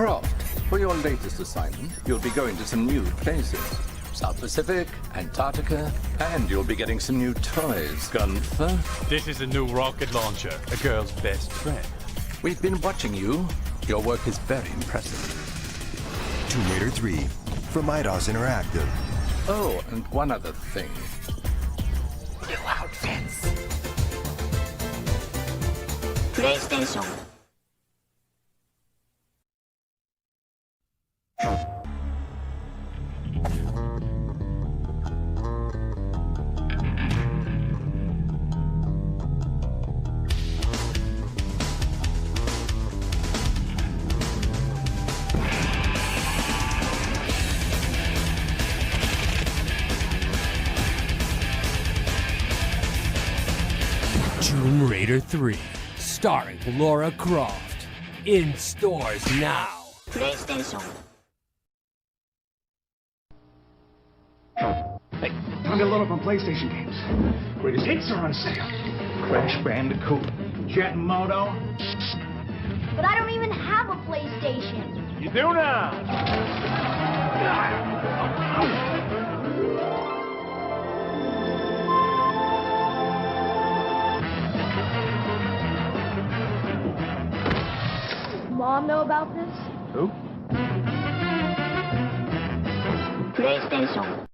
Croft, for your latest assignment, you'll be going to some new places. South Pacific, Antarctica, and you'll be getting some new toys. Gunther? This is a new rocket launcher, a girl's best friend. We've been watching you. Your work is very impressive. Tomb Raider 3 from Eidos Interactive. Oh, and one other thing. New outfits. PlayStation. Tomb Raider 3, starring Lara Croft. In stores now. PlayStation. Hey, time to load up on PlayStation games. Greatest hits are on sale. Crash Bandicoot, Jet Moto. But I don't even have a PlayStation. You do now. Mom know about this? Who? PlayStation.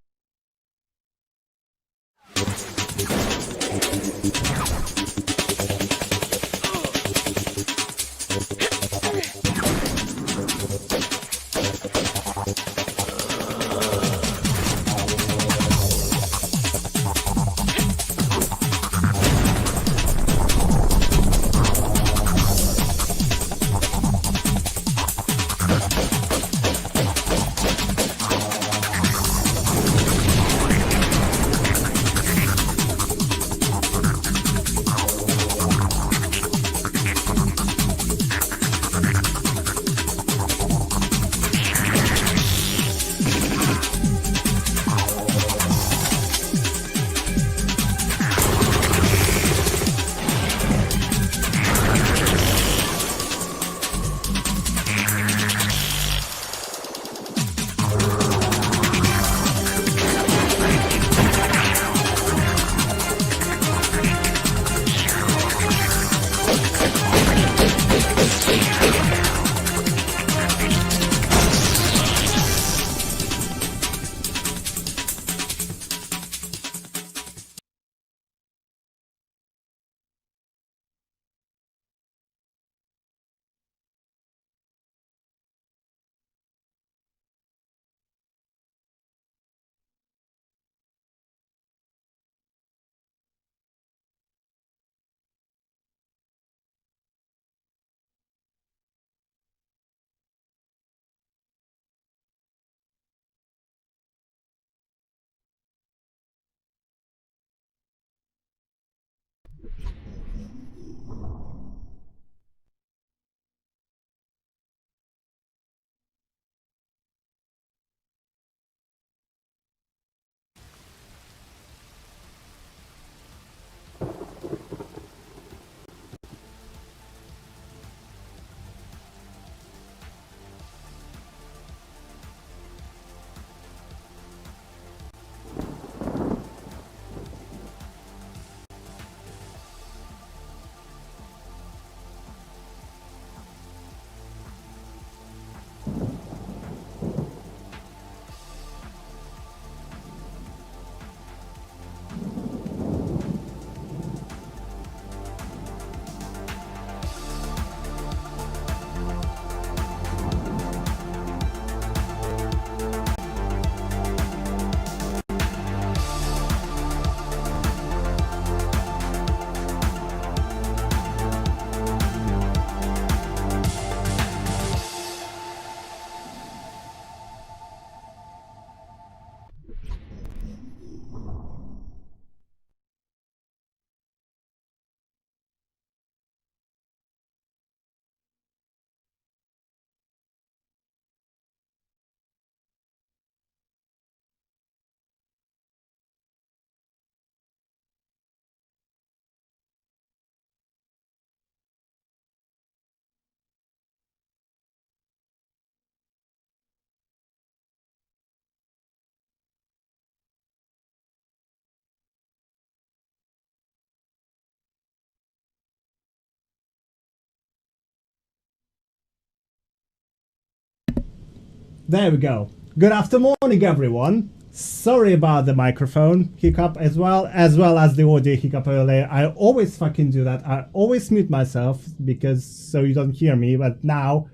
There we go. Good afternoon, everyone. Sorry about the microphone hiccup as well as the audio hiccup earlier. I always fucking do that. I always mute myself because so you don't hear me. But now,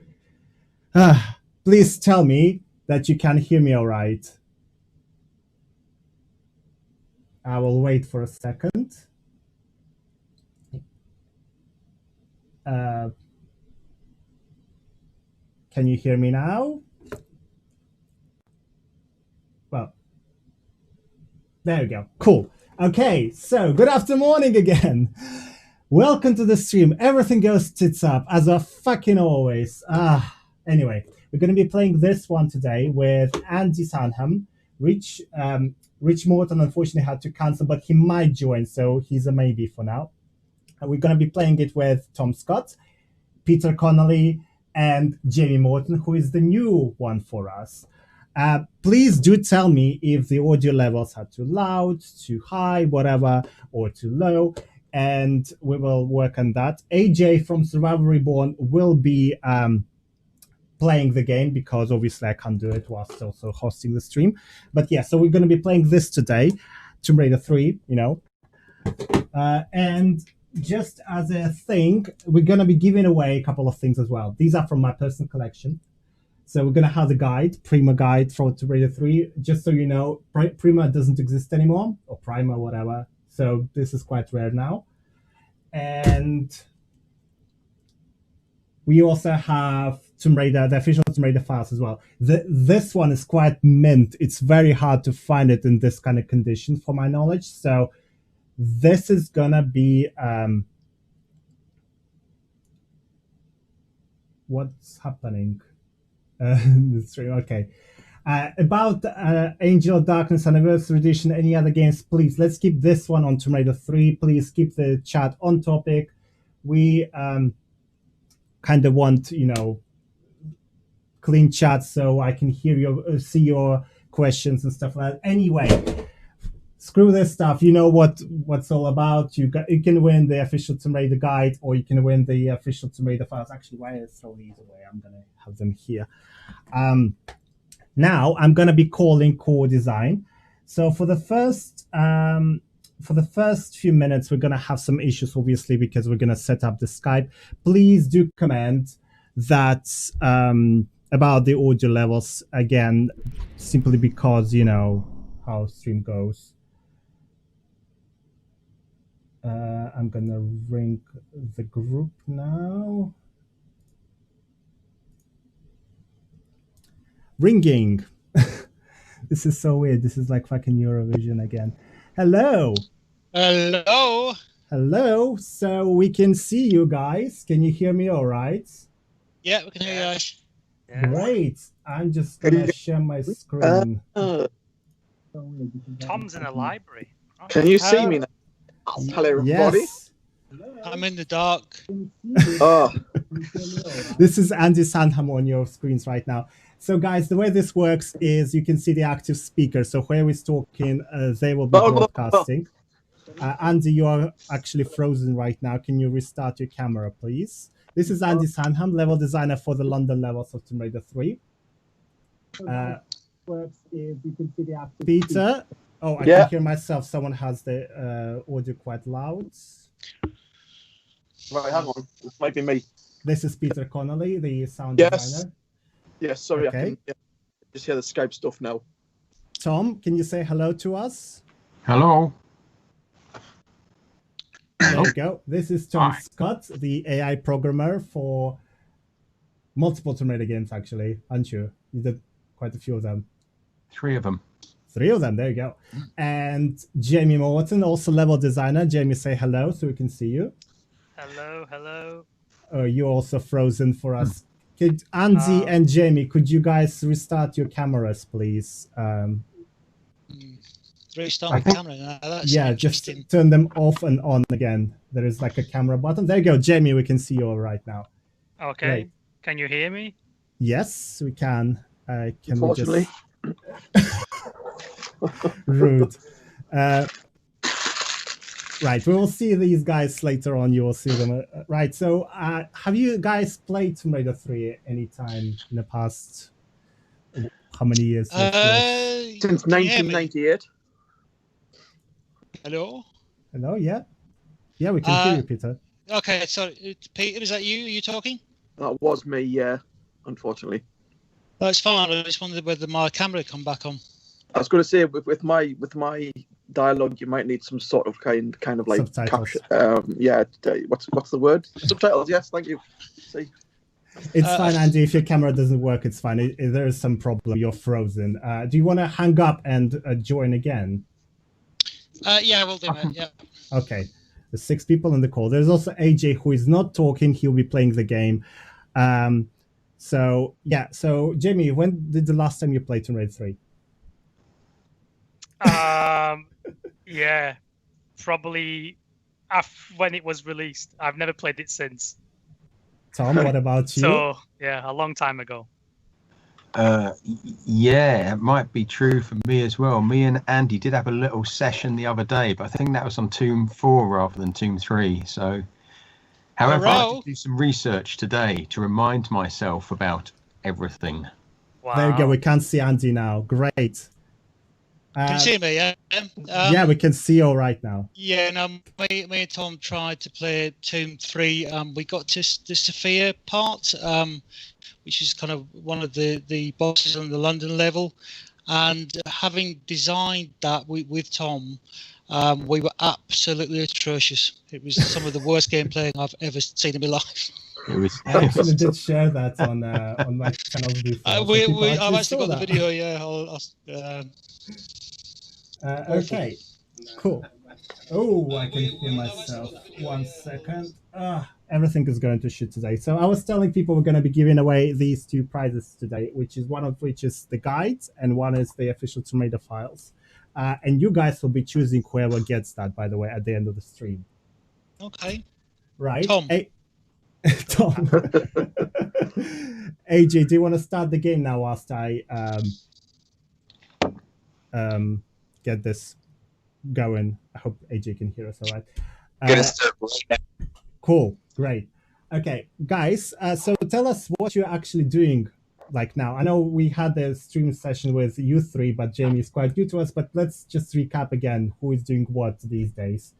please tell me that you can hear me all right. I will wait for a second. Can you hear me now? Well, there we go. Cool. Okay, so good afternoon again. Welcome to the stream. Everything goes tits up as a fucking always. Anyway, we're going to be playing this one today with Andy Sandham. Rich Morton unfortunately had to cancel, but he might join, so he's a maybe for now. And we're going to be playing it with Tom Scutt, Peter Connelly, and Jamie Morton, who is the new one for us. Please do tell me if the audio levels are too loud, too high, whatever, or too low, and we will work on that. AJ from Survivor Reborn will be playing the game because obviously I can't do it whilst also hosting the stream. But yeah, so we're going to be playing this today, Tomb Raider 3, you know. And just as a thing, we're going to be giving away a couple of things as well. These are from my personal collection. So we're going to have the guide, Prima guide for Tomb Raider 3. Just so you know, Prima doesn't exist anymore, or Prima, whatever. So this is quite rare now. And we also have Tomb Raider, the official Tomb Raider files as well. This one is quite mint. It's very hard to find it in this kind of condition, for my knowledge. So this is gonna be what's happening. Okay. About Angel of Darkness Anniversary Edition, any other games, please, let's keep this one on Tomb Raider 3. Please keep the chat on topic. We kind of want, you know, clean chat so I can hear your, see your questions and stuff like that. Anyway, screw this stuff. You know what's all about. You can win the official Tomb Raider guide, or you can win the official Tomb Raider files. Actually, why did I throw these away? I'm gonna have them here. Now I'm gonna be calling core design. So for the first few minutes, we're gonna have some issues, obviously, because we're gonna set up the Skype. Please do comment that about the audio levels again, simply because you know how stream goes. I'm gonna ring the group now. Ringing. This is so weird. This is like fucking Eurovision again. Hello. Hello. Hello. So we can see you guys. Can you hear me all right? Yeah, we can hear you guys. Great. I'm just gonna share my screen. Tom's in a library. Can you see me now? Hello, everybody. Yes. I'm in the dark. Oh. This is Andy Sandham on your screens right now. So guys, the way this works is you can see the active speaker. So whoever is talking, they will be broadcasting. Andy, you are actually frozen right now. Can you restart your camera, please? This is Andy Sandham, level designer for the London levels of Tomb Raider 3. Works is you can see the active Peter. Oh, I can hear myself. Someone has the audio quite loud. Right, hang on. This might be me. This is Peter Connelly, the sound designer. Yes, sorry, Okay. I can just hear the Skype stuff now. Tom, can you say hello to us? Hello. There we go. This is Tom Scutt, the AI programmer for multiple Tomb Raider games, actually, aren't you? You did quite a few of them. 3 of them. 3 of them, there you go. And Jamie Morton, also level designer. Jamie, say hello so we can see you. Hello, hello. Oh, you're also frozen for us. Could Andy and Jamie, could you guys restart your cameras, please? Restart the camera now. That's yeah, just turn them off and on again. There is like a camera button. There you go, Jamie, we can see you all right now. Okay. Great. Can you hear me? Yes, we can. Can Unfortunately. we just... Rude. Right, we will see these guys later on. You will see them. Right, so have you guys played Tomb Raider 3 anytime in the past how many years? Since 1998. Hello? Hello, yeah. Yeah, we can hear you, Peter. Okay, sorry. Peter, is that you? Are you talking? That was me, yeah, unfortunately. That's fine. I just wondered whether my camera had come back on. I was going to say with my dialogue, you might need some sort of kind of like subtitles. What's the word? Subtitles. Yes, thank you. See. It's fine, Andy. If your camera doesn't work, it's fine. If there is some problem, you're frozen. Do you want to hang up and join again? Yeah, we'll do it. Yeah. Okay. There's 6 people in the call. There's also AJ who is not talking. He'll be playing the game. So Jamie, when did the last time you played Tomb Raider 3? Yeah, probably when it was released. I've never played it since. Tom, what about you? So yeah, a long time ago. Yeah, it might be true for me as well. Me and Andy did have a little session the other day, but I think that was on Tomb 4 rather than Tomb 3. So, however, I had to do some research today to remind myself about everything. Wow. There you go. We can't see Andy now. Great. Can you see me? Yeah. Yeah, we can see all right now. Yeah, no, me and Tom tried to play Tomb 3. We got to the Sophia part, which is kind of one of the bosses on the London level. And having designed that with Tom, we were absolutely atrocious. It was some of the worst gameplay I've ever seen in my life. It was. I actually did share that on my channel before. I've actually got the video. Yeah. Okay, cool. Oh, I can hear myself. 1 second. Everything is going to shit today. So I was telling people we're going to be giving away these 2 prizes today, one of which is the guides and one is the official Tomb Raider files. And you guys will be choosing whoever gets that, by the way, at the end of the stream. Okay. Right. Tom. Tom. AJ, do you want to start the game now whilst I get this going? I hope AJ can hear us all right. Cool, great. Okay, guys, so tell us what you're actually doing like now. I know we had a stream session with you 3, but Jamie is quite new to us, but let's just recap again who is doing what these days.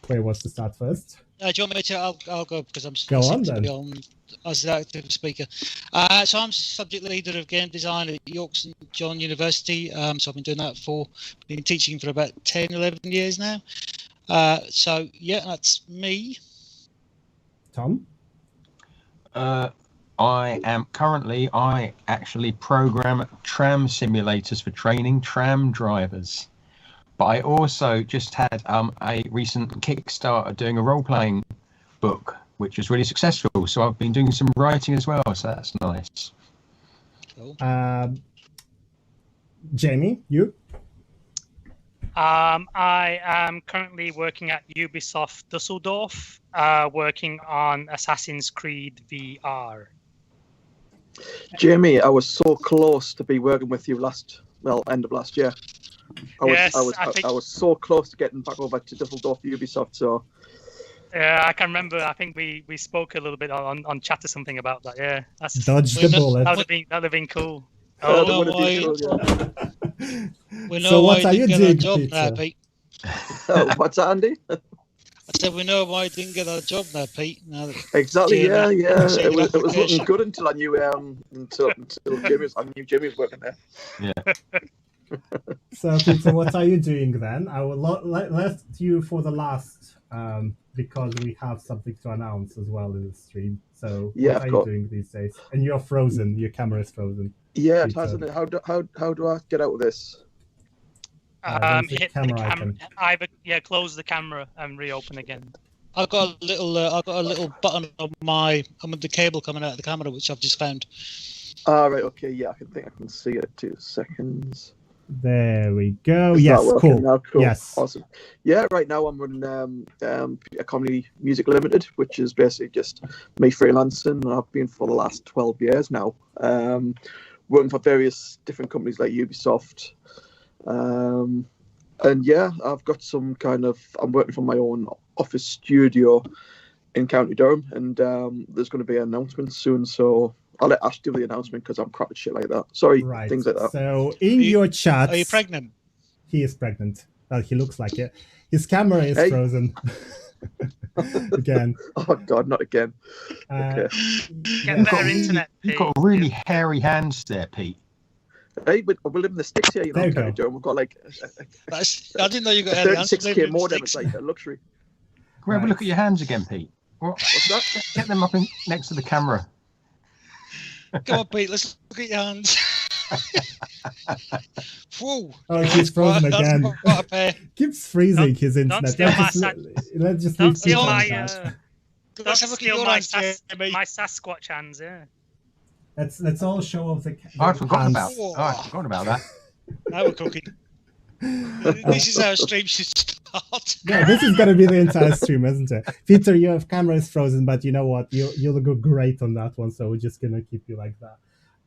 Who wants to start first? Do you want me to? I'll go because I'm go on then. As the active speaker. So I'm subject leader of game design at York St John University. So I've been doing that been teaching for about 10, 11 years now. So yeah, that's me. Tom? I actually program tram simulators for training tram drivers. But I also just had a recent Kickstarter doing a role-playing book, which was really successful. So I've been doing some writing as well, so that's nice. Cool. Jamie, you? I am currently working at Ubisoft Dusseldorf, working on Assassin's Creed VR. Jamie, I was so close to be working with you end of last year. I was so close to getting back over to Dusseldorf Ubisoft. So yeah, I can remember. I think we spoke a little bit on chat or something about that. Yeah, that's dodge the bullet. That would have been cool. So what are you doing, Peter? Pete? What's that, Andy? I said we know why you didn't get our job now, Pete. Now Exactly. Yeah. It was looking good until I knew until Jimmy was working there. Yeah. So, Peter, what are you doing then? I will left you for the last because we have something to announce as well in the stream. So, what are you doing these days? And you're frozen. Your camera is frozen. Yeah, it hasn't. How do I get out of this? Hit the camera. Either close the camera and reopen again. I've got a little button on the cable coming out of the camera, which I've just found. Right. Okay. Yeah, I think I can see it. 2 seconds. There we go. Yes, cool. Now, cool. Yes, awesome. Yeah, right now I'm running a Connelly Music Limited, which is basically just me freelancing. I've been for the last 12 years now, working for various different companies like Ubisoft. And yeah, I've got some I'm working from my own office studio in County Durham, and there's going to be an announcement soon. So I'll let Ash do the announcement because I'm crap at shit like that. Sorry, Right. things like that. So in your chat, Are you pregnant? He is pregnant. Well, he looks like it. His camera is frozen. Again. Oh God, not again. Okay. Get better internet. You've got really hairy hands there, Pete. Hey, we live in the sticks here, you know. There you County go. Durham. We've got like I didn't know you got a any answers. 36k modem. It's like a luxury. Can we have a look at your hands again, Pete? What's that? Get them up next to the camera. Come on, Pete. Let's look at your hands. Whoa. Oh, he's frozen again. Keeps freezing his internet. Let's just don't steal leave my that. don't steal my Sasquatch hands. Yeah. Let's all show off the. I forgot about that. Now we're cooking. This is how a stream should start. Yeah, this is gonna be the entire stream, isn't it? Peter, your camera is frozen, but you know what? You'll look great on that one, so we're just gonna keep you like that.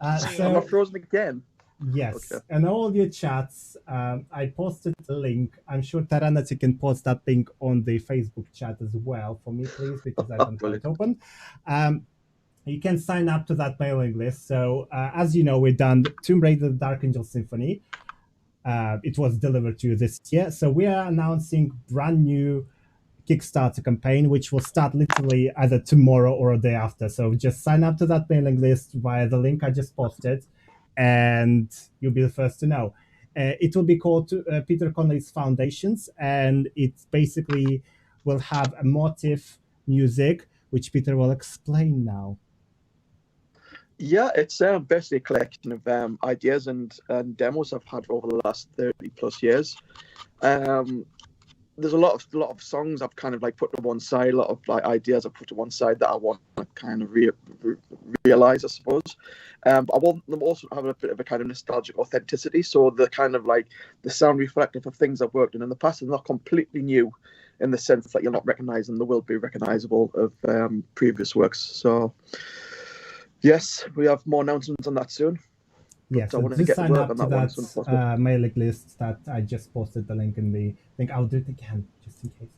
Am I frozen again? Yes, Okay. and all your chats, I posted a link. I'm sure Taranati can post that link on the Facebook chat as well for me, please, because I don't have it open. You can sign up to that mailing list. So, as you know, we've done Tomb Raider: Dark Angel Symphony. It was delivered to you this year. So we are announcing brand new Kickstarter campaign, which will start literally either tomorrow or a day after. So just sign up to that mailing list via the link I just posted, and you'll be the first to know. It will be called Peter Connelly's Foundations, and it basically will have a motif music, which Peter will explain now. Yeah, it's basically a collection of ideas and demos I've had over the last 30 plus years. There's a lot of songs I've kind of like put to one side, a lot of like ideas I've put to one side that I want to kind of realize, I suppose. I want them also to have a bit of a kind of nostalgic authenticity, so the kind of like the sound reflective of things I've worked in the past is not completely new, in the sense that you're not recognizing, they will be recognizable of previous works. So. Yes, we have more announcements on that soon. Yes, I wanted just to get sign work up on to that one as soon as possible. that mailing list that I just posted the link in the link. I'll do it again, just in case.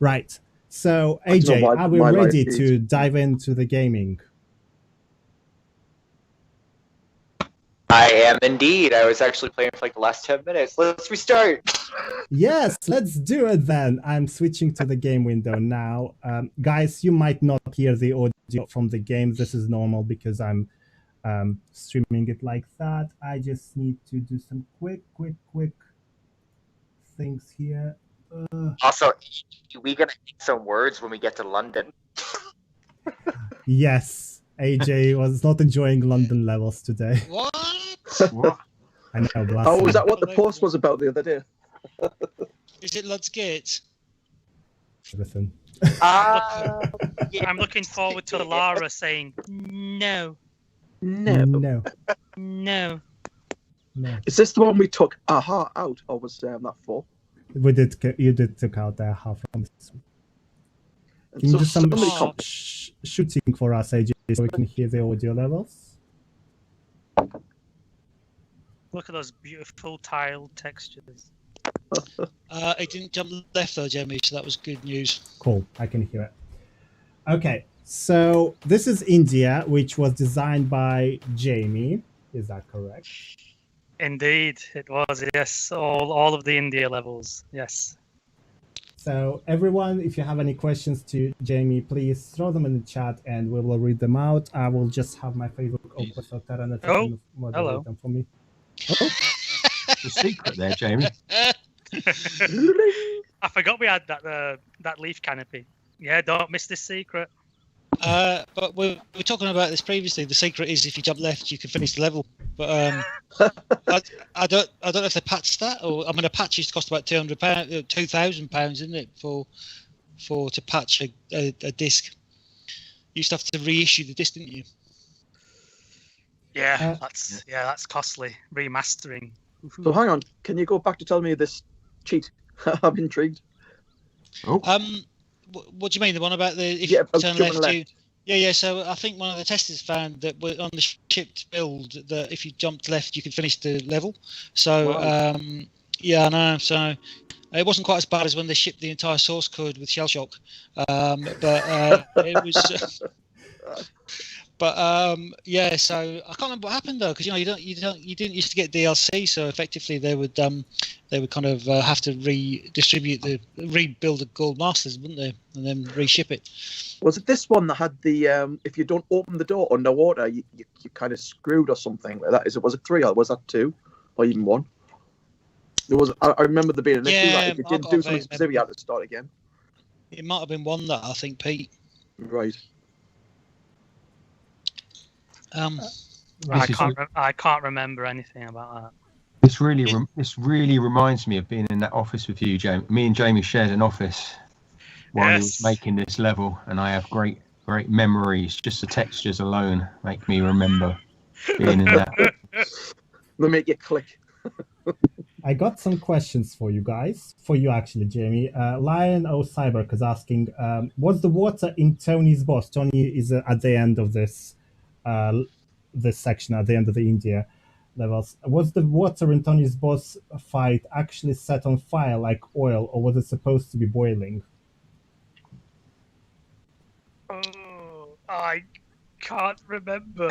Right. So, AJ, are we ready to dive into the gaming? I am indeed. I was actually playing for like the last 10 minutes. Let's restart. Yes, let's do it then. I'm switching to the game window now. Guys, you might not hear the audio from the game. This is normal because I'm streaming it like that. I just need to do some quick things here. Also, we gonna eat some words when we get to London. Yes, AJ was not enjoying London levels today. What? I know. Oh, is that what the post was about the other day? Is it Lud's Gate? Everything. I'm looking forward to Lara saying no. No. Is this the one we took Aha out, or was that 4? We did. You did took out the Aha from this one. Can you do some shooting for us, AJ, so we can hear the audio levels? Look at those beautiful tiled textures. It didn't jump left though, Jamie, so that was good news. Cool, I can hear it. Okay, so this is India, which was designed by Jamie. Is that correct? Indeed, it was. Yes, all of the India levels. Yes. So everyone, if you have any questions to Jamie, please throw them in the chat and we will read them out. I will just have my Facebook open so Tarana can moderate them for me. Oh. The secret there, Jamie. I forgot we had that leaf canopy. Yeah, don't miss this secret. But we were talking about this previously. The secret is if you jump left, you can finish the level. But I don't know if they patched that, or I mean, a patch used to cost about £200, £2,000, isn't it, to patch a disc? You used to have to reissue the disc, didn't you? Yeah, that's costly. Remastering. So hang on, can you go back to tell me this cheat? I'm intrigued. Oh. What do you mean? The one about if you turn left? Yeah. So I think one of the testers found that on the shipped build that if you jumped left, you could finish the level. So wow. yeah, I know. So It wasn't quite as bad as when they shipped the entire source code with shell shock, but it was. Yeah, so I can't remember what happened though, because you didn't used to get DLC, so effectively they would kind of have to rebuild the Gold Masters, wouldn't they, and then reship it. Was it this one that had the if you don't open the door underwater, you kind of screwed or something like that? Was it 3 or was that 2 or even 1? There was. I remember there being an issue that if you didn't do something specific, you had to start again. It might have been 1 that I think, Pete. Right. I can't remember anything about that. This really reminds me of being in that office with you, Jamie. Me and Jamie shared an office while he was making this level, and I have great memories. Just the textures alone make me remember being in that. They make you click. I got some questions for you guys. For you, actually, Jamie. Lion O Cyborg is asking, what's the water in Tony's boss? Tony is at the end of this section, at the end of the India levels. Was the water in Tony's boss fight actually set on fire like oil, or was it supposed to be boiling? Oh, I can't remember.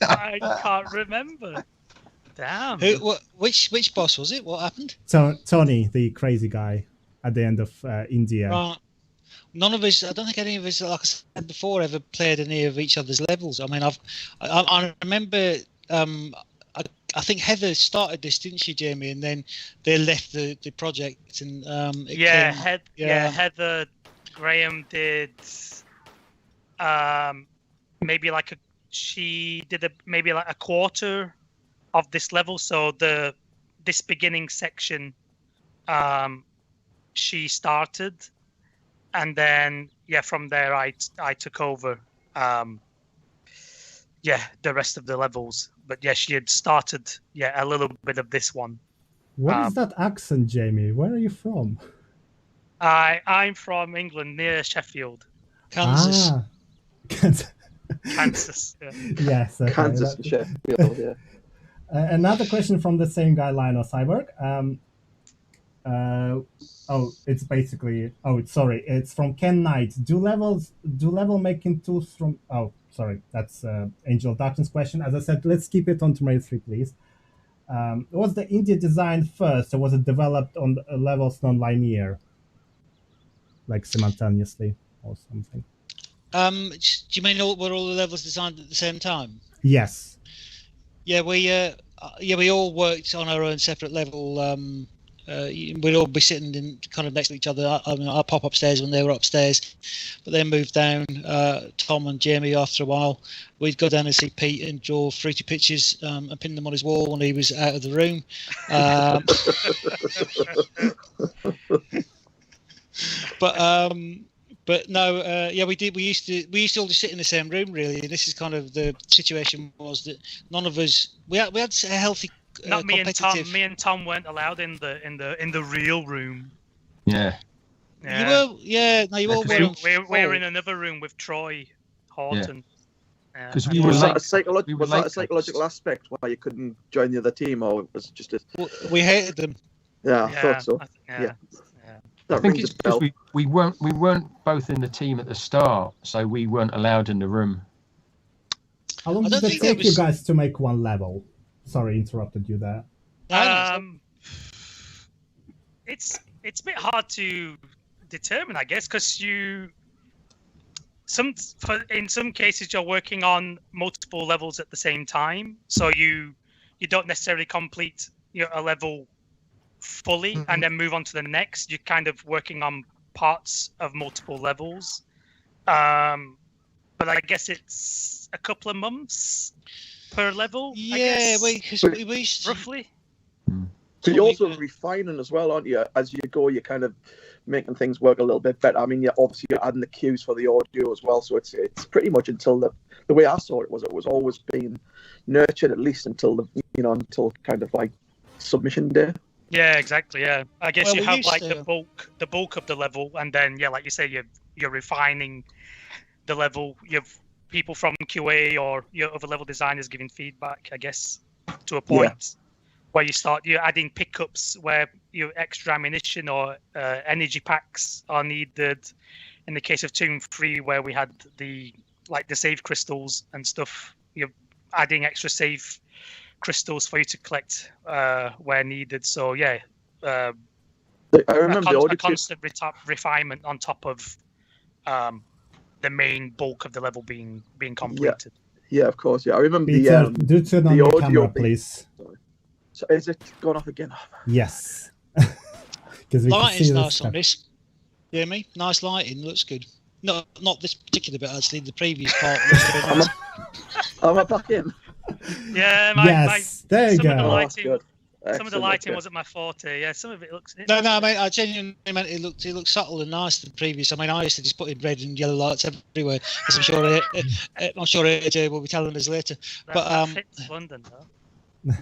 I can't remember. Damn. Which boss was it? What happened? Tony, the crazy guy at the end of India. None of us. I don't think any of us, like I said before, ever played any of each other's levels. I mean, I remember. I think Heather started this, didn't she, Jamie? And then they left the project, and Heather Graham did. Maybe like maybe like a quarter of this level. So this beginning section, she started. And then, from there, I took over, the rest of the levels. But, she had started, a little bit of this one. What is that accent, Jamie? Where are you from? I'm from England, near Sheffield. Kansas. Kansas, yeah. Yes. Okay. Kansas and Sheffield, yeah. Another question from the same guy, Lionel Cyborg. It's basically. It's from Ken Knight. Do level making tools from? Oh, sorry, that's Angel of Darkness question. As I said, let's keep it on Tomb Raider 3, please. Was the India design first, or was it developed on levels non-linear, like simultaneously or something? Do you mean were all the levels designed at the same time? Yes. Yeah, we all worked on our own separate level. We'd all be sitting in kind of next to each other. I'd pop upstairs when they were upstairs, but then moved down. Tom and Jamie, after a while, we'd go down and see Pete and draw fruity pictures and pin them on his wall when he was out of the room. But no, we did. We used to all just sit in the same room, really. And this is kind of the situation was that none of us we had a healthy. Not me and Tom. Me and Tom weren't allowed in the real room. Yeah. You were. No, you all were. We're in another room with Troy Horton. Because was that a psychological aspect why you couldn't join the other team, or it was just we hated them? Yeah, I thought so. I think it's because we weren't both in the team at the start, so we weren't allowed in the room. How long did it take you guys to make one level? Sorry, interrupted you there. It's a bit hard to determine, I guess, because in some cases you're working on multiple levels at the same time, so you don't necessarily complete a level fully and then move on to the next. You're kind of working on parts of multiple levels, but I guess it's a couple of months per level. Yeah, we roughly. So you're also refining as well, aren't you? As you go, you're kind of making things work a little bit better. I mean, you're adding the cues for the audio as well. So it's pretty much until the way I saw it was always being nurtured at least until until kind of like submission day. Yeah, exactly. Yeah, I guess you have like the bulk of the level, and then like you say, you're refining the level. You have people from QA or your other level designers giving feedback, I guess, to a point. where you're adding pickups where your extra ammunition or energy packs are needed. In the case of Tomb 3, where we had the save crystals and stuff, you're adding extra save crystals for you to collect where needed. So yeah, I remember a constant refinement on top of the main bulk of the level being completed. Yeah, of course. Yeah, I remember Peter, do turn on your camera, please. Sorry. So is it gone off again? Yes. Because lighting's nice on this. You hear me? Nice lighting, looks good. Not this particular bit actually. The previous part. Am I back in? Yeah, there you go. Some of the lighting wasn't my forte. Yeah, some of it looks. No, I mean, I genuinely meant it looked subtle and nice. The previous. I mean, I used to just put in red and yellow lights everywhere, as I'm sure AJ will be telling us later. That fits London, though.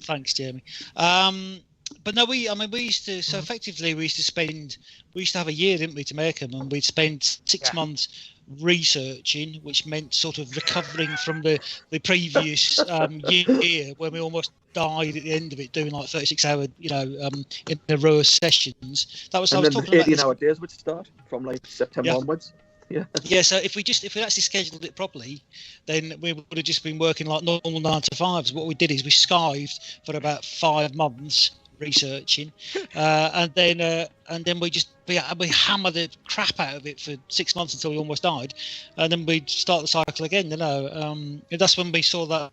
Thanks, Jamie. But no, we used to. So effectively, we used to have a year, didn't we, to make them, and we'd spend 6 months researching, which meant sort of recovering from the previous year when we almost died at the end of it, doing like 36-hour, in a row of sessions. That was. And I was then talking the about 18-hour days would start from like September onwards. Yeah. Yeah. So if we actually scheduled it properly, then we would have just been working like normal 9 to 5s. What we did is we skived for about 5 months researching, and then we hammered the crap out of it for 6 months until we almost died, and then we'd start the cycle again. And that's when we saw that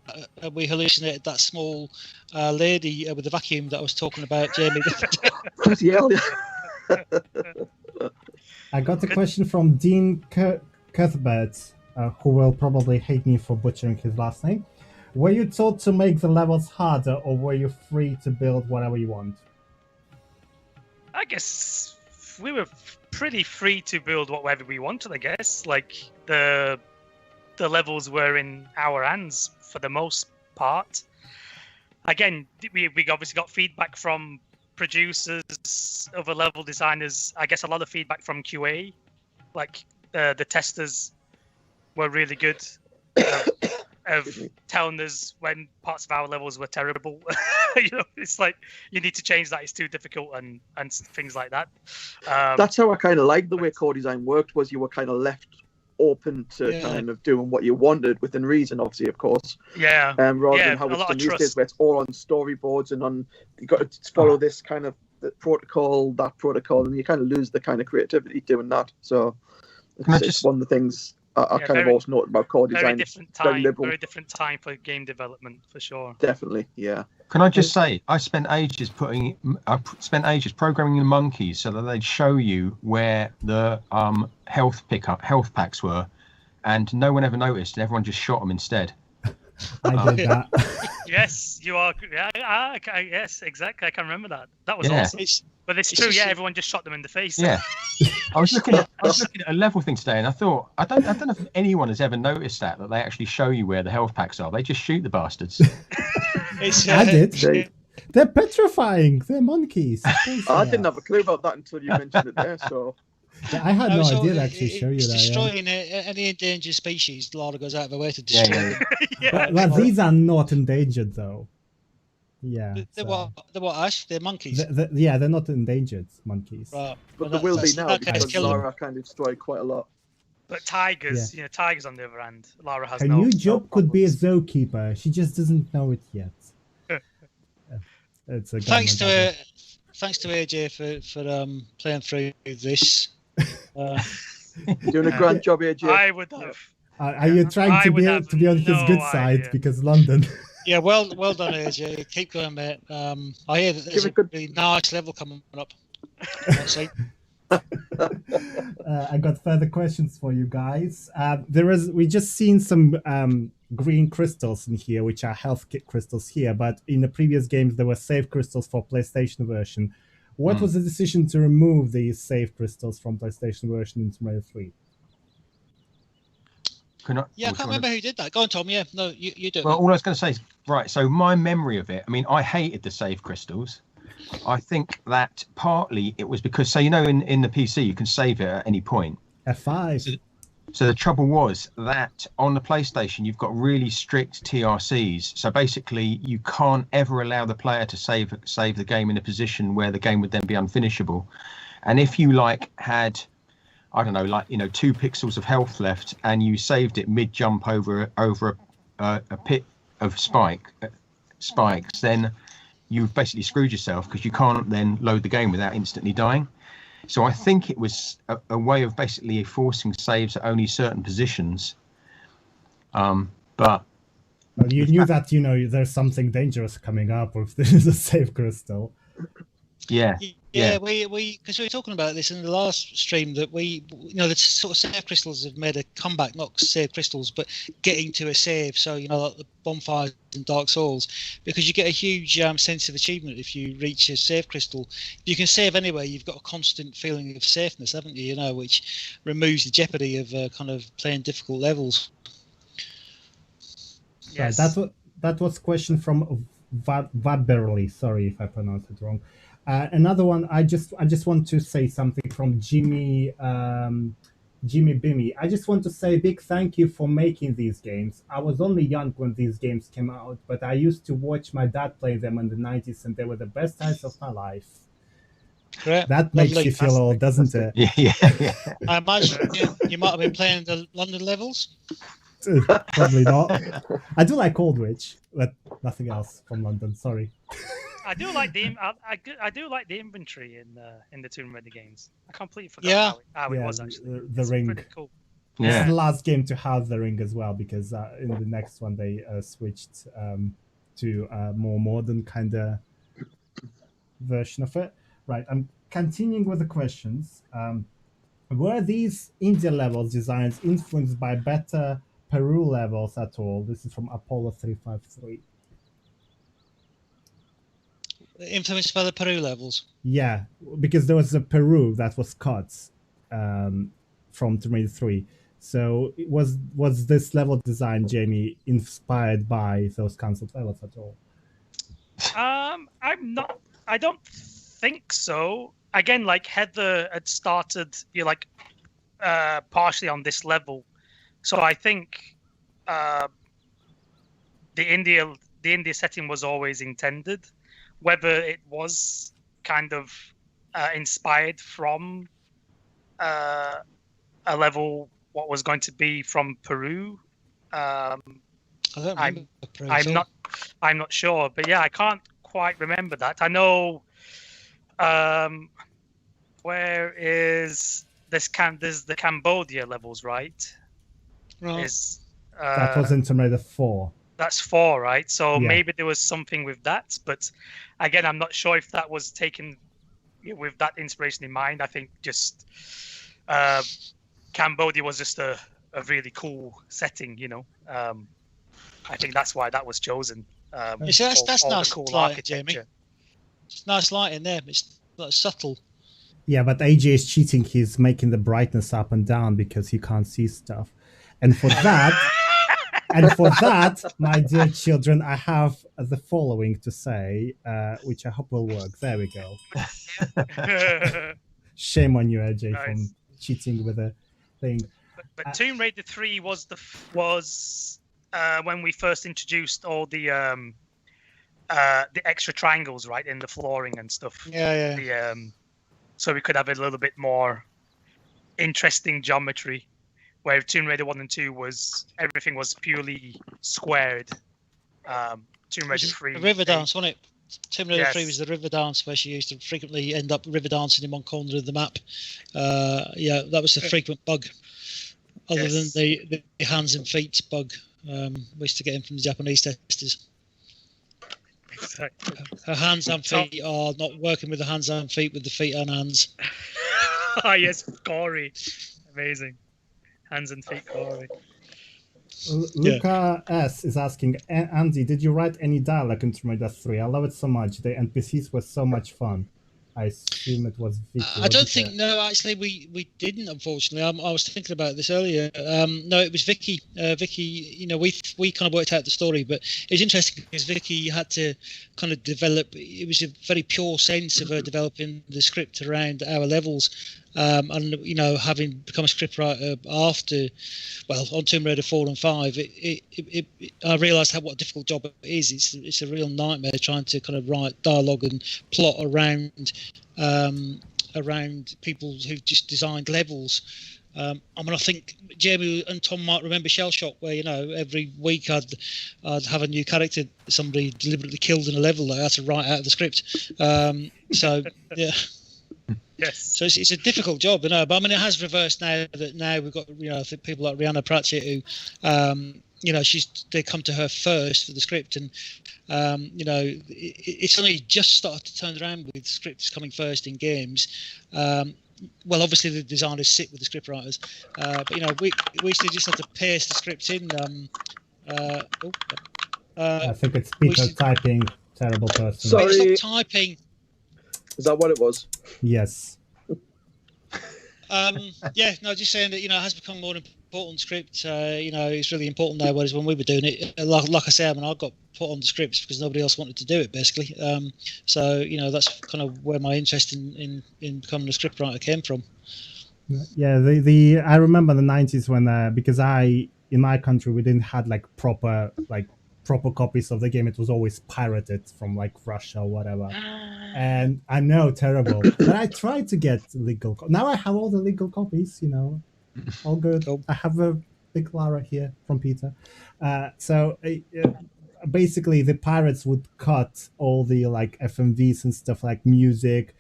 we hallucinated that small lady with the vacuum that I was talking about, Jamie. I got a question from Dean Cuthbert, who will probably hate me for butchering his last name. Were you taught to make the levels harder, or were you free to build whatever you want? I guess we were pretty free to build whatever we wanted, I guess. Like, the levels were in our hands for the most part. Again, we obviously got feedback from producers, other level designers. I guess a lot of feedback from QA. Like, the testers were really good of telling us when parts of our levels were terrible. It's like, you need to change that, it's too difficult, and things like that. That's how I kind of liked the way core design worked, was you were kind of left open to kind of doing what you wanted within reason, obviously, of course. Yeah. Rather than how it's done these days, where it's all on storyboards and you got to follow this kind of protocol, that protocol, and you kind of lose the kind of creativity doing that. So it's one of the things I kind of also note about core design. Very different time for game development, for sure. Definitely, yeah. Can I just say, I spent ages programming the monkeys so that they'd show you where the health packs were, and no one ever noticed, and everyone just shot them instead. I did that. Yes, you are. Yeah, yes, exactly. I can remember that. That was awesome. But it's true. Yeah, everyone just shot them in the face. Yeah. I was looking at a level thing today, and I thought, I don't know if anyone has ever noticed that they actually show you where the health packs are. They just shoot the bastards. I did. They're petrifying. They're monkeys. I didn't have a clue about that until you mentioned it there. So. Yeah, I had no idea to actually show you that. Destroying any endangered species, Laura goes out of her way to destroy them. But these are not endangered, though. Yeah. They're what, Ash? They're monkeys. They're not endangered monkeys. Right. But there will be now, because Laura kind of destroyed quite a lot. But tigers, tigers on the other hand, Laura has her new job could be a zookeeper. She just doesn't know it yet. Thanks to AJ for playing through this. Doing a grand job, AJ. I would have. Are you trying to be on his good side because London? Yeah, well done, AJ. Keep going, mate. I hear that there's a really nice level coming up. I got further questions for you guys. We just seen some green crystals in here, which are health kit crystals here, but in the previous games there were save crystals for PlayStation version. What was the decision to remove these save crystals from PlayStation version in Tomb Raider 3? I can't remember who did that. Go on, Tom. Yeah, no, you do. Well, all I was going to say is, right, so my memory of it, I mean, I hated the save crystals. I think that partly it was because, so in the PC you can save it at any point. F5. So the trouble was that on the PlayStation, you've got really strict TRCs. So basically, you can't ever allow the player to save the game in a position where the game would then be unfinishable. And if you had, I don't know, 2 pixels of health left, and you saved it mid jump over a pit of spikes, then you've basically screwed yourself, because you can't then load the game without instantly dying. So I think it was a way of basically forcing saves at only certain positions. But well, you knew that there's something dangerous coming up, or if there's a save crystal. Yeah. We because we were talking about this in the last stream, that the sort of save crystals have made a comeback, not save crystals, but getting to a save. So like the bonfires in Dark Souls, because you get a huge sense of achievement if you reach a save crystal. If you can save anyway, you've got a constant feeling of safeness, haven't you? Which removes the jeopardy of kind of playing difficult levels. Yes. Right, that was a question from Vadberly. Sorry if I pronounced it wrong. Another one, I just want to say something from Jimmy Bimmy. I just want to say a big thank you for making these games. I was only young when these games came out, but I used to watch my dad play them in the 90s, and they were the best times of my life. Great. That makes you feel old, doesn't it? Yeah. I imagine you might have been playing the London levels. Probably not. I do like Aldwych, but nothing else from London. Sorry. I do like the inventory in the Tomb Raider games. I completely forgot how it was actually. The ring. Pretty cool. Yeah. It's the last game to have the ring as well, because in the next one they switched to a more modern kind of version of it. Right, I'm continuing with the questions. Were these India levels designs influenced by better Peru levels at all? This is from Apollo 353. Influenced by the Peru levels? Yeah, because there was a Peru that was cut from Tomb Raider 3. So was this level design, Jamie, inspired by those cancelled levels at all? I don't think so. Again, like Heather had started, partially on this level, so I think the India setting was always intended. Whether it was kind of inspired from a level what was going to be from Peru, I'm not sure. But yeah, I can't quite remember that. I know. Where is this? There's the Cambodia levels, right? Right. That was in Tomb Raider 4. That's 4, right? So maybe there was something with that, but again, I'm not sure if that was taken with that inspiration in mind. I think just Cambodia was just a really cool setting, I think that's why that was chosen. That's nice, cool architecture. It's nice light in there. It's subtle. Yeah, but AJ is cheating. He's making the brightness up and down because he can't see stuff, and for that. And for that, my dear children, I have the following to say, which I hope will work. There we go. Shame on you, AJ, from cheating with a thing. But Tomb Raider 3 was when we first introduced all the extra triangles, right, in the flooring and stuff. Yeah. So we could have a little bit more interesting geometry. Where Tomb Raider 1 and 2 everything was purely squared. Tomb Raider 3... The river dance, wasn't it? Tomb Raider 3 was the river dance, where she used to frequently end up river dancing in one corner of the map. That was the frequent bug. Other than the hands and feet bug, we used to get in from the Japanese testers. Exactly. Her hands and feet are not working with the hands and feet, with the feet and hands. Yes, gory. Amazing. Hands and feet gory. Luca S is asking, Andy, did you write any dialogue in Tomb Raider 3? I love it so much. The NPCs were so much fun. I assume it was Vicky. I don't think, no, actually, we didn't, unfortunately. I was thinking about this earlier. No, it was Vicky. Vicky, we kind of worked out the story, but it was interesting because Vicky had to kind of develop, it was a very pure sense of her developing the script around our levels. and having become a scriptwriter after, on Tomb Raider 4 and 5, I realised what a difficult job it is. It's a real nightmare trying to kind of write dialogue and plot around people who've just designed levels. I think Jamie and Tom might remember Shell Shock, where every week I'd have a new character somebody deliberately killed in a level that I had to write out of the script. So yeah. Yes. So it's a difficult job, but I mean it has reversed now that we've got I think people like Rihanna Pratchett who they come to her first for the script, and it's only just started to turn around with scripts coming first in games. Obviously the designers sit with the script writers, but we used to just have to paste the scripts in. I think it's Peter typing. Terrible person. Sorry. Stop typing. Is that what it was? Yes. Just saying that it has become more important script. It's really important now. Whereas when we were doing it, like I said, I got put on the scripts because nobody else wanted to do it, basically. That's kind of where my interest in becoming a scriptwriter came from. Yeah, I remember the 90s when because in my country we didn't have proper copies of the game. It was always pirated from Russia or whatever. And I know, terrible. But I tried to get legal. Now I have all the legal copies, all good. I have a big Lara here from Peter. Basically the pirates would cut all the FMVs and stuff, like music,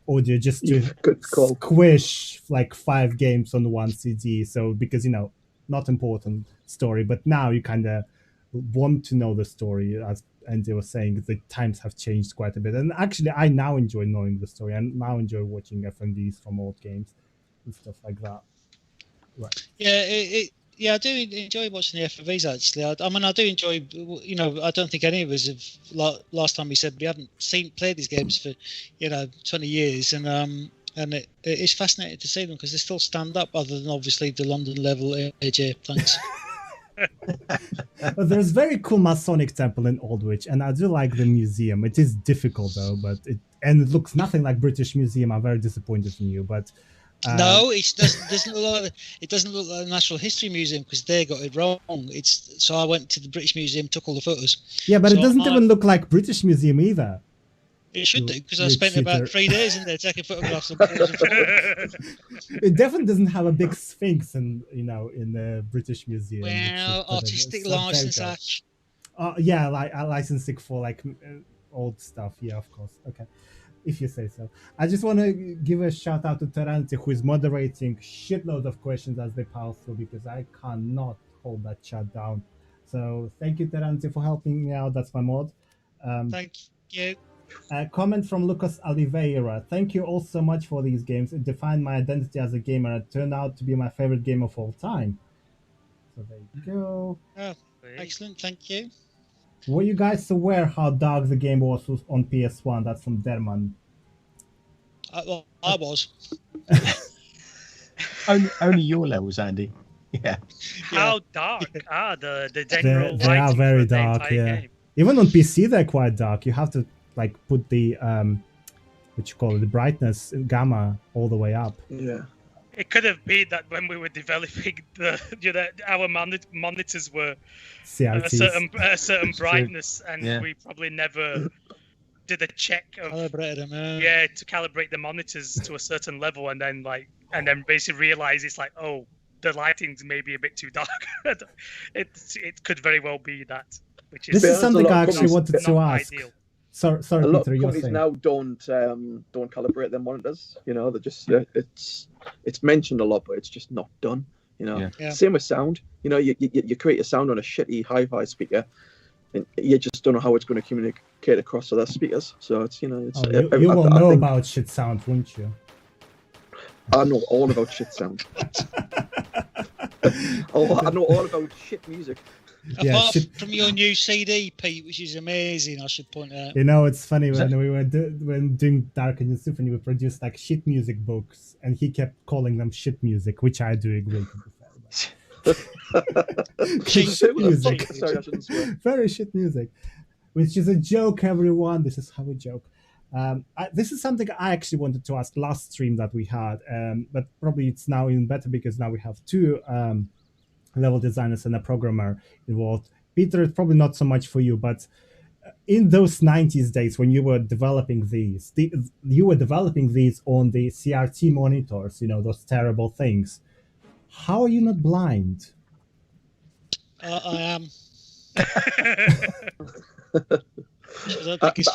audio, just to squish 5 games on one CD. So because not important story, but now you kind of want to know the story, as Andy was saying. The times have changed quite a bit, and actually I now enjoy knowing the story, and now enjoy watching FMVs from old games and stuff like that. Right. I do enjoy watching the FMVs, actually. I do enjoy, I don't think any of us have, last time we said we haven't played these games for 20 years, and it's fascinating to see them because they still stand up, other than obviously the London level. AJ, thanks. But there's very cool Masonic temple in Aldwych, and I do like the museum. It is difficult though, but it looks nothing like British Museum. I'm very disappointed in you, but no, it doesn't look like the Natural History Museum because they got it wrong. So I went to the British Museum, took all the photos. Yeah, but it doesn't even look like British Museum either. It should do, because I spent about 3 days in there taking photographs. It definitely doesn't have a big sphinx in the British Museum. Well, artistic license, Ash. Yeah, licensing for old stuff. Yeah, of course. Okay, if you say so. I just want to give a shout out to Terence, who is moderating shitloads of questions as they pass through, because I cannot hold that chat down. So thank you, Terence, for helping me out. That's my mod. Thank you. A comment from Lucas Oliveira. Thank you all so much for these games. It defined my identity as a gamer. It turned out to be my favorite game of all time. So there you go. Oh, excellent. Thank you. Were you guys aware how dark the game was on PS1? That's from Derman. I was. only your levels, Andy. Yeah. How dark are the general They are very for the dark, entire yeah. game? Even on PC, they're quite dark. You have to put the the brightness gamma all the way up. Yeah. It could have been that when we were developing our monitors were a certain brightness, and we probably never did a check of to calibrate the monitors to a certain level, and then basically realize it's the lighting's maybe a bit too dark. It could very well be that. This is something I actually wanted to ask. Ideal. Sorry, a lot Peter, of you're companies saying. now don't calibrate their monitors. They're just it's mentioned a lot, but it's just not done. Same with sound. You create a sound on a shitty hi-fi speaker, and you just don't know how it's going to communicate across other speakers. So it's you will know about shit sound, won't you? I know all about shit sound. I know all about shit music. Apart from your new CD, Pete, which is amazing, I should point out. It's funny when we were doing Dark Angel Symphony, we produced shit music books, and he kept calling them shit music, which I do agree with. Shit music. Sorry, I shouldn't swear. Very shit music, which is a joke, everyone. This is how we joke. This is something I actually wanted to ask last stream that we had, but probably it's now even better because now we have two level designers and a programmer involved. Peter, it's probably not so much for you, but in those 90s days when you were developing these, you were developing these on the CRT monitors, you know, those terrible things. How are you not blind? I am.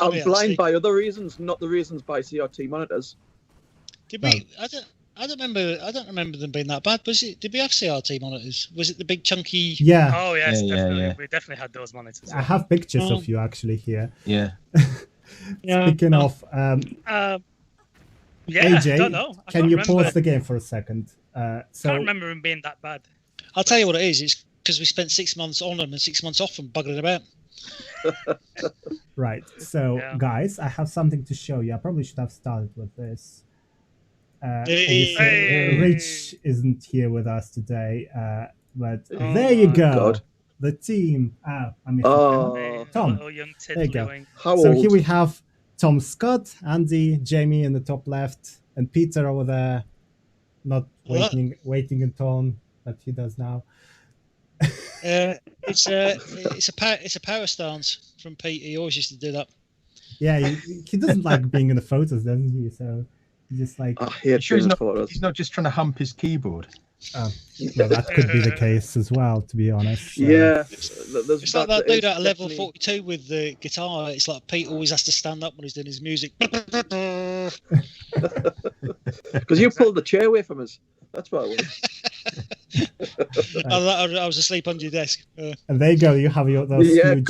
I'm blind by other reasons, not the reasons by CRT monitors. Did we? I don't remember them being that bad. Did we have CRT monitors? Was it the big chunky? Yeah. Oh yes, Yeah, definitely. yeah. We definitely had those monitors. I have pictures of you actually here. Yeah. Speaking of, yeah, AJ, I don't know. can you pause the game for a second? I can't remember them being that bad. I'll tell you what it is. It's because we spent 6 months on them and 6 months off them, buggering about. Right. So, guys, I have something to show you. I probably should have started with this. Rich isn't here with us today, but there you go. God. The team. Tom. There you go. So here we have Tom Scutt, Andy, Jamie in the top left, and Peter over there, not waiting in tone that he does now. It's a power stance from Pete. He always used to do that. Yeah, he doesn't like being in the photos, doesn't he? So he's just like. Sure he's not just trying to hump his keyboard. Well, that could be the case as well, to be honest. Yeah, it's like that dude at level 42 with the guitar. It's like Pete always has to stand up when he's doing his music. Because you pulled the chair away from us. That's what it was. I was asleep under your desk. And there you go. You have those huge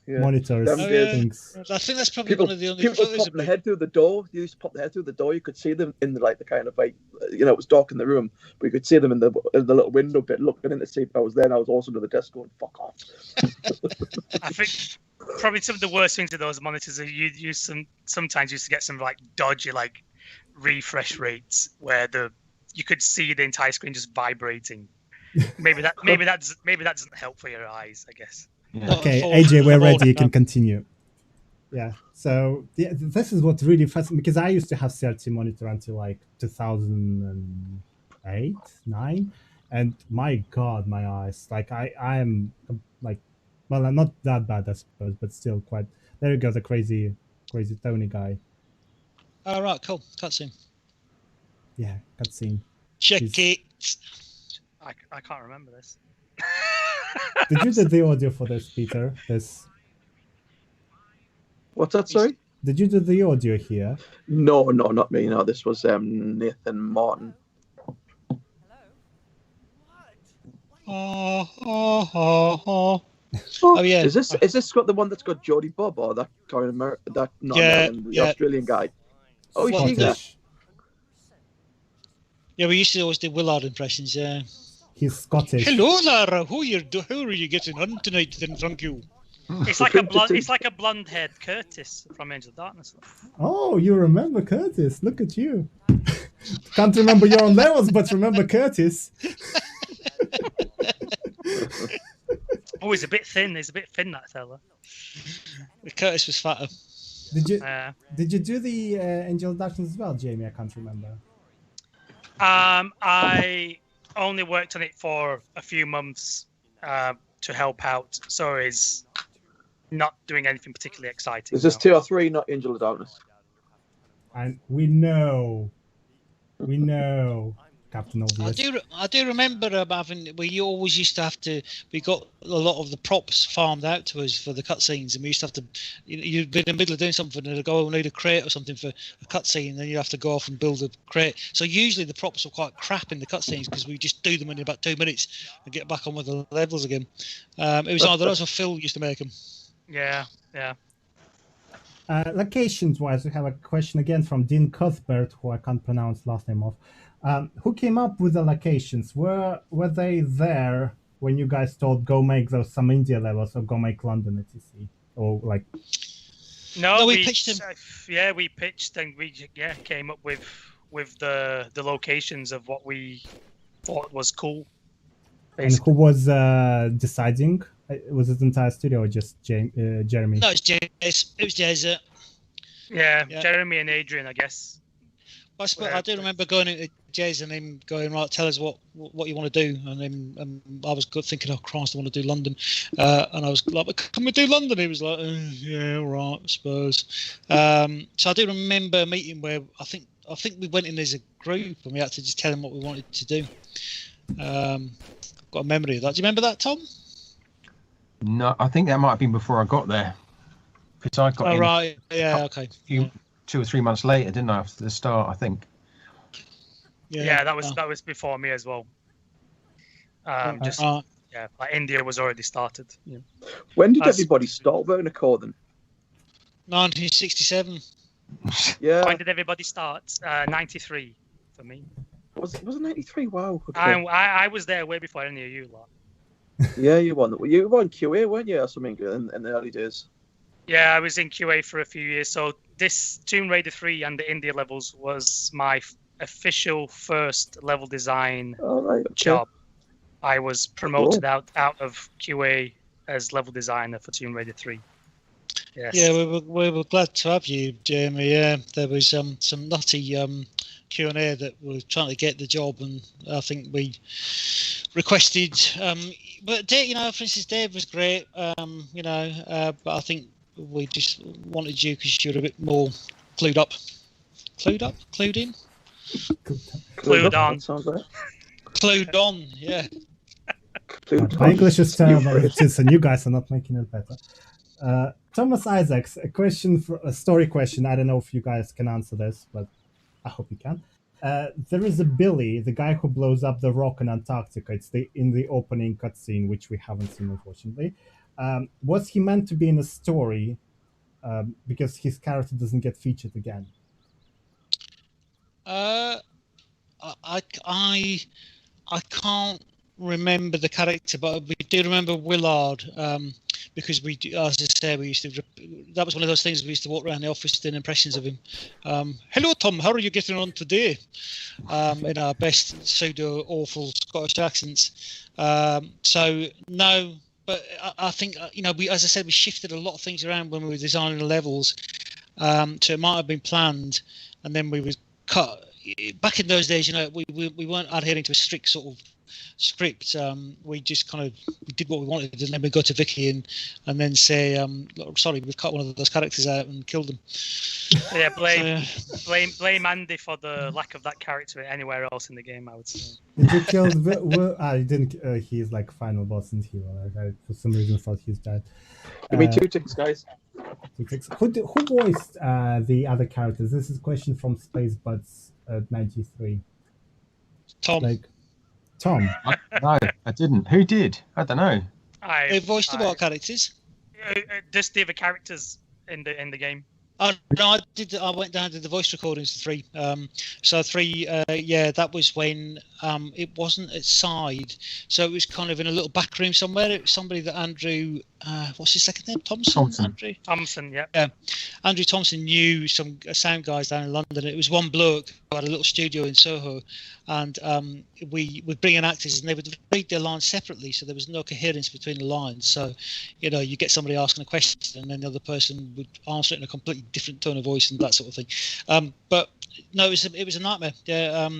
monitors. Things. I think that's probably one of the only people photos popping their head through the door. You used to pop their head through the door. You could see them in the kind of it was dark in the room, but you could see them in the little window bit looking in to see if I was there. And I was also to the desk going, "Fuck off." I think probably some of the worst things with those monitors are you sometimes used to get some like dodgy like refresh rates where you could see the entire screen just vibrating. Maybe that doesn't help for your eyes, I guess. Yeah. Okay, AJ, we're ready. You can continue. Yeah. So this is what really fascinating because I used to have CRT monitor until like 2008, 9, and my God, my eyes. Like I am like, well, I'm not that bad, I suppose, but still quite. There you go, the crazy Tony guy. All right, cool. Cutscene. Yeah, cutscene. Check it. I can't remember this. Did you do the audio for this, Peter? What's that? Sorry. Did you do the audio here? No, not me. No, this was Nathan Morton. Oh yeah. Is this got the one that's got Jodie Bob or that kind of the Australian guy? Oh, is she English? Yeah, we used to always do Willard impressions. Yeah. He's Scottish. Hello, Lara. How are you getting on tonight? Then, thank you. It's like a blonde-haired Curtis from Angel of Darkness. Oh, you remember Curtis? Look at you. Can't remember your own levels, but remember Curtis. Oh, he's a bit thin. He's a bit thin, that fella. Curtis was fatter. Did you do the Angel of Darkness as well, Jamie? I can't remember. I only worked on it for a few months to help out, so it's not doing anything particularly exciting. Is this 2 or 3, not Angel of Darkness? And we know, Captain Obvious. I do remember we always used to have to. We got a lot of the props farmed out to us for the cutscenes, and we used to have to. You'd be in the middle of doing something, and they'd go, "We need a crate or something for a cutscene," and then you have to go off and build a crate. So usually the props were quite crap in the cutscenes because we just do them in about 2 minutes and get back on with the levels again. It was either us or Phil used to make them. Yeah. Locations-wise, we have a question again from Dean Cuthbert, who I can't pronounce last name of. Who came up with the locations? Were they there when you guys told go make some India levels or go make London etc. Or like? No, we pitched them. Yeah, we pitched and we came up with the locations of what we thought was cool. And Basically. who was deciding? Was it the entire studio or just Jeremy? No, it was Jez. Yeah, Jeremy and Adrian, I guess. I do remember going into Jez and him going, right, tell us what you want to do. And then I was good thinking, oh, Christ, I want to do London. And I was like, can we do London? He was like, yeah, all right, I suppose. So I do remember a meeting where I think we went in as a group and we had to just tell him what we wanted to do. I've got a memory of that. Do you remember that, Tom? No, I think that might have been before I got there. Because I got in right. Yeah, okay. 2 or 3 months later, didn't I, after the start, I think. Yeah, that was before me as well. Like India was already started. Yeah. When did everybody start wearing a cord then? 1967. Yeah. When did everybody start? 93 for me. Was it 93? Wow. Okay. I was there way before any of you lot. Yeah, you were on QA, weren't you, or something in the early days? Yeah, I was in QA for a few years. So this Tomb Raider 3 and the India levels was my official first level design job. I was promoted out of QA as level designer for Tomb Raider 3. Yes. Yeah, we were glad to have you, Jeremy. Yeah, there was some nutty Q&A that were trying to get the job, and I think we requested. But for instance, Dave was great. But I think we just wanted you because you're a bit more clued up, clued in, clued on. Sounds right. Clued on, yeah. My English is terrible, and you guys are not making it better. Thomas Isaacs, a story question. I don't know if you guys can answer this, but I hope you can. There is a Billy, the guy who blows up the rock in Antarctica. It's in the opening cutscene, which we haven't seen, unfortunately. Was he meant to be in a story because his character doesn't get featured again? I can't remember the character, but we do remember Willard because we, as I say, we used to. That was one of those things we used to walk around the office doing impressions of him. Hello, Tom. How are you getting on today? In our best pseudo awful Scottish accents. So no, but I think we, as I said, we shifted a lot of things around when we were designing the levels. So it might have been planned, and then we would cut. Back in those days, we weren't adhering to a strict sort of script. We just we did what we wanted, and then we go to Vicky and then say, sorry, we've cut one of those characters out and killed them. Yeah, blame Andy for the lack of that character anywhere else in the game, I would say. Did you kill he didn't. He's like final boss in Hero. I for some reason thought he's dead. Give me 2 ticks, guys. 2 ticks. Who voiced the other characters? This is a question from Spacebuds 93. Tom. Tom? No, I didn't. Who did? I don't know. Who voiced the what characters? Just the other characters in the game. Oh no, I did. I went down to the voice recordings for 3. So 3, that was when it wasn't at side, so it was kind of in a little back room somewhere. It was somebody that Andrew, what's his second name? Thompson. Andrew Thompson, yeah. Yeah, Andrew Thompson knew some sound guys down in London. It was one bloke who had a little studio in Soho, and we would bring in actors, and they would read their lines separately, so there was no coherence between the lines. So, you get somebody asking a question, and then the other person would answer it in a completely different tone of voice and that sort of thing. But no, it was a nightmare. Yeah,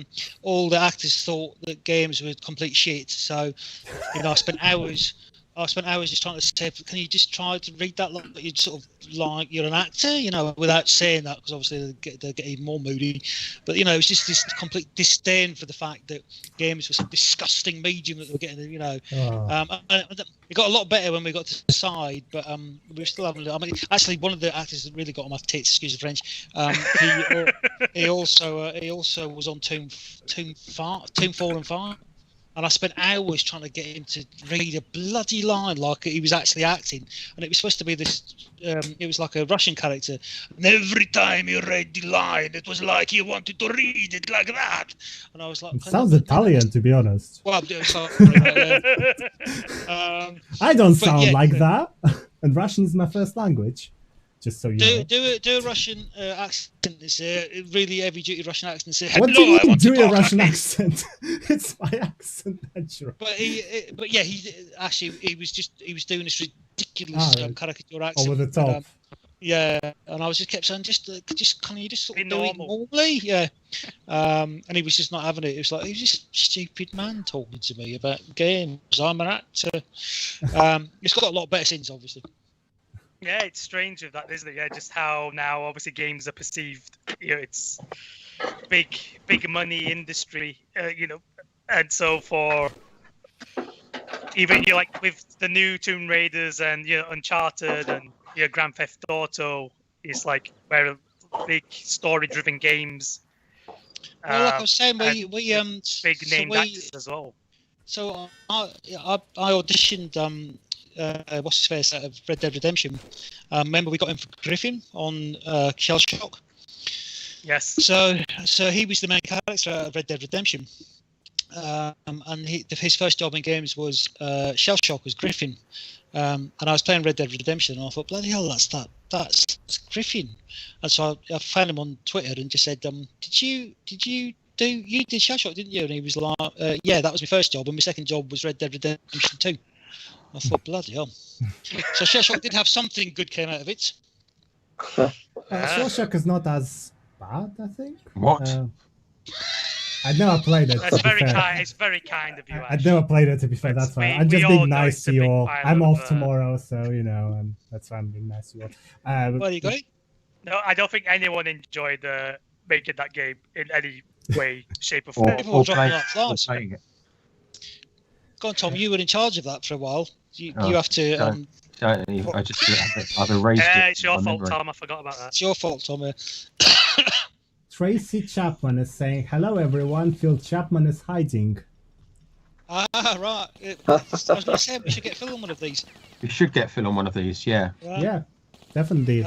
all the actors thought that games were complete shit. So, I spent hours just trying to say, can you just try to read that like you sort of like you're an actor, without saying that, because obviously they get even more moody. But it was just this complete disdain for the fact that games were some disgusting medium that they were getting. It got a lot better when we got to the side, but we were still having. Actually, one of the actors that really got on my tits, excuse the French. He also was on Tomb 4 and 5. And I spent hours trying to get him to read a bloody line like he was actually acting. And it was supposed to be this, it was like a Russian character. And every time he read the line, it was like he wanted to read it like that. And I was like... It sounds Italian, to be honest. Well, I'm doing sorry. I don't sound like that. And Russian is my first language. Just so you know. Do a Russian accent. It's a really heavy-duty Russian accent. Say, what do you mean do a Russian accent? It's my accent, naturally. But he was doing this ridiculous caricature accent. Over the top. Yeah, and I was just kept saying, just can you just sort of Be do it normal. normally? Yeah. And he was just not having it. It was like, who's this stupid man talking to me about games? I'm an actor. It's got a lot better since, obviously. Yeah, it's strange of that, isn't it? Yeah, just how now obviously games are perceived. It's big money industry. And so for even like with the new Tomb Raiders and Uncharted and Grand Theft Auto, is like very big story-driven games. Well, like I was saying, we big named actors as well. So I auditioned what's his face out of Red Dead Redemption. Remember we got him for Griffin on Shell Shock. Yes. So he was the main character out of Red Dead Redemption, and his first job in games was Shell Shock was Griffin, and I was playing Red Dead Redemption, and I thought, bloody hell, that's Griffin, and so I found him on Twitter and just said, did you did Shell Shock, didn't you? And he was like, yeah, that was my first job, and my second job was Red Dead Redemption 2. I thought, bloody hell. So Shell Shock did have something good came out of it. Shell Shock is not as bad, I think. What? I never played it. That's very kind. It's very kind of you. I never played it, to be fair. That's why I'm just being nice to you all. I'm off tomorrow, so that's why I'm being nice to you all. Well, you got it. No, I don't think anyone enjoyed making that game in any way, shape, or form. People were dropping like flies. Go on, Tom. You were in charge of that for a while. You have to. I just I've erased it. It's your fault, Tom. I forgot about that. It's your fault, Tom. Tracy Chapman is saying, "Hello, everyone. Phil Chapman is hiding." Ah, right. I was going to say we should get Phil on one of these. We should get Phil on one of these. Yeah. Yeah, definitely.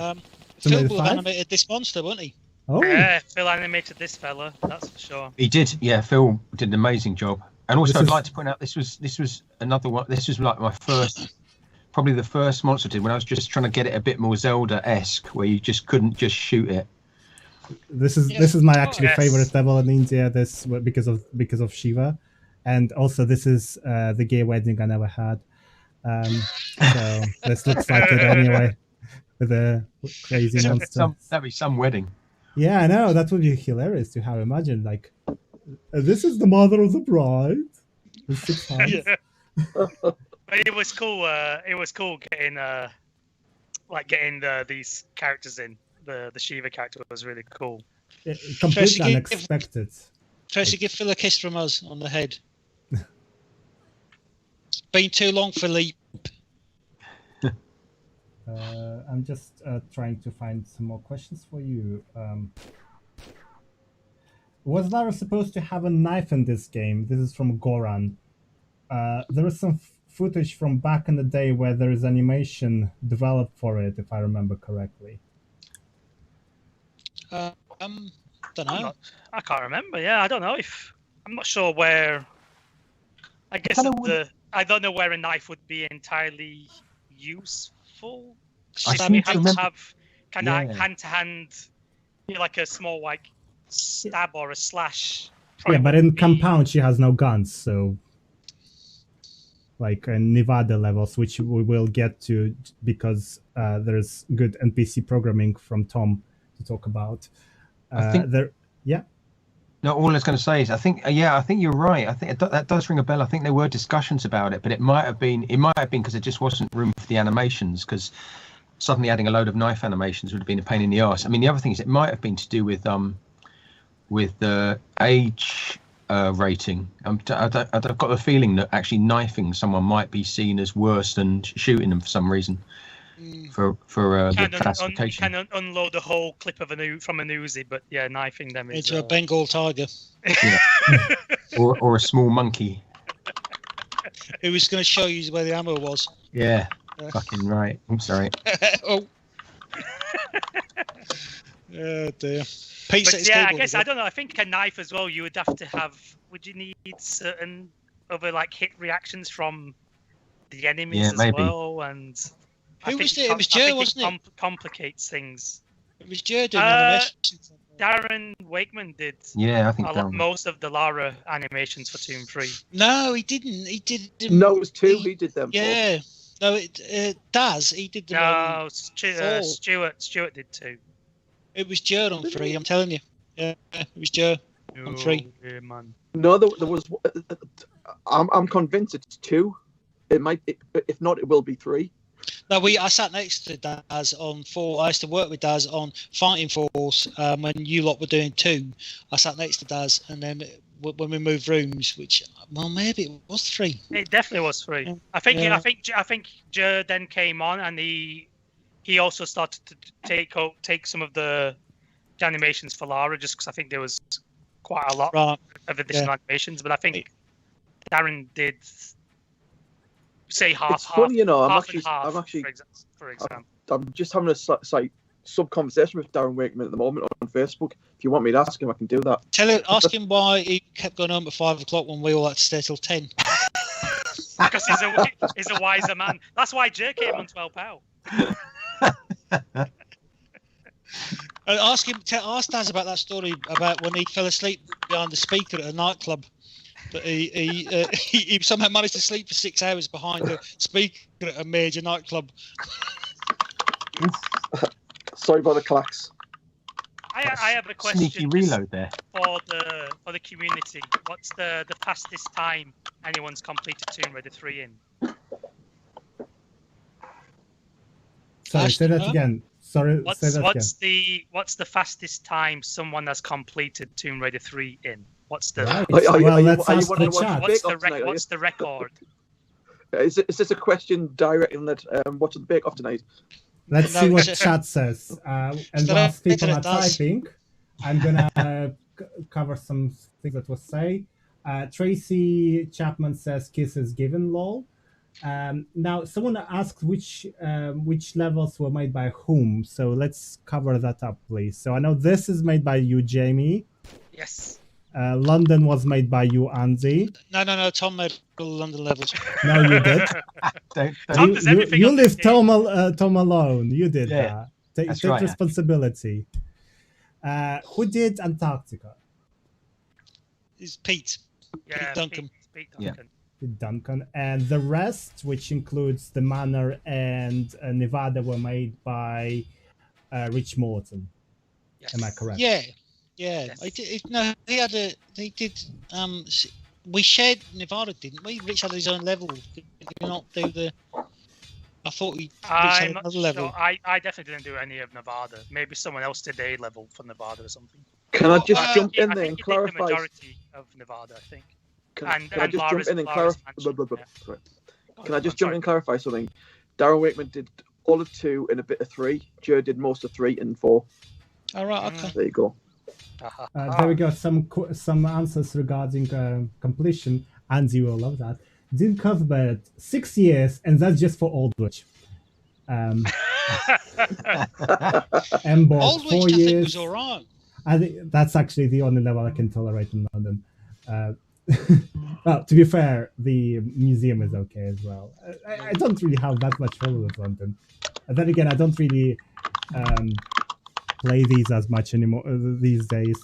Phil will have animated this monster, won't he? Oh. Yeah, Phil animated this fella. That's for sure. He did. Yeah, Phil did an amazing job. And also, I'd like to point out this was another one. This was like my first, probably the first monster I did when I was just trying to get it a bit more Zelda-esque, where you just couldn't just shoot it. This is my actually favorite level in India. This because of Shiva, and also this is the gay wedding I never had. So this looks like it anyway, with a crazy monster. That'd be some wedding. Yeah, I know, that would be hilarious to have. Imagine like, this is the mother of the bride with 6 hands. But it was cool. It was cool getting these characters in. The Shiva character was really cool. Completely unexpected. Tracy, give Phil a kiss from us on the head. It's been too long, Philippe. I'm just trying to find some more questions for you. Was Lara supposed to have a knife in this game? This is from Goran. There is some footage from back in the day where there is animation developed for it, if I remember correctly. Don't know. I can't remember. Yeah, I don't know if I'm not sure where. I guess I don't know where a knife would be entirely useful. I mean, have hand to hand, like a small stab or a slash. Yeah, but in Compound she has no guns, so like Nevada levels, which we will get to because there's good NPC programming from Tom to talk about. I think No, all I was going to say is I think you're right. I think that does ring a bell. I think there were discussions about it, but it might have been because there just wasn't room for the animations, because suddenly adding a load of knife animations would have been a pain in the arse. I mean, the other thing is it might have been to do with the age rating. I've got the feeling that actually knifing someone might be seen as worse than shooting them for some reason. For the classification. You can unload a whole clip of from an Uzi, but yeah, knifing them is... It's a Bengal tiger. Yeah. or a small monkey. Who was going to show you where the ammo was. Yeah, fucking right. I'm sorry. Oh dear. But yeah, I guess, I don't know, I think a knife as well, you would have to have... Would you need certain other hit reactions from the enemies as well? And... Who was it? It was Joe, wasn't it? Complicates things. It was Joe doing animations. Darren Wakeman did. Yeah, I think most of the Lara animations for Tomb 3. No, he didn't. He did. No, it was 2. He did them. Yeah, No, Daz, he did them on No, 4. Stuart did 2. It was Joe on 3, I'm telling you. Yeah, it was Joe on 3. Yeah, man. No, there was. I'm convinced it's 2. It might, if not, it will be 3. No, I sat next to Daz on 4. I used to work with Daz on Fighting Force when you lot were doing 2. I sat next to Daz, and then when we moved rooms, maybe it was 3. It definitely was 3. Yeah. I think Yeah. I think Joe then came on, and he also started to take some of the animations for Lara, just because I think there was quite a lot of additional animations. But I think Darren did say half. It's funny, you know. half I'm and half, actually. for example. I'm just having a sub conversation with Darren Wakeman at the moment on Facebook. If you want me to ask him, I can do that. Ask him why he kept going home at 5 o'clock when we all had to stay till 10. Because he's a wiser man. That's why Joe came on 12 pound. Ask Daz about that story about when he fell asleep behind the speaker at a nightclub. But he somehow managed to sleep for 6 hours behind the speaker at a major nightclub. Sorry about the clacks. I have a question. Sneaky reload there. For the community. What's the fastest time anyone's completed Tomb Raider 3 in? Sorry, say that again. Sorry, say that again. What's the fastest time someone has completed Tomb Raider 3 in? What's the let's ask the chat. What's the record? Is this a question directing at what's the bake off tonight? Let's see what chat says. And whilst people are typing, I'm gonna cover some things that was say. Tracy Chapman says kisses given lol. Now someone asked which levels were made by whom, so let's cover that up, please. So I know this is made by you, Jamie. Yes. London was made by you, Andy. No. Tom made all the London levels. No, you did. You leave Tom alone. You did that. Take responsibility. Who did Antarctica? It's Pete. Yeah, Pete Duncan. Pete Duncan. Pete Duncan. And the rest, which includes the Manor and Nevada, were made by Rich Morton. Yes. Am I correct? Yeah. Yes. They did. We shared Nevada, didn't we? Rich had his own level. Did we not do the? I thought we. I'm not sure. Level. I definitely didn't do any of Nevada. Maybe someone else did a level for Nevada or something. Can I just jump in there and clarify? The majority of Nevada, I think. Can I just jump in and clarify? Can I just jump in and clarify something? Darren Wakeman did all of 2 and a bit of 3. Joe did most of 3 and 4. All right. Okay. There you go. There we go. Some answers regarding completion. Andy will love that. Dean Cuthbert, 6 years, and that's just for Aldwych. Embos, 4 years. I think was all right. I think that's actually the only level I can tolerate in London. Well, to be fair, the museum is okay as well. I don't really have that much trouble with London. And then again, I don't really play these as much anymore these days,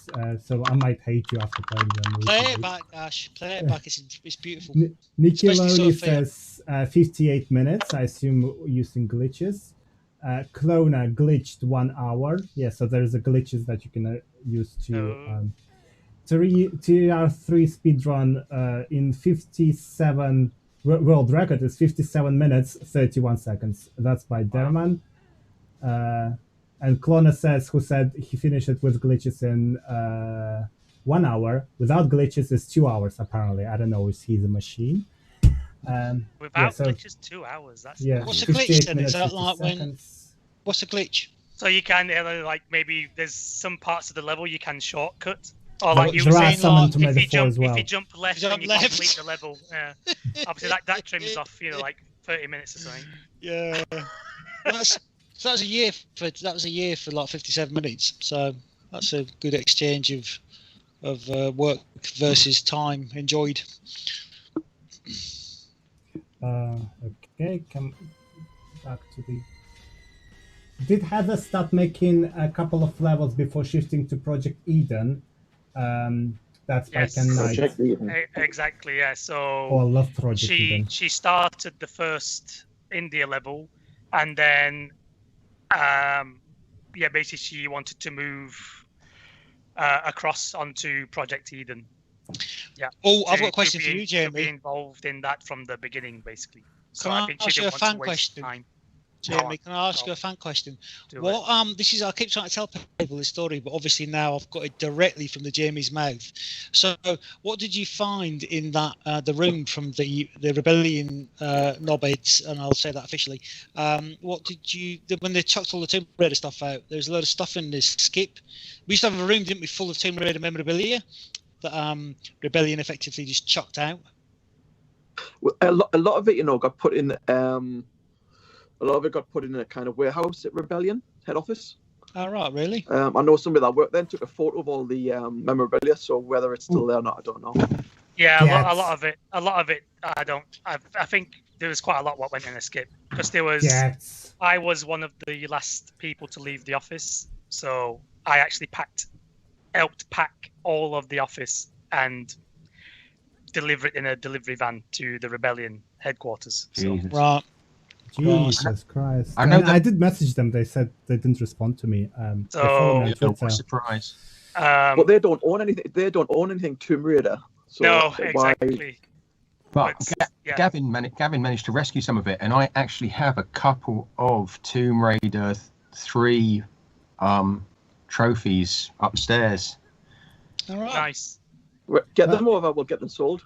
so I might hate you after playing them. Play it back, Ash. Play it back. It's beautiful. Nikki Loney says 58 minutes. I assume using glitches. Clona glitched 1 hour. Yeah, so there's a glitches that you can use to. TR3 speedrun in 57. World record is 57 minutes 31 seconds. That's by Derman. And Clona says, who said he finished it with glitches in 1 hour. Without glitches is 2 hours, apparently. I don't know if he's a machine. Without glitches, 2 hours. That's what's a glitch then? Is that like what's a glitch? So you can like maybe there's some parts of the level you can shortcut. Or like you were saying, like, if you jump left, then you complete the level. Yeah. Obviously that trims off, like 30 minutes or something. Yeah. So that was a year for like 57 minutes. So that's a good exchange of work versus time enjoyed. Okay, come back to the. Did Heather start making a couple of levels before shifting to Project Eden? That's by Ken Knight. Exactly, yeah. So I love Project Eden. She started the first India level, and then basically she wanted to move across onto Project Eden. Yeah. Oh, I've got a question for you, To Jamie. be involved in that from the beginning, basically. So Can I I think ask she you a didn't want fan to waste question? time. Jamie, can I ask you a fan question? What this is, I keep trying to tell people this story, but obviously now I've got it directly from the Jamie's mouth. So, what did you find in that the room from the rebellion knobheads? And I'll say that officially. What did you when they chucked all the Tomb Raider stuff out? There's a lot of stuff in this skip. We used to have a room, didn't we, full of Tomb Raider memorabilia that rebellion effectively just chucked out. Well, a lot of it, got put in. A lot of it got put in a kind of warehouse at Rebellion head office. Oh, right, really? I know somebody that worked there and took a photo of all the memorabilia. So whether it's still there or not, I don't know. Yeah, a lot of it. I don't. I think there was quite a lot what went in a skip because there was. Yes. I was one of the last people to leave the office, so I actually helped pack all of the office and deliver it in a delivery van to the Rebellion headquarters. So. Right. Jesus Christ! I know I did message them. They said they didn't respond to me. They follow me on Twitter. Surprise. But they don't own anything. They don't own anything Tomb Raider. So no, exactly. But Gavin managed to rescue some of it, and I actually have a couple of Tomb Raider 3 trophies upstairs. All right. Nice. Get them over. We'll get them sold.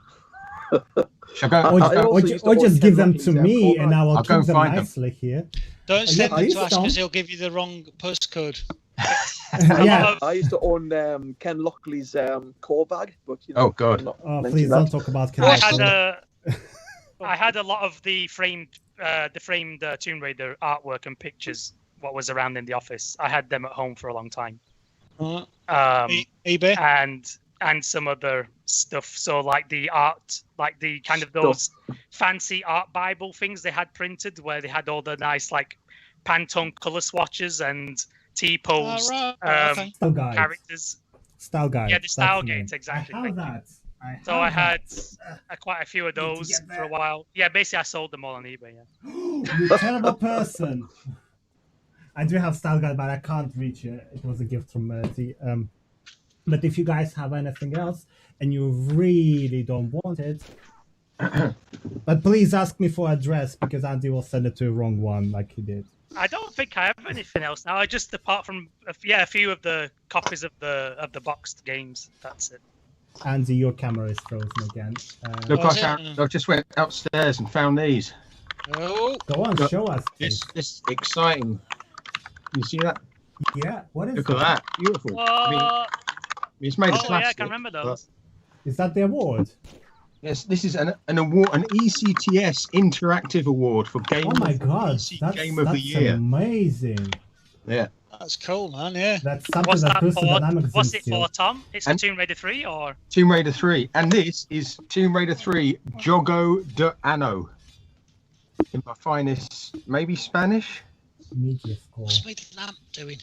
Or just give them to me, and I will keep them nicely here. Don't send them to us because he'll give you the wrong postcode. Yeah. I used to own Ken Lockley's core bag, but oh god! Please don't talk about Ken. I had a lot of the framed Tomb Raider artwork and pictures. What was around in the office? I had them at home for a long time. eBay and some other stuff. So like the art, like the kind of those fancy art Bible things they had printed, where they had all the nice like Pantone color swatches and T-pose characters. Style guides. Yeah, the style guides, exactly. I had quite a few of those for a while. Yeah, basically I sold them all on eBay. Yeah. You terrible person. I do have style guide, but I can't reach it. It was a gift from Merty. But if you guys have anything else and you really don't want it, but please ask me for address because Andy will send it to the wrong one like he did. I don't think I have anything else now. I just apart from a few of the copies of the boxed games. That's it. Andy, your camera is frozen again. Look, I just went upstairs and found these. Oh, go on, show us. This exciting. You see that? Yeah. What is? Look at that. Beautiful. I mean, it's made of plastic. Yeah, I can remember those. Is that the award? Yes, this is an award, an ECTS Interactive Award for Game. Oh my God, Game of the Year. Amazing. Yeah. That's cool, man. Yeah. That's something that Crystal Dynamics. What's it for, Tom? It's for Tomb Raider 3 or? Tomb Raider 3, and this is Tomb Raider 3 Jogo de Ano. In my finest, maybe Spanish. Media score. What's my lamp doing?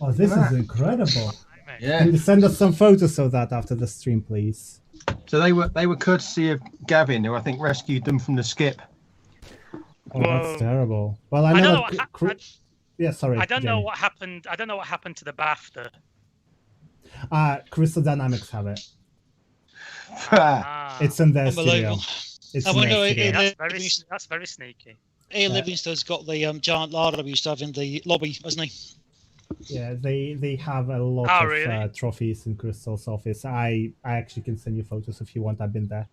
Oh, this is incredible. Yeah. Can you send us some photos of that after the stream, please? So they were courtesy of Gavin, who I think rescued them from the skip. Oh, that's terrible. Well, I know. Yeah, sorry. I don't know what happened. I don't know what happened to the BAFTA. Crystal Dynamics have it. It's in their studio. It's in their studio. That's very sneaky. Ian Livingstone's got the giant ladder we used to have in the lobby, hasn't he? Yeah, they have a lot of trophies in Crystal's office. I actually can send you photos if you want. I've been there.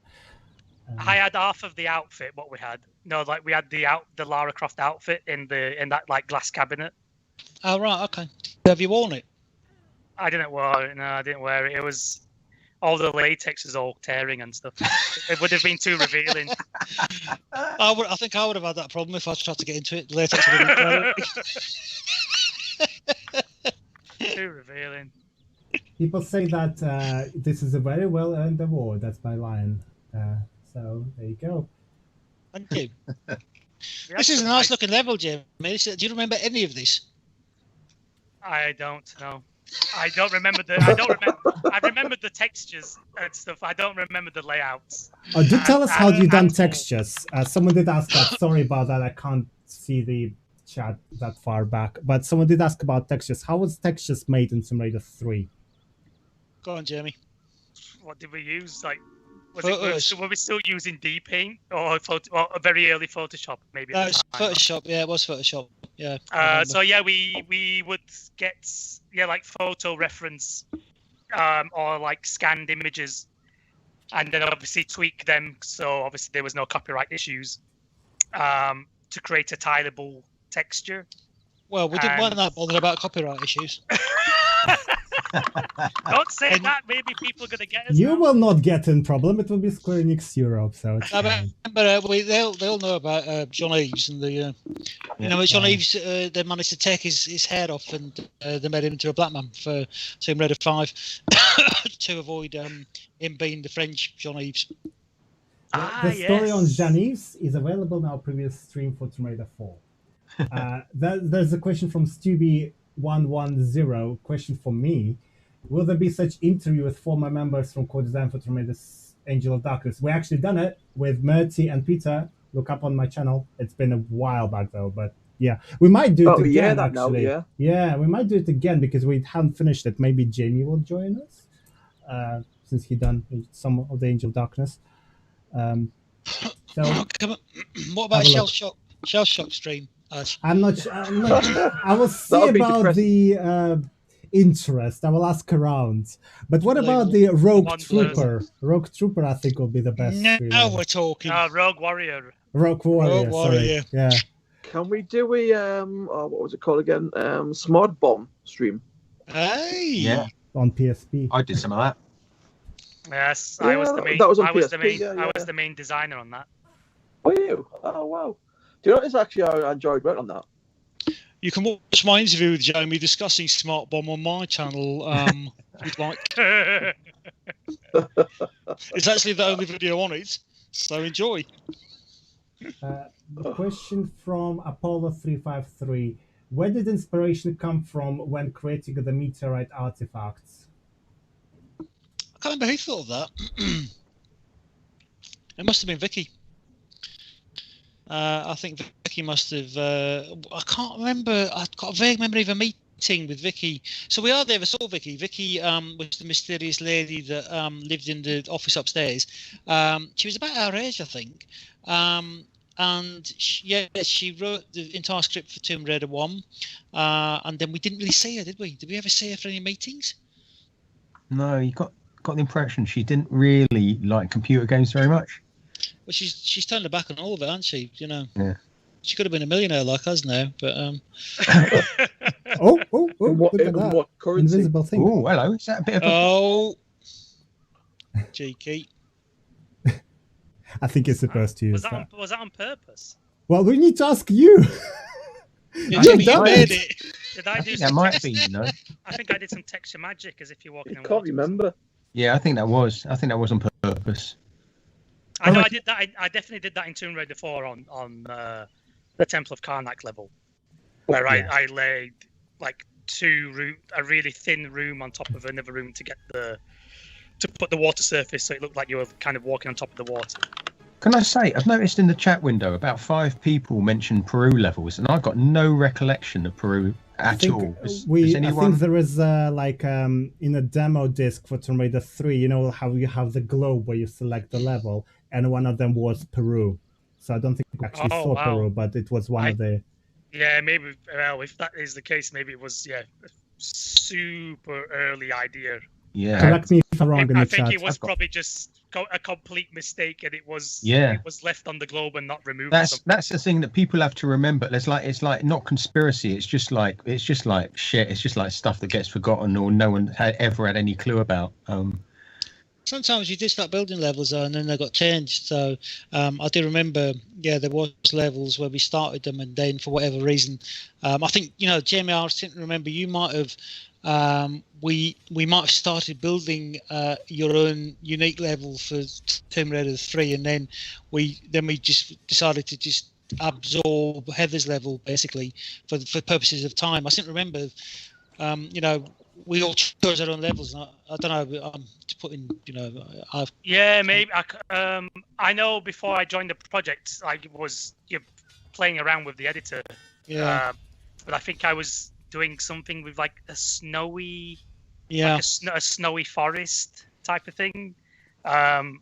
I had half of the outfit. What we had, like we had the Lara Croft outfit in that like glass cabinet. Oh right, okay. Have you worn it? I didn't wear it. No, I didn't wear it. It was all the latex is all tearing and stuff. It would have been too revealing. I think I would have had that problem if I tried to get into it. The latex would have been too revealing. People say that this is a very well earned award. That's my line. So there you go. Thank you. This is a nice looking level, Jim. Do you remember any of this? I don't know. I don't remember the. I don't remember. I remember the textures and stuff. I don't remember the layouts. Oh, do tell us how you done and- textures. Someone did ask that. Sorry about that. I can't see the chat that far back. But someone did ask about textures. How was textures made in Tomb Raider 3? Go on, Jeremy. What did we use? Like, were we still using D-Paint or a very early Photoshop? Maybe. No, at it's the time. Photoshop. Yeah, it was Photoshop. Yeah. So yeah, we would get like photo reference or like scanned images, and then obviously tweak them. So obviously there was no copyright issues to create a tileable texture. Well, we didn't want that bothered about copyright issues. Don't say that. Maybe people are gonna get us. You now. will not get in problem. It will be Square Enix Europe, so it's fine. But they'll know about John Eves and the you know, John Eves. They managed to take his hair off and they made him into a black man for Tomb Raider 5 to avoid him being the French John Eves. The story on Janice is available now. Previous stream for Tomb Raider 4. There's a question from Stubby110. Question for me: will there be such interview with former members from core design for Tomb Raider's Angel of Darkness? We actually done it with Murty and Peter. Look up on my channel. It's been a while back though, but yeah, we might do it again. Actually, yeah, we might do it again because we haven't finished it. Maybe Jamie will join us since he done some of the Angel of Darkness. So what about Shell Shock stream? I'm not sure. I will see about the interest. I will ask around. But what about the Rogue Trooper? Rogue Trooper, I think, will be the best. Now we're talking. Rogue Warrior. Rogue Warrior. Sorry. Yeah. Can we do a what was it called again? Smart Bomb stream. Hey. Yeah. On PSP. I did some of that. Yes, I was the main. That was on I was PSP, the main. yeah. I was the main designer on that. Were you? Oh wow. Do you know it's actually I enjoyed working on that? You can watch my interview with Jeremy discussing Smart Bomb on my channel. If you'd like. It's actually the only video on it, so enjoy. The question from Apollo353: where did inspiration come from when creating the meteorite artifacts? I can't remember who thought of that. It must have been Vicky. I think Vicky must have. I can't remember. I've got a vague memory of a meeting with Vicky. So we are there. I saw Vicky. Vicky was the mysterious lady that lived in the office upstairs. She was about our age, I think. And she wrote the entire script for Tomb Raider 1. And then we didn't really see her, did we? Did we ever see her for any meetings? No, you got the impression she didn't really like computer games very much. Well, she's turned her back on all of it, hasn't she? You know. Yeah. She could have been a millionaire like us now, but Oh! Look at that. What currency? Invisible thing. Oh, hello. Is that a bit of a... cheeky. I think you're supposed to use that. Was that on purpose? Well, we need to ask you. You made it. Did I do? That might be, you know. I think I did some texture magic, as if you're walking. I can't remember. Yeah, I think that was on purpose. I know I did that. I definitely did that in Tomb Raider 4 on the Temple of Karnak level, where I laid like a really thin room on top of another room to put the water surface so it looked like you were kind of walking on top of the water. Can I say, I've noticed in the chat window about 5 people mentioned Peru levels, and I've got no recollection of Peru at all. I think there is in a demo disc for Tomb Raider 3, you know how you have the globe where you select the level, and one of them was Peru. So I don't think we actually saw Peru, but it was one of the... Yeah, maybe, well, if that is the case, maybe it was, a super early idea. Yeah. Correct me if I'm wrong in the chat. I think it was probably just a complete mistake, and it was left on the globe and not removed. That's the thing that people have to remember. It's like not conspiracy. It's just like shit. It's just like stuff that gets forgotten or no one ever had any clue about. Sometimes you did start building levels and then they got changed. So I do remember, there was levels where we started them, and then for whatever reason, I think Jamie, I seem to remember you might have. We might have started building your own unique level for Tomb Raider 3, and then we just decided to just absorb Heather's level basically for purposes of time. I seem to remember, we all chose our own levels. And I don't know. I'm putting, Yeah, maybe. I know before I joined the project, I was playing around with the editor. Yeah. But I think I was doing something with like a snowy, yeah, like a snowy forest type of thing. And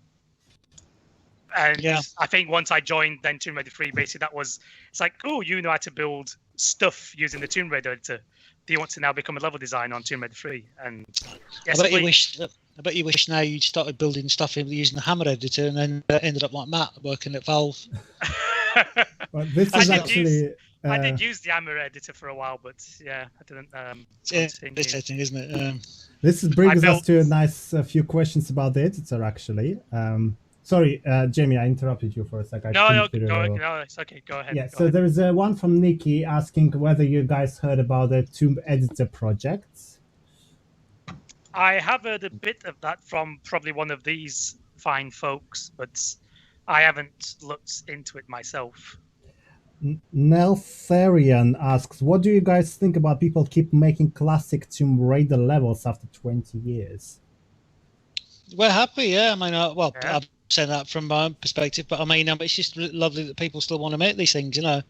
yeah. I think once I joined then Tomb Raider 3, basically it's like, oh, you know how to build stuff using the Tomb Raider editor. Do you want to now become a level designer on Tomb Raider 3? And yes, I bet you wish now you'd started building stuff using the Hammer editor and then ended up like Matt working at Valve. Well, this is I did use the Hammer editor for a while, but yeah, I didn't. It's interesting, isn't it? This brings us to a nice few questions about the editor, actually. Sorry, Jamie, I interrupted you for a second. No, it's okay. Go ahead. Yeah, there is one from Nikki asking whether you guys heard about the Tomb Editor projects. I have heard a bit of that from probably one of these fine folks, but I haven't looked into it myself. Neltharian asks, what do you guys think about people keep making classic Tomb Raider levels after 20 years? We're happy, yeah. I mean, I've said that from my own perspective, but I mean, it's just lovely that people still want to make these things, I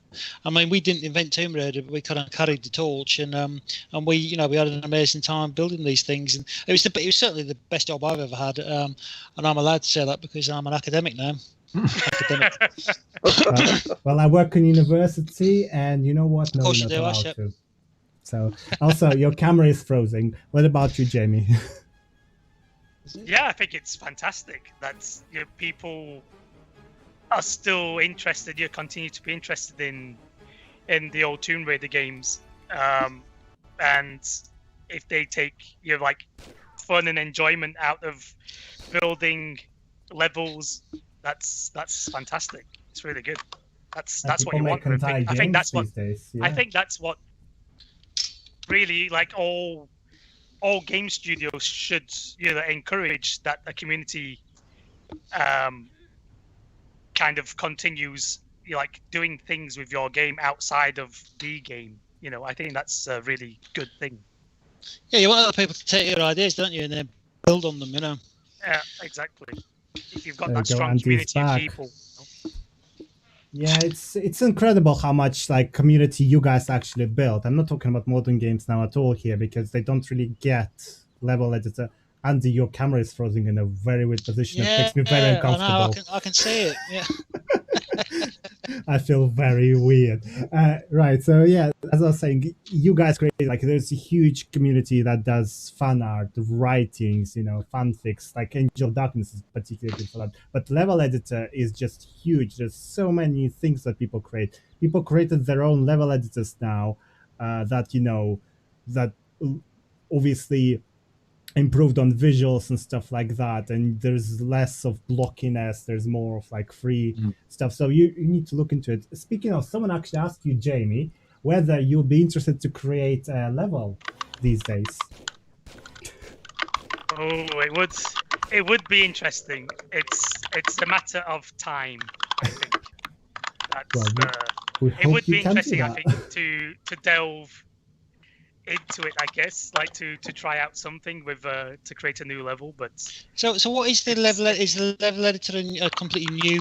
mean, we didn't invent Tomb Raider, but we kind of carried the torch, and we, we had an amazing time building these things, and it was certainly the best job I've ever had, and I'm allowed to say that because I'm an academic now. Well, I work in university, and you know what? No, of course you're you not do, allowed to. So, also, your camera is frozen. What about you, Jamie? Yeah, I think it's fantastic that people are still interested. You continue to be interested in the old Tomb Raider games, and if they take like fun and enjoyment out of building levels, that's fantastic. It's really good. That's what you want. I think that's what I think that's what really like all game studios should encourage, that a community kind of continues like doing things with your game outside of the game. I think that's a really good thing. Yeah, you want other people to take your ideas, don't you, and then build on them, Yeah, exactly. If you've got that strong community of people. Yeah, it's incredible how much like community you guys actually built. I'm not talking about modern games now at all here, because they don't really get level editor. Andy, your camera is frozen in a very weird position. Yeah, it makes me very uncomfortable. I can see it. Yeah. I feel very weird. Right, so yeah, as I was saying, you guys create, like, there's a huge community that does fan art, writings, fanfics, like Angel of Darkness is particularly good for that. But level editor is just huge. There's so many things that people create. People created their own level editors now that obviously improved on visuals and stuff like that, and there's less of blockiness, there's more of like free stuff, so you need to look into it. Speaking of, someone actually asked you, Jamie, whether you'll be interested to create a level these days. It would be interesting. It's a matter of time, I think. It would be interesting, I think, to delve into it, I guess, like to try out something with to create a new level. But so what is the level? Is the level editor a completely new?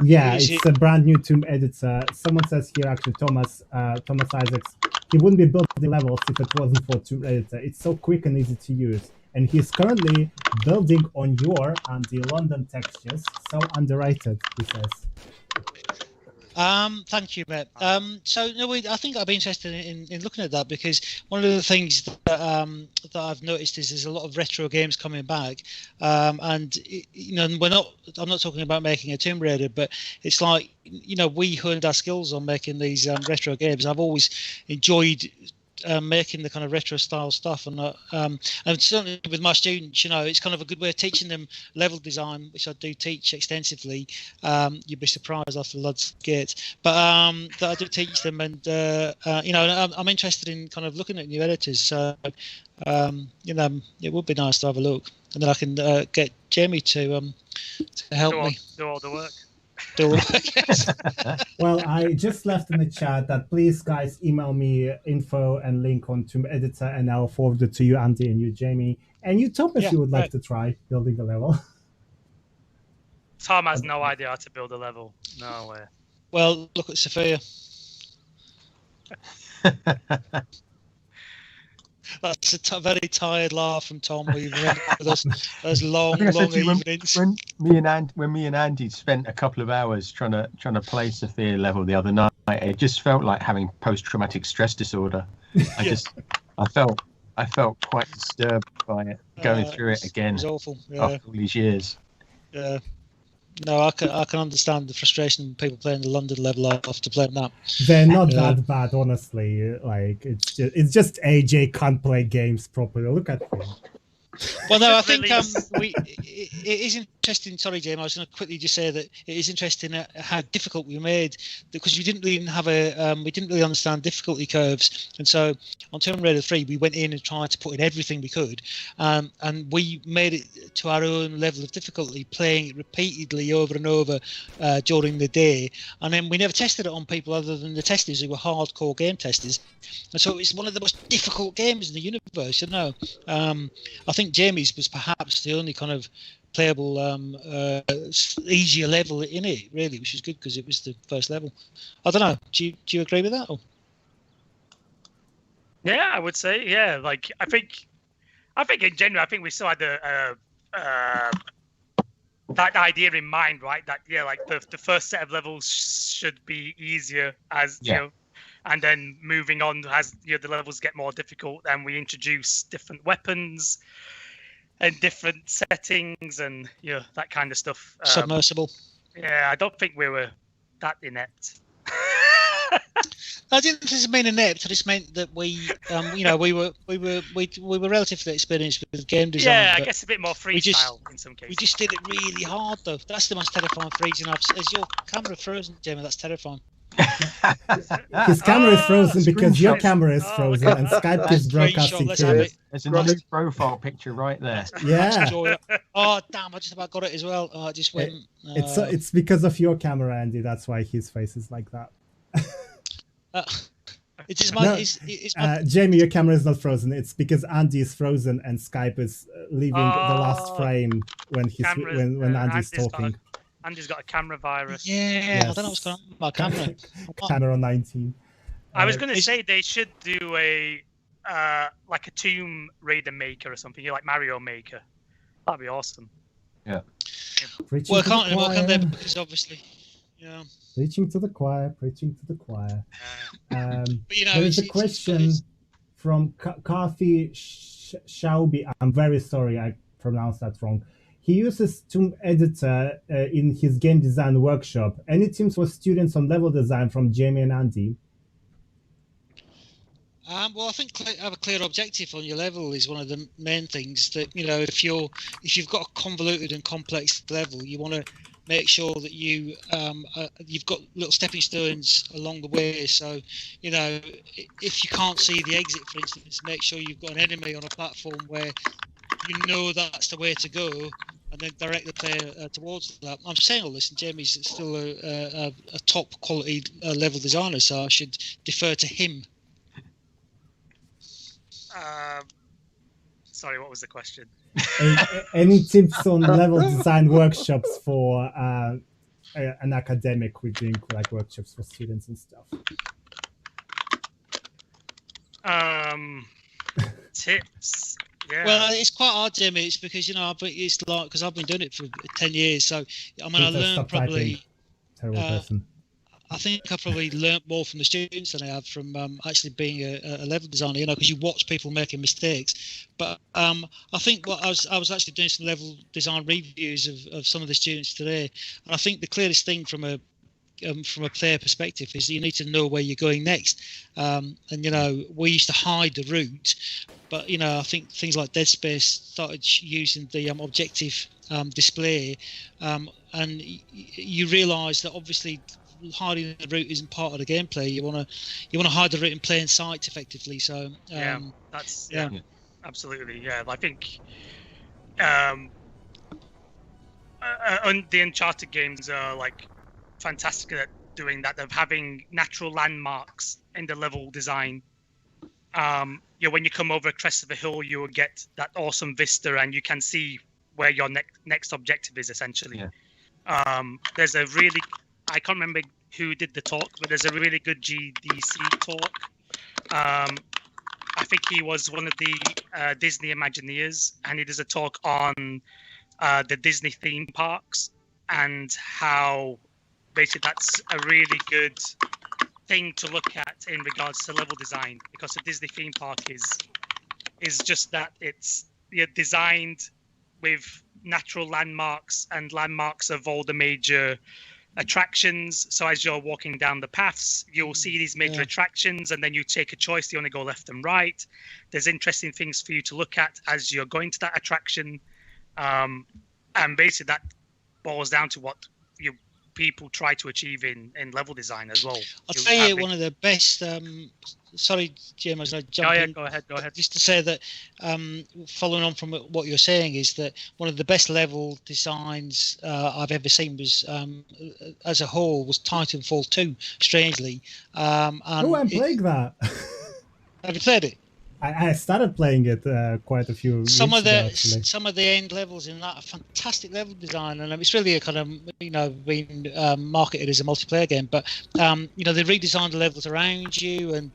Yeah, it's a brand new Tomb editor. Someone says here, actually, Thomas Isaacs, he wouldn't be building levels if it wasn't for Tomb editor. It's so quick and easy to use, and he's currently building on your and the London textures. So underrated, he says. Thank you, Matt. So no, I think I'd be interested in looking at that, because one of the things that I've noticed is there's a lot of retro games coming back, and I'm not talking about making a Tomb Raider, but it's like we honed our skills on making these retro games. I've always enjoyed making the kind of retro style stuff, and certainly with my students, it's kind of a good way of teaching them level design, which I do teach extensively. You'd be surprised after the lads get, but that I do teach them, and I'm interested in kind of looking at new editors. So it would be nice to have a look, and then I can get Jamie to help me do all the work. build them, I guess. Well, I just left in the chat that please, guys, email me info and link on Tomb Editor, and I'll forward it to you, Andy, and you, Jamie, and you, Tom, if you would like to try building the level. Tom has no idea how to build a level. No way. Well, look at Sophia. That's a very tired laugh from Tom. We've those long evenings. When me and Andy spent a couple of hours trying to play Sophia level the other night, it just felt like having post-traumatic stress disorder. I felt quite disturbed by it, going through it again. It was awful. Yeah. After all these years. Yeah. No, I can understand the frustration of people playing the London level after playing that. They're not that bad, honestly. Like it's just AJ can't play games properly. Look at him. Well, no, I think it is interesting. Sorry, James, I was going to quickly just say that it is interesting how difficult we made, because we didn't really have we didn't really understand difficulty curves, and so on Tomb Raider 3 we went in and tried to put in everything we could, and we made it to our own level of difficulty, playing it repeatedly over and over during the day, and then we never tested it on people other than the testers who were hardcore game testers, and so it's one of the most difficult games in the universe. I think Jamie's was perhaps the only kind of playable easier level in it, really, which is good because it was the first level. I don't know, do you agree with that? Or? Yeah, I would say, yeah. Like I think in general, I think we still had that idea in mind, right? That like the first set of levels should be easier as you know, and then moving on as the levels get more difficult, and we introduce different weapons and different settings and that kind of stuff. Submersible. Yeah, I don't think we were that inept. I didn't just mean inept. I just meant that we were relatively experienced with game design. Yeah, I guess a bit more freestyle in some cases. We just did it really hard, though. That's the most terrifying freezing. Is your camera frozen, Jamie? That's terrifying. His camera is frozen because your camera is frozen, and Skype is broadcasting to it. There's a nice profile picture right there. Yeah. Oh damn! I just about got it as well. Oh, I just went. It's because of your camera, Andy. That's why his face is like that. It's just my. Jamie, your camera is not frozen. It's because Andy is frozen and Skype is leaving the last frame when when Andy's talking. Andy's got a camera virus. Yeah, yes. I don't know what's going on with my camera. Camera 19. I was going to say they should do a like a Tomb Raider Maker or something, like Mario Maker. That'd be awesome. Yeah. Well, I can't anymore, can they? Because obviously, Preaching to the choir, preaching to the choir. But, there is a question from Kathy Shaubi. I'm very sorry, I pronounced that wrong. He uses Tomb Editor in his game design workshop. Any tips for students on level design from Jamie and Andy? Well, I think have a clear objective on your level is one of the main things. That if you've got a convoluted and complex level, you want to make sure that you've got little stepping stones along the way. So, if you can't see the exit, for instance, make sure you've got an enemy on a platform where that's the way to go, and then direct the player towards that. I'm saying all this, and Jamie's still a top quality level designer, so I should defer to him. Sorry, what was the question? Any tips on level design workshops for an academic? We're doing like workshops for students and stuff. Tips. Yeah. Well, it's quite hard, Jamie. It's because it's like because I've been doing it for 10 years. So I learned probably. Terrible person. I think I probably learnt more from the students than I have from actually being a level designer. Because you watch people making mistakes. But I think I was actually doing some level design reviews of some of the students today, and I think the clearest thing from a player perspective is you need to know where you're going next. And we used to hide the route, but I think things like Dead Space started using the objective display, and you realise that obviously hiding the route isn't part of the gameplay. You want to hide the route in plain sight effectively. So that's absolutely. Yeah, I think the Uncharted games are like fantastic at doing that, of having natural landmarks in the level design. When you come over a crest of a hill, you will get that awesome vista, and you can see where your next objective is, essentially. Yeah. There's a really, I can't remember who did the talk, but there's a really good GDC talk. I think he was one of the Disney Imagineers, and he does a talk on the Disney theme parks and how basically that's a really good thing to look at in regards to level design, because the Disney theme park is just that. It's designed with natural landmarks and landmarks of all the major attractions. So as you're walking down the paths, you'll see these major attractions, and then you take a choice. Do you want to go left and right? There's interesting things for you to look at as you're going to that attraction. And basically that boils down to what people try to achieve in level design as well. I'll tell you one of the best. Sorry, Jim, as I jump in. Go ahead. Just to say that, following on from what you're saying, is that one of the best level designs I've ever seen was, as a whole, was Titanfall 2. Strangely, and I'm playing that. Have you played it? I started playing it quite a few weeks ago, actually. Some of the end levels in that are fantastic level design, and it's really a kind of being marketed as a multiplayer game. But they redesigned the levels around you, and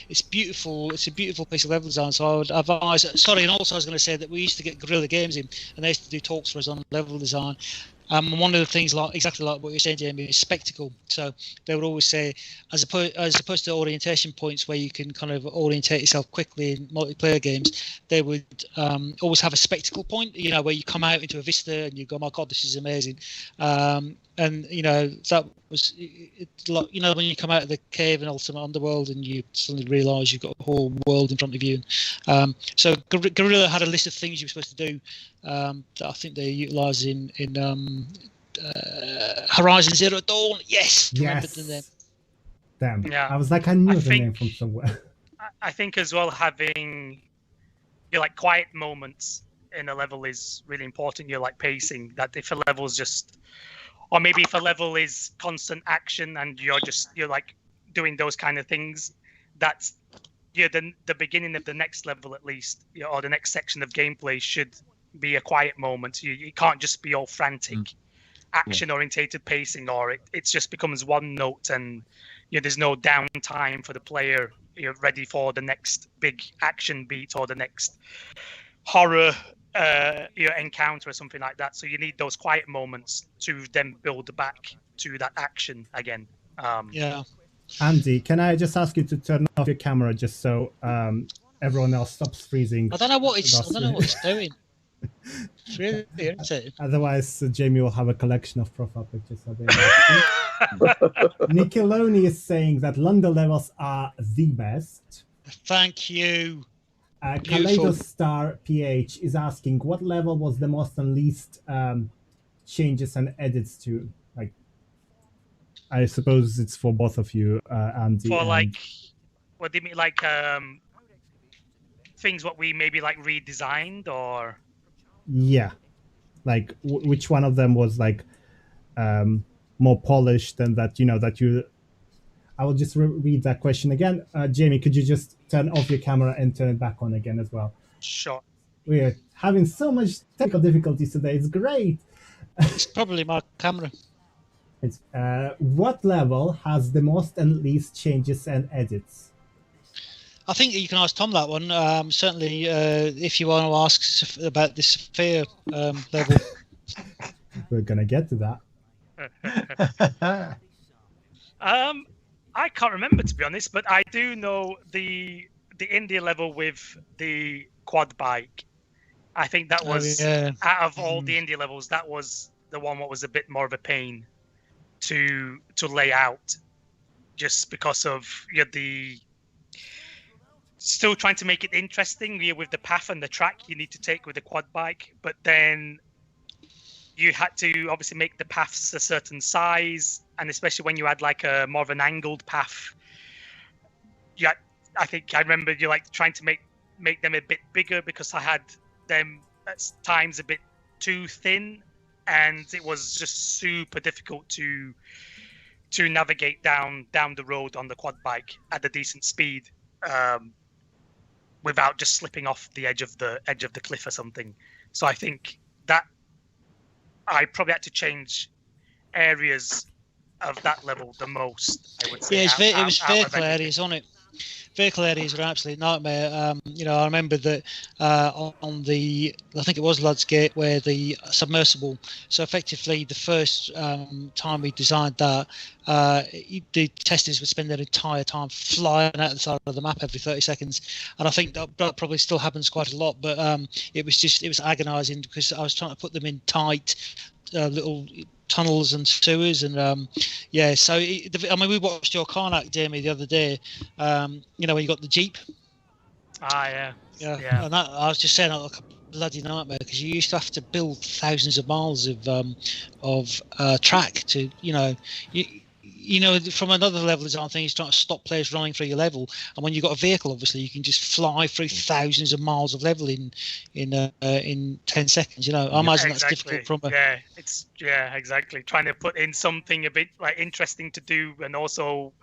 it's beautiful. It's a beautiful piece of level design. So I would advise. Sorry, and also I was going to say that we used to get Guerrilla Games in, and they used to do talks for us on level design. One of the things, exactly like what you're saying, Jamie, is spectacle. So they would always say, as opposed to orientation points where you can kind of orientate yourself quickly in multiplayer games, they would always have a spectacle point, where you come out into a vista and you go, my God, this is amazing. And that was, when you come out of the cave in Ultimate Underworld and you suddenly realise you've got a whole world in front of you. So Guerrilla had a list of things you were supposed to do that I think they utilise in Horizon Zero Dawn. Yes. Remembered the name. Damn. Yeah. I was like, I knew the name from somewhere. I think as well, having quiet moments in a level is really important. Like pacing, that if a level's just, or maybe if a level is constant action and you're like doing those kind of things, that's the beginning of the next level at least, or the next section of gameplay should be a quiet moment. You can't just be all frantic action orientated pacing, or it just becomes one note and there's no downtime for the player. You're ready for the next big action beat or the next horror encounter or something like that. So you need those quiet moments to then build back to that action again. Andy, can I just ask you to turn off your camera just so everyone else stops freezing? I don't know what it's doing. It's really irritating. Otherwise, Jamie will have a collection of profile pictures. Nickeloni is saying that London levels are the best. Thank you. Kaleido Star PH is asking, what level was the most and least changes and edits to? Like, I suppose it's for both of you, Andy. For what do you mean? Like things what we maybe redesigned, or? Yeah, like which one of them was more polished than that? That you. I will just read that question again. Jamie, could you just turn off your camera and turn it back on again as well? Sure. We're having so much technical difficulties today. It's great. It's probably my camera. It's what level has the most and least changes and edits? I think you can ask Tom that one. Certainly, if you want to ask about the Sphere level. We're gonna get to that. I can't remember, to be honest, but I do know the India level with the quad bike. I think that was out of all the India levels, that was the one what was a bit more of a pain to lay out, just because of the still trying to make it interesting with the path and the track you need to take with the quad bike, but then you had to obviously make the paths a certain size, and especially when you had a more of an angled path. I think I remember you trying to make them a bit bigger, because I had them at times a bit too thin, and it was just super difficult to navigate down the road on the quad bike at a decent speed, without just slipping off the edge of the cliff or something. So I think that I probably had to change areas of that level the most, I would say. Yeah, it was vehicle areas on it. Vehicle areas were an absolute nightmare. You know, I remember that on the, I think it was Lud's Gate, where the submersible, so effectively the first time we designed that, the testers would spend their entire time flying out the side of the map every 30 seconds. And I think that probably still happens quite a lot, but it was agonizing because I was trying to put them in tight little tunnels and sewers, and yeah, so I mean, we watched your Karnak, Jamie, the other day, you know, when you got the Jeep. Yeah. And that, I was just saying, like a bloody nightmare, because you used to have to build thousands of miles of track to, you know, from another level design thing, is trying to stop players running through your level. And when you've got a vehicle, obviously, you can just fly through thousands of miles of level in 10 seconds. You know, I imagine that's difficult from a... exactly. Trying to put in something a bit like interesting to do, and also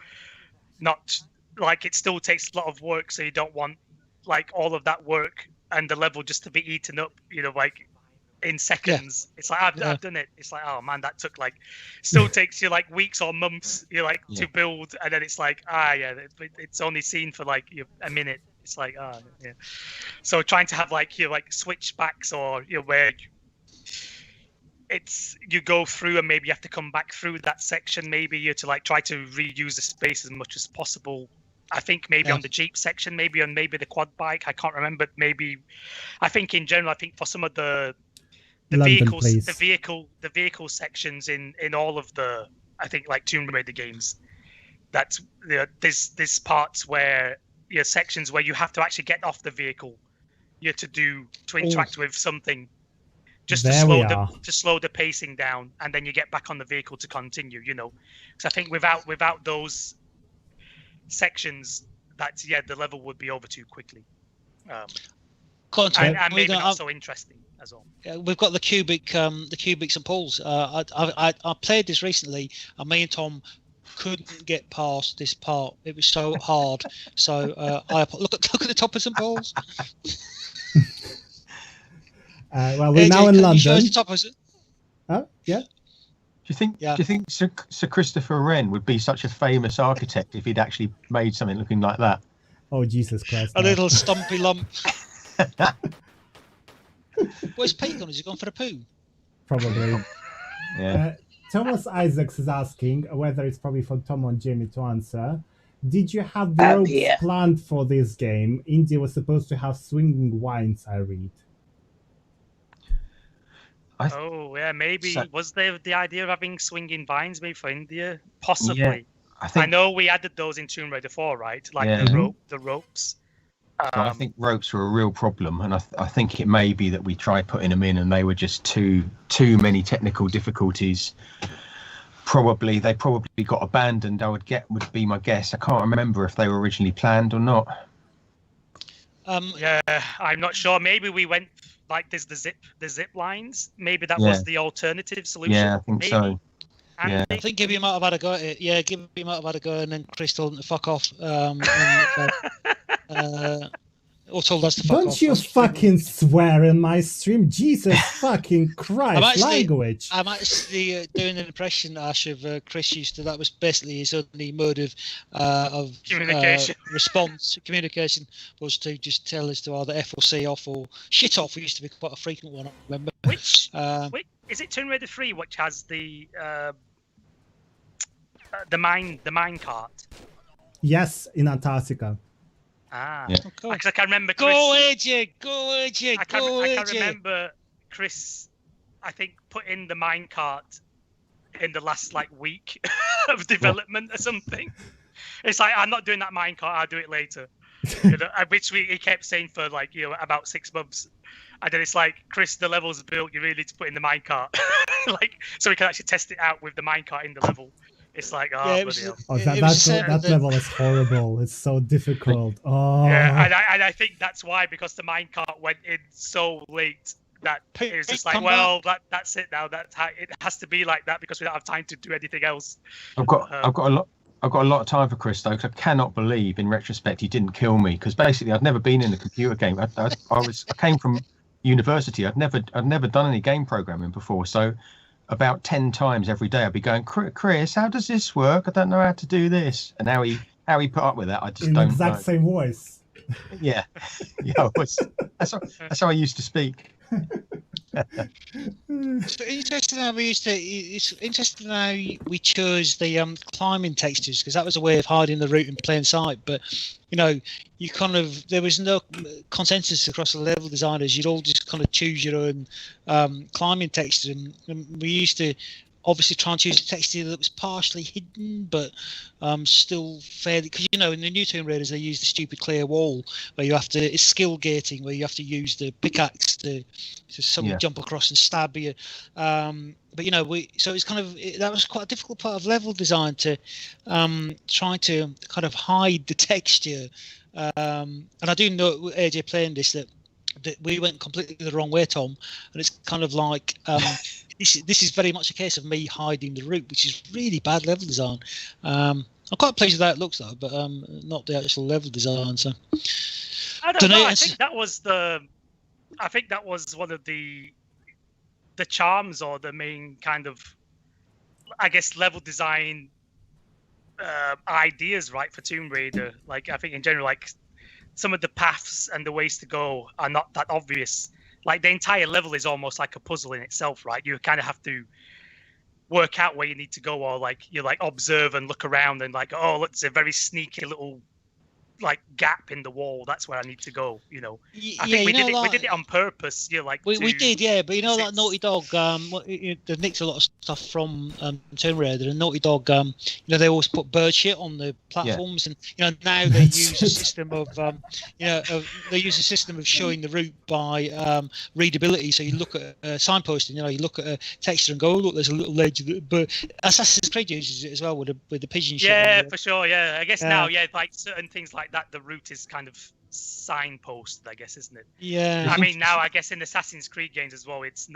not like, it still takes a lot of work. So you don't want like all of that work and the level just to be eaten up, you know, like in seconds. It's like I've done it. It's like, oh man, that took like, still takes you like weeks or months, to build, and then it's like, it's only seen for like a minute. It's like, so trying to have like switchbacks, or where it's, you go through and maybe you have to come back through that section, maybe you to like try to reuse the space as much as possible. I think maybe on the Jeep section, maybe on the quad bike, I can't remember. Maybe, I think in general, I think for some of the vehicles, the vehicle sections in all of the, I think, like Tomb Raider games, that's there's parts where sections where you have to actually get off the vehicle, to interact with something, just to slow the pacing down, and then you get back on the vehicle to continue. Because I think without those sections, the level would be over too quickly, and maybe not so interesting as well. We've got the cubics and pools. I played this recently, and me and Tom couldn't get past this part. It was so hard. So look at the toppers and balls. Well, we're now in London. Oh, yeah. Do you think Sir Christopher Wren would be such a famous architect if he'd actually made something looking like that? Oh, Jesus Christ! A little stumpy lump. Where's Pete gone? Has he gone for a poo? Probably. Yeah. Thomas Isaacs is asking whether it's probably for Tom or Jamie to answer. Did you have the ropes planned for this game? India was supposed to have swinging vines, I read. Maybe. Was there the idea of having swinging vines maybe for India? Possibly. Yeah, I know we added those in Tomb Raider 4, right? Like the ropes. I think ropes were a real problem, and I think it may be that we tried putting them in, and they were just too many technical difficulties. They probably got abandoned. Would be my guess. I can't remember if they were originally planned or not. I'm not sure. Maybe we went like there's the zip lines. Maybe that was the alternative solution. Yeah, I think so. Yeah. I think Gibby might have had a go at it. Yeah, Gibby might have had a go, and then Chris told him to fuck off. Or told us to fuck off. Don't you fucking swear in my stream, Jesus fucking Christ! Language. I'm actually doing an impression, Ash, of Chris used to. That was basically his only mode of communication. Communication was to just tell us to either F or C off or shit off. It used to be quite a frequent one, I remember. Which is it? Tomb Raider 3, which has the mine cart. Yes, in Antarctica. Because I can remember Chris. Go AJ. I can remember Chris, I think, put in the minecart in the last week of development or something. It's like, I'm not doing that minecart, I'll do it later. Which he kept saying for about 6 months. And then it's like, Chris, the level's built, you really need to put in the minecart. So we can actually test it out with the minecart in the level. It's like, that level is horrible. It's so difficult. Oh. Yeah, and I think that's why, because the minecart went in so late that it was just like, well, that's it now. That's how it has to be like that because we don't have time to do anything else. I've got a lot of time for Chris though, because I cannot believe, in retrospect, he didn't kill me. Because basically, I'd never been in a computer game. I came from university. I'd never done any game programming before. So about 10 times every day, I'd be going, Chris, how does this work? I don't know how to do this. And how he put up with that, I just don't know. In the exact same voice. Yeah, that's how I used to speak. So interesting how it's interesting how we chose the climbing textures, because that was a way of hiding the route in plain sight. But you kind of, there was no consensus across the level designers. You'd all just kind of choose your own climbing texture, and we used to obviously try and choose a texture that was partially hidden, but still fairly, because in the new Tomb Raiders they use the stupid clear wall where you have to, it's skill gating, where you have to use the pickaxe to suddenly jump across and stab you. But so it's kind of, that was quite a difficult part of level design, to try to kind of hide the texture. And I do know, AJ playing this, that we went completely the wrong way, Tom, and it's kind of like this is very much a case of me hiding the route, which is really bad level design. I'm quite pleased with how it looks though, but not the actual level design. So I don't know. I think that was one of the charms, or the main kind of, I guess, level design ideas, right, for Tomb Raider. Like, I think in general, like, some of the paths and the ways to go are not that obvious. Like, the entire level is almost like a puzzle in itself, right? You kind of have to work out where you need to go, or like you observe and look around and like, oh, look, it's a very sneaky little like gap in the wall. That's where I need to go. I think we did it on purpose. We did, yeah. But like Naughty Dog, they nicked a lot of stuff from Tomb Raider, and Naughty Dog, they always put bird shit on the platforms, and now they use a system of, they use a system of showing the route by readability. So you look at signposting, you look at a texture and go, oh, look, there's a little ledge. But Assassin's Creed uses it as well with the pigeon shit. Yeah, for sure. Yeah, I guess now, like certain things like that, the route is kind of signposted, I guess, isn't it? Yeah. I mean, now I guess in Assassin's Creed games as well, it's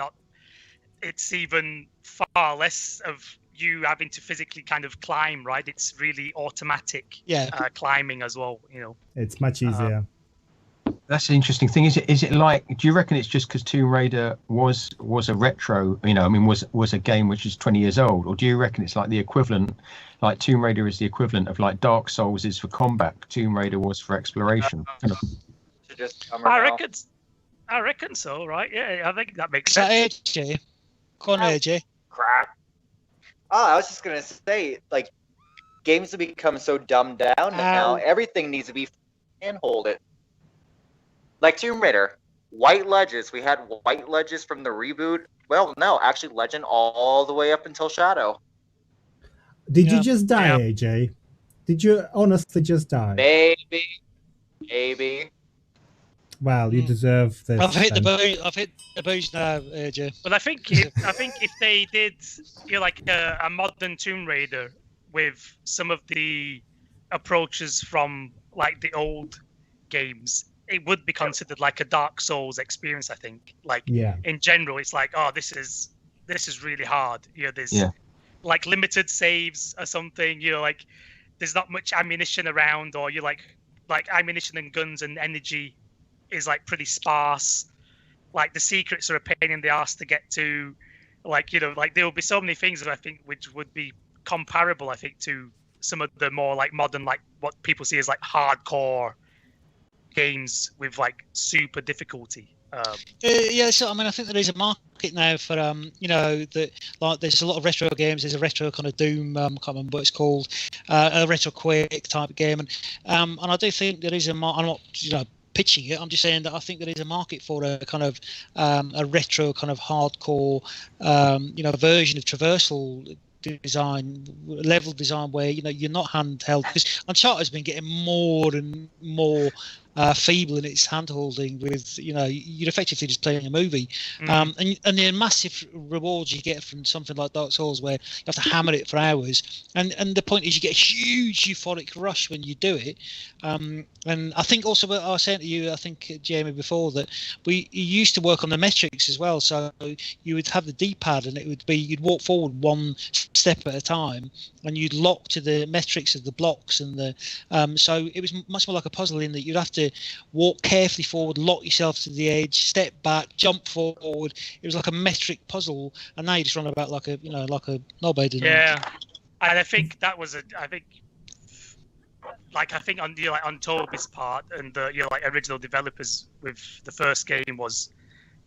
even far less of you having to physically kind of climb, right? It's really automatic climbing as well, It's much easier. That's the interesting thing. Is it like, do you reckon it's just because Tomb Raider was a retro, was a game which is 20 years old, or do you reckon it's like the equivalent, like Tomb Raider is the equivalent of like Dark Souls is for combat, Tomb Raider was for exploration? I reckon so, right? Yeah, I think that makes sense. AJ? Go on, AJ. Crap. I was just gonna say, like, games have become so dumbed down now. Everything needs to be handholded. Like Tomb Raider, white ledges. We had white ledges from the reboot. Well, no, actually, Legend all the way up until Shadow. Did you just die, AJ? Did you honestly just die? Maybe. Well, you deserve this. I've hit the boost now, AJ. But I think if they did, like a modern Tomb Raider with some of the approaches from like the old games, it would be considered like a Dark Souls experience, I think. Like, in general, it's like, oh, this is really hard. There's like limited saves or something. Like there's not much ammunition around, or you like ammunition and guns and energy is like pretty sparse. Like the secrets are a pain in the ass to get to. Like like there will be so many things that I think which would be comparable, I think, to some of the more like modern, like what people see as like hardcore games with like super difficulty. So I mean, I think there is a market now for that, like there's a lot of retro games. There's a retro kind of Doom, I can't remember what it's called, a retro Quake type of game, and I do think there is a market. I'm not pitching it. I'm just saying that I think there is a market for a kind of a retro kind of hardcore version of traversal design, level design, where you're not handheld, because Uncharted has been getting more and more feeble in its hand-holding with, you're effectively just playing a movie. And the massive rewards you get from something like Dark Souls, where you have to hammer it for hours. And the point is, you get a huge euphoric rush when you do it. And I think also what I was saying to you, I think, Jamie, before, that you used to work on the metrics as well. So you would have the D-pad, and it would be, you'd walk forward one step at a time, and you'd lock to the metrics of the blocks. And so it was much more like a puzzle, in that you'd have to walk carefully forward, lock yourself to the edge, step back, jump forward. It was like a metric puzzle, and now you just run about like a knobhead. Yeah, and I think that was I think on on Toby's part and the original developers with the first game,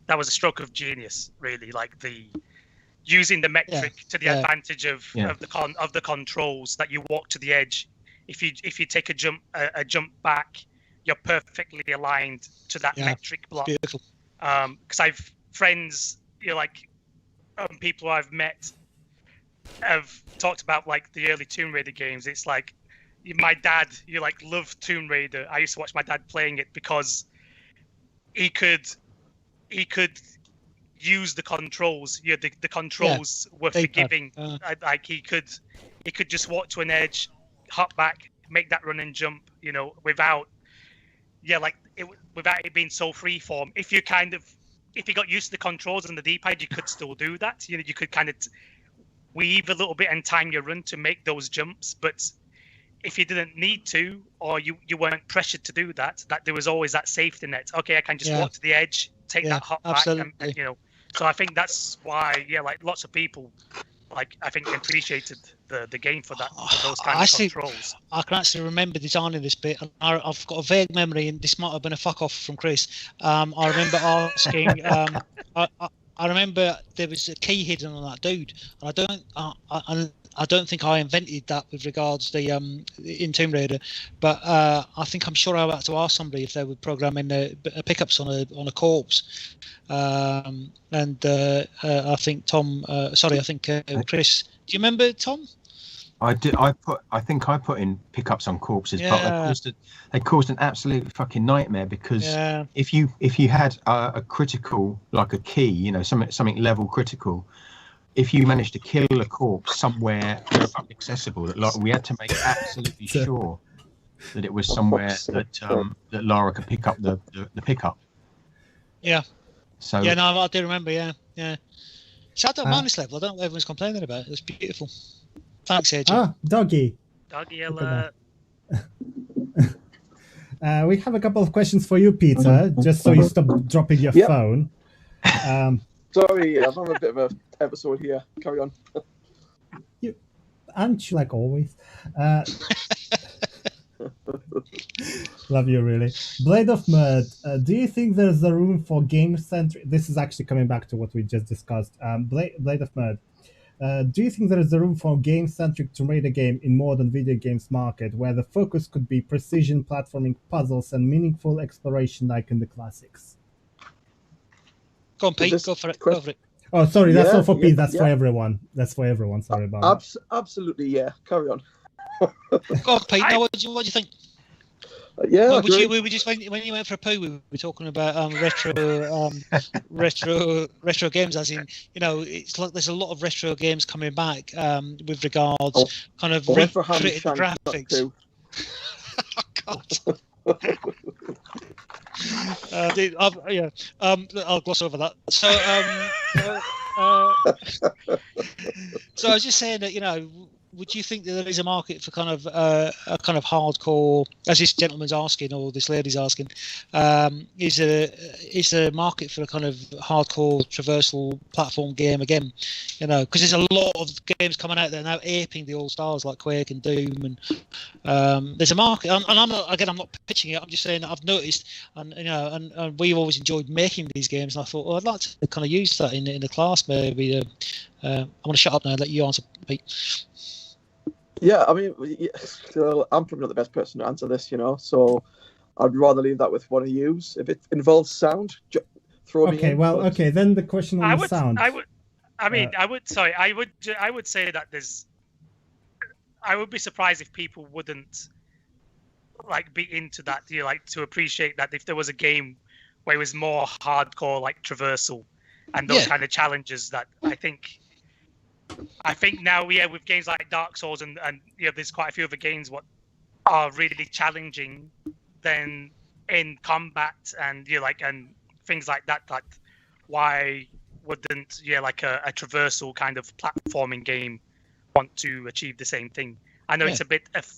that was a stroke of genius, really. Like the using the metric to the advantage of the controls, that you walk to the edge. If you take a jump back, you're perfectly aligned to that metric block. Beautiful. Because I've friends, people who I've met have talked about the early Tomb Raider games. It's like my dad, loved Tomb Raider. I used to watch my dad playing it because he could use the controls. The controls were forgiving. He could just walk to an edge, hop back, make that run and jump, without it being so freeform. If you got used to the controls and the D-pad, you could still do that. You could kind of weave a little bit and time your run to make those jumps. But if you didn't need to, or you weren't pressured to do that, there was always that safety net. Okay, I can just walk to the edge, take that hop back, and So I think that's why, lots of people, I think appreciated the game for that, for those kinds of controls. I can actually remember designing this bit, and I've got a vague memory, and this might have been a fuck off from Chris. I remember asking, I remember there was a key hidden on that dude, and I don't think I invented that with regards to in Tomb Raider, but I think I'm sure I had to ask somebody if they were programming pickups on a corpse, and I think Chris. Do you remember, Tom? I did. I think I put in pickups on corpses, but they caused an absolute fucking nightmare, because if you had a critical, like a key, something level critical, if you managed to kill a corpse somewhere accessible, that we had to make absolutely sure that it was somewhere that Lara could pick up the pickup. Yeah. So I do remember. Yeah. So I don't mind this level. I don't know what everyone's complaining about. It was beautiful. Thanks, AJ. Doggy. Doggy alert. We have a couple of questions for you, Peter, just so you stop dropping your phone. Sorry, I'm having a bit of an episode here. Carry on. Aren't you like always? Love you, really. Blade of Mud, do you think there's a room for game-centric... This is actually coming back to what we just discussed. Blade of Mud, do you think there is a room for a game-centric Tomb Raider game in modern video games market, where the focus could be precision platforming, puzzles, and meaningful exploration like in the classics? Go on, Pete. Go for it. Oh, sorry, that's not for Pete. That's for everyone. That's for everyone. Sorry about that. Absolutely, yeah. Carry on. Go on, Pete. Now, what do you think? Yeah, we were just when you went for a poo, we were talking about retro games. As in, it's like there's a lot of retro games coming back with regards kind of recreated graphics. Oh God. I'll gloss over that. So, so I was just saying that would you think that there is a market for kind of a kind of hardcore, as this gentleman's asking or this lady's asking, is there a market for a kind of hardcore traversal platform game again? Because there's a lot of games coming out there now aping the old stars like Quake and Doom, and there's a market. And I'm not pitching it. I'm just saying that I've noticed, and we've always enjoyed making these games. And I thought, I'd like to kind of use that in the class maybe. I want to shut up now and let you answer, Pete. Yeah, I mean, I'm probably not the best person to answer this, so I'd rather leave that with one of you. If it involves sound, throw me in. Okay, well, okay, then the question on the sound. I would say that I would be surprised if people wouldn't like be into that, like to appreciate that if there was a game where it was more hardcore, like traversal and those kind of challenges, that I think now, with games like Dark Souls and there's quite a few other games what are really challenging then in combat and and things like that. Like, why wouldn't like a traversal kind of platforming game want to achieve the same thing? I know it's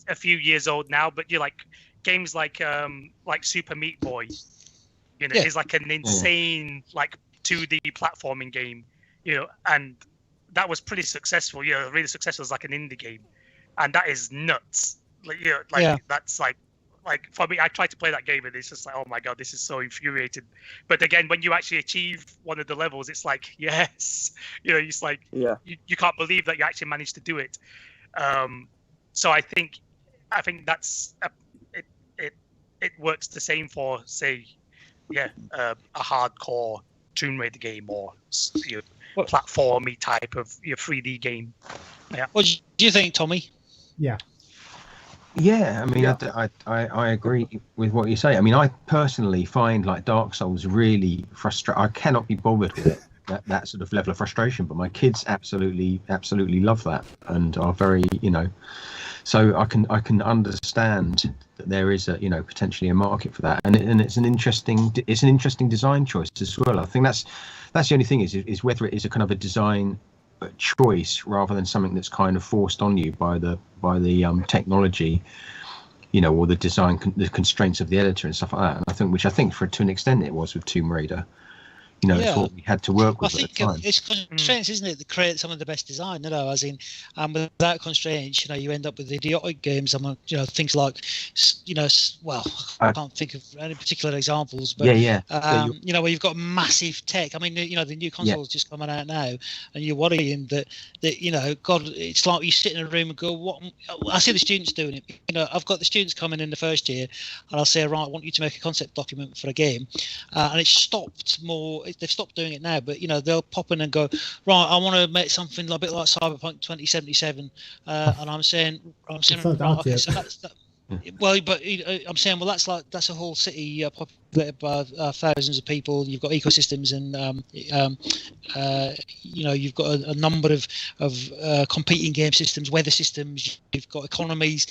a few years old now, but like games like Super Meat Boy, is like an insane like 2D platforming game, and that was pretty successful. Really successful as like an indie game, and that is nuts. That's like for me, I tried to play that game and it's just like, oh my god, this is so infuriating. But again, when you actually achieve one of the levels, it's like, yes, it's like you can't believe that you actually managed to do it. So I think that's it works the same for, say, a hardcore Tomb Raider game or platformy type of 3D game. Yeah. What do you think, Tommy? Yeah. Yeah, I mean, I agree with what you say. I mean, I personally find like Dark Souls really frustrating. I cannot be bothered with it, that sort of level of frustration. But my kids absolutely love that and are very, So I can understand that there is a potentially a market for that, and it's an interesting design choice as well. I think that's the only thing is whether it is a kind of a design choice rather than something that's kind of forced on you by the technology, or the design the constraints of the editor and stuff like that. And I think to an extent it was with Tomb Raider. It's what we had to work with at the time. It's constraints, isn't it, that create some of the best design, as in, without constraints, you end up with idiotic games. Things like, I can't think of any particular examples, but, where you've got massive tech. I mean, the new console's just coming out now, and you're worrying that God, it's like you sit in a room and go, what? I see the students doing it. I've got the students coming in the first year, and I'll say, right, I want you to make a concept document for a game, and it's stopped more. They've stopped doing it now, but they'll pop in and go, right, I want to make something a bit like Cyberpunk 2077, and I'm saying, right, okay, so that's that. Well, but I'm saying, well, that's a whole city populated by thousands of people. You've got ecosystems, and you've got a number of competing game systems, weather systems. You've got economies.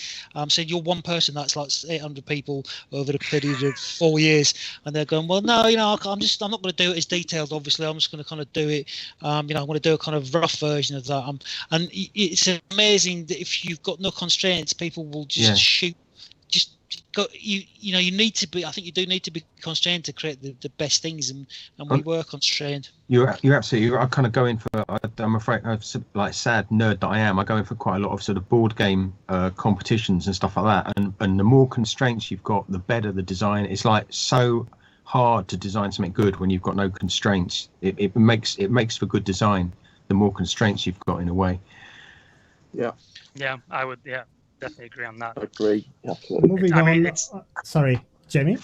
So you're one person that's like 800 people over the period of 4 years, and they're going, well, no, I'm not going to do it as detailed. Obviously, I'm just going to kind of do it. I'm going to do a kind of rough version of that. And it's amazing that if you've got no constraints, people will just shoot. You need to be. I think you do need to be constrained to create the best things, and we were constrained. You're absolutely. I kind of go in for. I'm afraid, like sad nerd that I am, I go in for quite a lot of sort of board game competitions and stuff like that. And the more constraints you've got, the better the design. It's like so hard to design something good when you've got no constraints. It makes for good design. The more constraints you've got, in a way. Yeah. Yeah, I would. Yeah. Definitely agree on that. Agree. Moving on. Sorry, Jamie.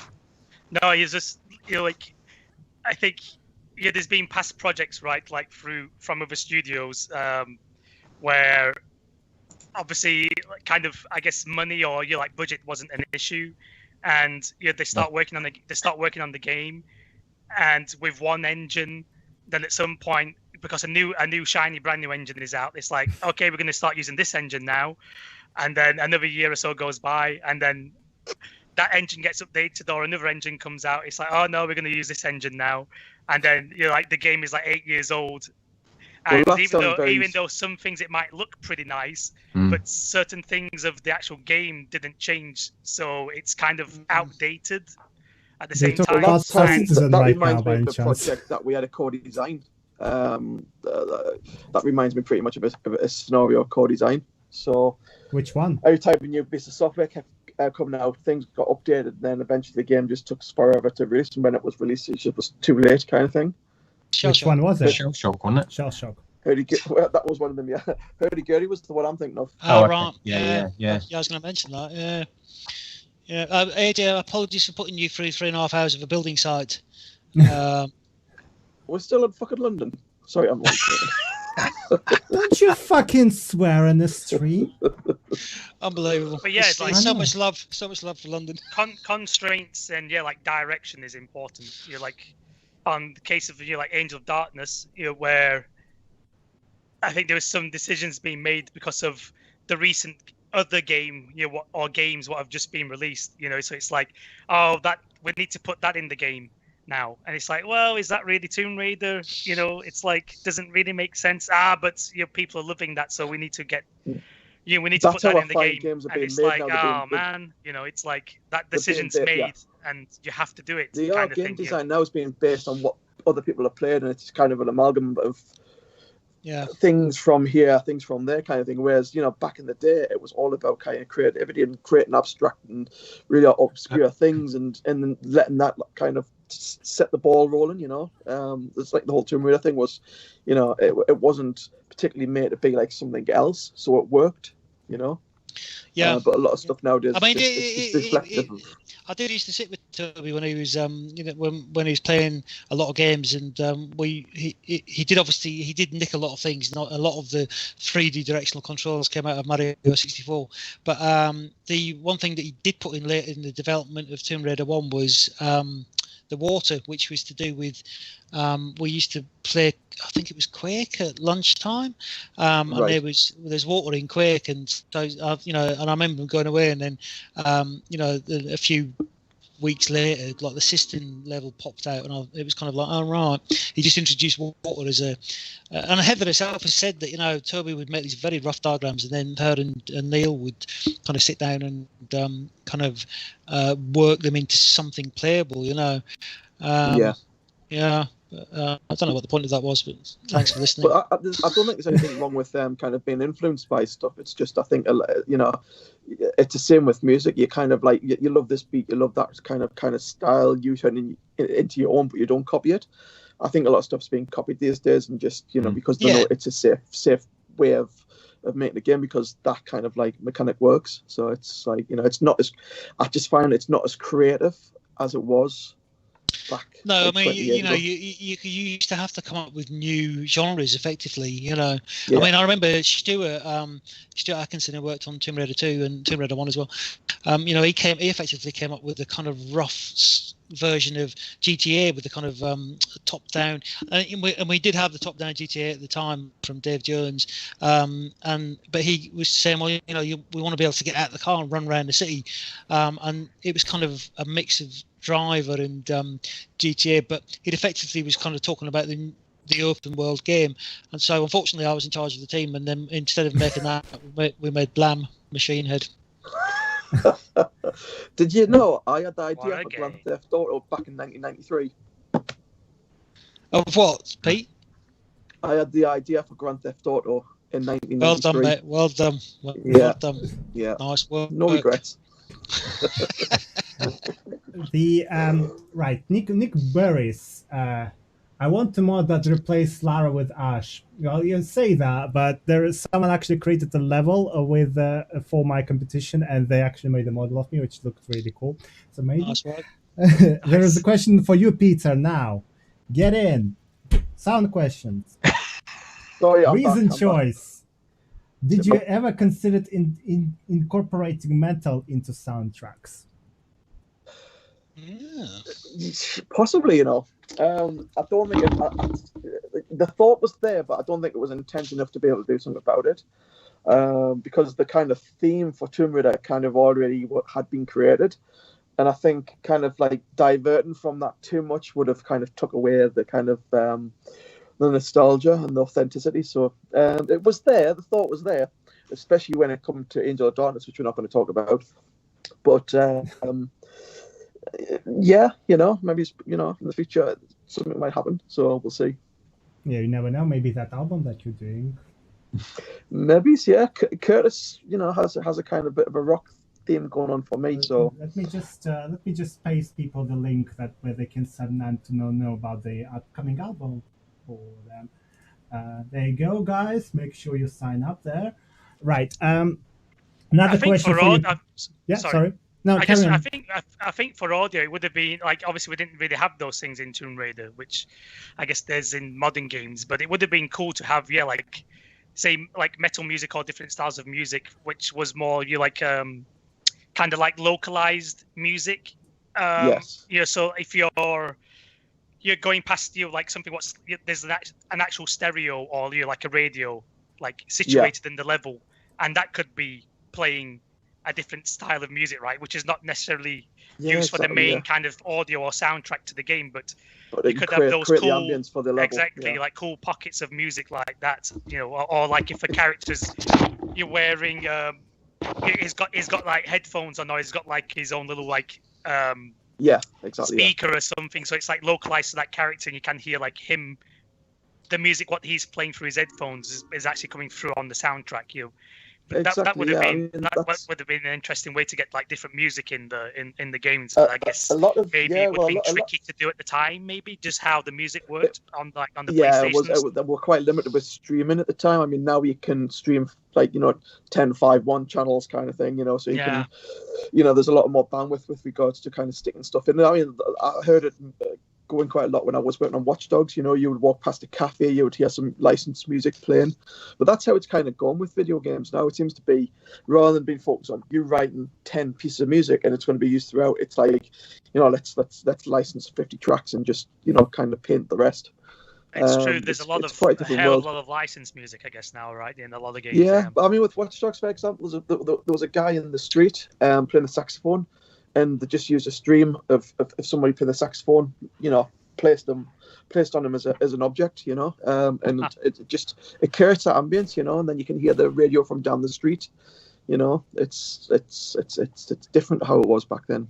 No, it's just I think there's been past projects, right, like from other studios, where obviously kind of, I guess, money or budget wasn't an issue, and they start working on the game, and with one engine, then at some point, because a new shiny brand new engine is out, it's like, okay, we're going to start using this engine now. And then another year or so goes by, and then that engine gets updated, or another engine comes out. It's like, oh no, we're going to use this engine now. And then the game is like 8 years old. And even though some things it might look pretty nice, but certain things of the actual game didn't change, so it's kind of outdated at the same time. That reminds me of the project that we had a co-design. That reminds me pretty much of a scenario co-design. So which one? Every time a new piece of software kept coming out, things got updated, and then eventually the game just took forever to release, and when it was released, it just was too late, kind of thing. Which one was it? Shell Shock, wasn't it? Shell Shock. That was one of them, yeah. Hurdy-gurdy was the one I'm thinking of. Oh, right. Okay. Yeah. I was going to mention that, yeah. AJ, apologies for putting you through 3.5 hours of a building site. We're still in fucking London. Sorry, I'm like... Don't you fucking swear in the stream. Unbelievable. But yeah, It's like so much love for London. Constraints and like direction is important. Like on the case of like Angel of Darkness, where I think there was some decisions being made because of the recent other game, or games what have just been released. So it's like, oh, that we need to put that in the game now, and it's like, well, is that really Tomb Raider? It's like doesn't really make sense. But people are loving that, so we need to get. We need to put that in the game, and it's like, oh man, it's like that decision's made, and you have to do it. The game design now is being based on what other people have played, and it's kind of an amalgam of things from here, things from there, kind of thing. Whereas back in the day, it was all about kind of creativity and creating abstract and really obscure things, and then letting that kind of set the ball rolling. It's like the whole Tomb Raider thing was, it wasn't particularly made to be like something else, so it worked. Yeah, but a lot of stuff nowadays. I mean, it's reflective. I did used to sit with Toby when he was, when he was playing a lot of games, and he did nick a lot of things. Not a lot of the 3D directional controls came out of Mario 64, but the one thing that he did put in later in the development of Tomb Raider 1 was the water, which was to do with we used to play, I think it was Quake at lunchtime, and there's water in Quake, and so and I remember going away, and then a few weeks later, like the system level popped out, and it was kind of like, oh right, he just introduced water as a, and Heather herself has said that Toby would make these very rough diagrams, and then her and Neil would kind of sit down and kind of work them into something playable, I don't know what the point of that was, but thanks for listening. But I don't think there's anything wrong with them kind of being influenced by stuff. It's just, I think, it's the same with music. You kind of like, you love this beat, you love that kind of style, you turn it into your own, but you don't copy it. I think a lot of stuff's being copied these days, and just because they know it's a safe way of making a game, because that kind of like mechanic works. So it's like, it's not as, I just find it's not as creative as it was back. No, I mean, you used to have to come up with new genres effectively, I mean, I remember Stuart Atkinson, who worked on Tomb Raider 2 and Tomb Raider 1 as well. He effectively came up with a kind of rough version of GTA with the kind of top down, and we did have the top down GTA at the time from Dave Jones, but he was saying, well, we want to be able to get out of the car and run around the city, and it was kind of a mix of Driver and GTA, but it effectively was kind of talking about the open world game. And so unfortunately I was in charge of the team, and then instead of making that, we made Blam Machine Head. Did you know I had the idea for Grand Theft Auto back in 1993? Of what, Pete? I had the idea for Grand Theft Auto in 1993. Well done, mate. Well done. Well done. Yeah. Nice work. No regrets. Nick Burris. I want to mod that replace Lara with Ash. Well, you say that, but there is someone actually created a level with for my competition, and they actually made a model of me, which looked really cool. So maybe there is a question for you, Peter. Now, get in. Sound questions. Reason choice. Did you ever consider incorporating metal into soundtracks? Yeah. Possibly, I don't think the thought was there, but I don't think it was intense enough to be able to do something about it, because the kind of theme for Tomb Raider kind of already had been created, and I think kind of like diverting from that too much would have kind of took away the kind of the nostalgia and the authenticity. So it was there, the thought was there, especially when it comes to Angel of Darkness, which we're not going to talk about, but yeah, maybe in the future something might happen, so we'll see. Yeah, you never know. Maybe that album that you're doing. Maybe, yeah. Curtis, has a kind of bit of a rock theme going on for me. So let me just paste people the link where they can send them to know about the upcoming album for them. There you go, guys. Make sure you sign up there. Right. Another question for you. Yeah, sorry. No, I think for audio it would have been like, obviously we didn't really have those things in Tomb Raider, which I guess there's in modern games, but it would have been cool to have like say like metal music or different styles of music, which was more you like kind of like localized music. Yes. You know, so if you're going past like something there's an actual stereo or you're like a radio like situated in the level, and that could be playing a different style of music, right, which is not necessarily used for the main kind of audio or soundtrack to the game, but you could have those cool ambience for the level. Exactly, like cool pockets of music like that, you know, or like if a character's you're wearing he's got like headphones on, or he's got like his own little like speaker or something, so it's like localized to that character, and you can hear like the music what he's playing through his headphones is actually coming through on the soundtrack, you know. That would have been would have been an interesting way to get like different music in the games. I guess maybe it would be tricky to do at the time. Maybe just how the music worked on the PlayStation. We're quite limited with streaming at the time. I mean, now you can stream like 10.5.1 channels kind of thing. You know, so you can, there's a lot more bandwidth with regards to kind of sticking stuff in. I mean, I heard it going quite a lot when I was working on Watch Dogs. You know, you would walk past a cafe, you would hear some licensed music playing, but that's how it's kind of gone with video games now. It seems to be, rather than being focused on you writing 10 pieces of music and it's going to be used throughout, it's like, let's license 50 tracks and just kind of paint the rest. It's true. There's a lot of licensed music, I guess, now, right? In a lot of games. Yeah, I mean, with Watch Dogs, for example, there was a guy in the street playing the saxophone, and they just used a stream of somebody playing the saxophone, placed on him as an object, and it creates that ambience, and then you can hear the radio from down the street, it's different to how it was back then.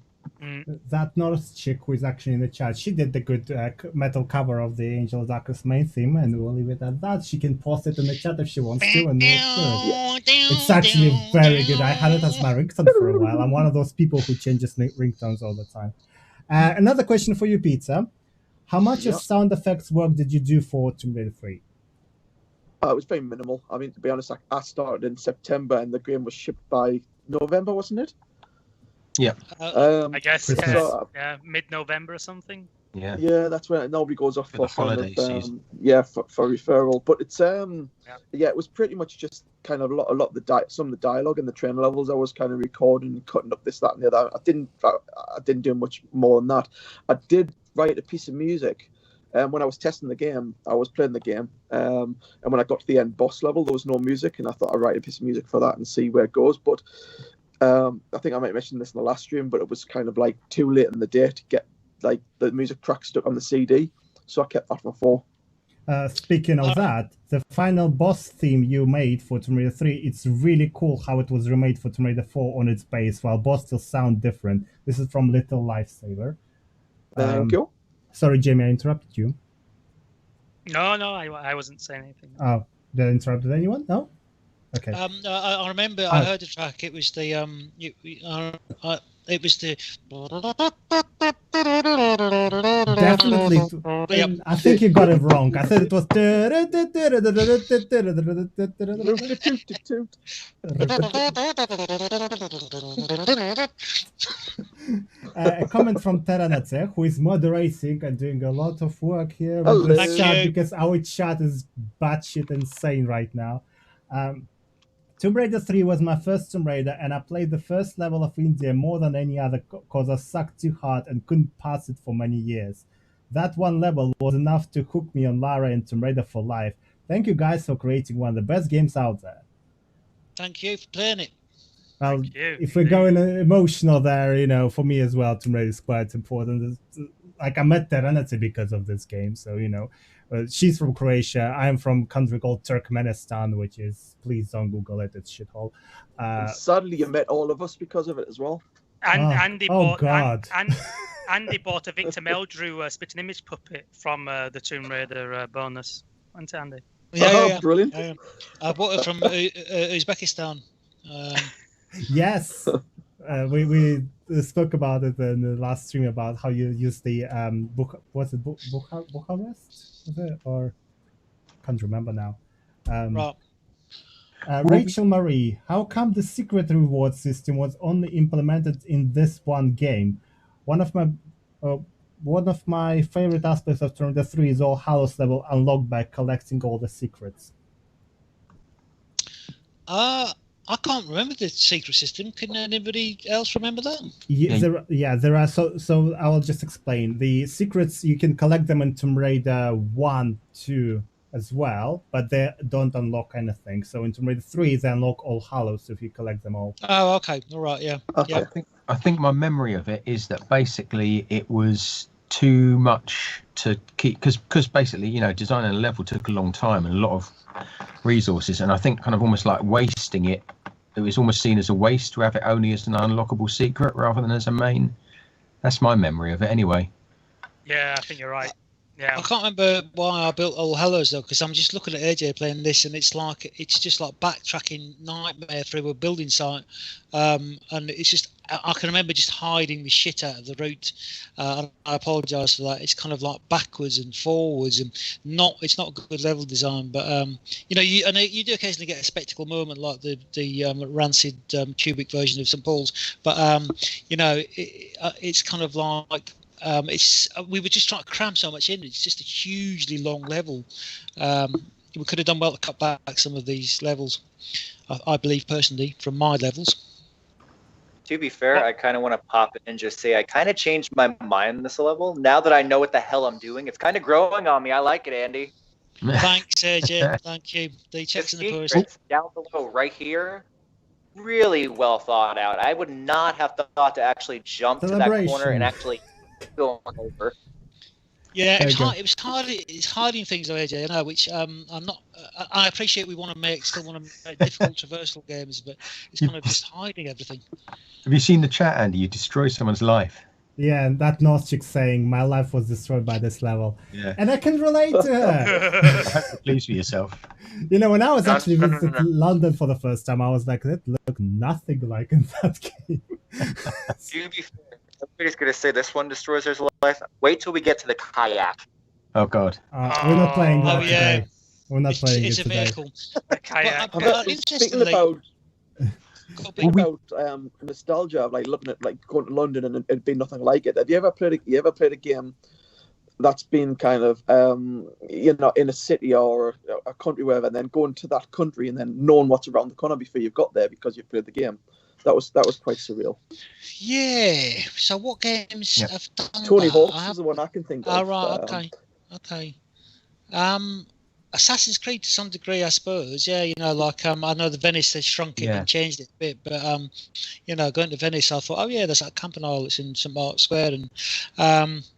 That Norse chick who is actually in the chat, she did the good metal cover of the Angel of Darkness main theme, and we'll leave it at that. She can post it in the chat if she wants to, and it's actually very good. I had it as my ringtone for a while. I'm one of those people who changes ringtones all the time. Another question for you, Pizza. How much of sound effects work did you do for Tomb Raider 3? It was very minimal. I mean, to be honest, I started in September and the game was shipped by November, wasn't it? Yeah. I guess mid-November or something. Yeah, that's when nobody goes off for holiday season. For referral. But it's it was pretty much just kind of a lot of some of the dialogue in the train levels. I was kind of recording and cutting up this, that, and the other. I didn't do much more than that. I did write a piece of music. When I was testing the game, I was playing the game, and when I got to the end boss level, there was no music, and I thought I'd write a piece of music for that and see where it goes. But I think I might mention this in the last stream, but it was kind of like too late in the day to get like the music track stuck on the CD, so I kept that for 4. Speaking of that, the final boss theme you made for Tomb Raider 3, it's really cool how it was remade for Tomb Raider 4 on its base, while boss still sound different. This is from Little Lifesaver. Thank you. Sorry, Jamie, I interrupted you. No, I wasn't saying anything. Oh, did I interrupted anyone? No? Okay. I remember I heard the track. It was the Definitely. Yep. I think you got it wrong. I said it was. A comment from Teranatse, who is moderating and doing a lot of work here with the chat, because our chat is batshit insane right now. Tomb Raider 3 was my first Tomb Raider, and I played the first level of India more than any other because I sucked too hard and couldn't pass it for many years. That one level was enough to hook me on Lara and Tomb Raider for life. Thank you guys for creating one of the best games out there. Thank you for playing it. Well, if we're going emotional there, for me as well, Tomb Raider is quite important. Like, I met Teranatse because of this game, so, she's from Croatia. I'm from a country called Turkmenistan, which is, please don't Google it, it's shithole. Sadly, you met all of us because of it as well. Andy bought a Victor Meldrew spitting image puppet from the Tomb Raider bonus. Wasn't it, Andy? Yeah. Brilliant. Yeah. I bought it from Uzbekistan. Yes. We spoke about it in the last stream about how you use the Bucharest? Was it? Or can't remember now. Right. Rachel Marie, how come the secret reward system was only implemented in this one game? One of my favorite aspects of Tomb Raider 3 is all Hallows level unlocked by collecting all the secrets. I can't remember the secret system. Can anybody else remember that? There are. So I will just explain. The secrets, you can collect them in Tomb Raider 1, 2 as well, but they don't unlock anything. So in Tomb Raider 3, they unlock All Hallows if you collect them all. Oh, okay. All right, yeah. Okay. Yeah. I think my memory of it is that basically it was too much to keep, because basically, designing a level took a long time and a lot of resources, and I think kind of almost like wasting it. It was almost seen as a waste to have it only as an unlockable secret rather than as a main. That's my memory of it anyway. Yeah, I think you're right. Yeah. I can't remember why I built All Hallows though, because I'm just looking at AJ playing this, and it's just like backtracking nightmare through a building site, and it's just I can remember just hiding the shit out of the route. And I apologise for that. It's kind of like backwards and forwards, and it's not good level design. But you do occasionally get a spectacle moment like the rancid cubic version of St Paul's, but it's kind of like. We were just trying to cram so much in. It's just a hugely long level. We could have done well to cut back some of these levels. I believe personally, from my levels. To be fair, I kind of want to pop in and just say I kind of changed my mind this level. Now that I know what the hell I'm doing, it's kind of growing on me. I like it, Andy. Thanks, AJ. Thank you. The checks in the post. Down below, right here. Really well thought out. I would not have thought to actually jump to that corner and actually going over. Yeah, it's hiding things though, AJ. I know, which I'm not. I appreciate we want to still want to make difficult traversal games, but it's kind of just hiding everything. Have you seen the chat, Andy? You destroy someone's life. Yeah, and that North chick saying my life was destroyed by this level. Yeah, and I can relate to her. Please for yourself. When I was actually visiting London for the first time, I was like, that looked nothing like in that game. To be fair, everybody's gonna say this one destroys their life. Wait till we get to the kayak. Oh God. We're not playing that today. We're not playing it today. It's a vehicle. The kayak. Speaking about nostalgia of looking at going to London and it being nothing like it. Have you ever played a game that's been kind of in a city or a country, wherever, and then going to that country and then knowing what's around the corner before you've got there because you've played the game? That was quite surreal. Yeah. So what games have done Tony that? Hawk's is the one I can think of. Oh, right. Okay. Assassin's Creed to some degree, I suppose. Yeah, I know the Venice, they shrunk it and changed it a bit, but going to Venice, I thought, oh yeah, there's that Campanile that's in St Mark's Square, and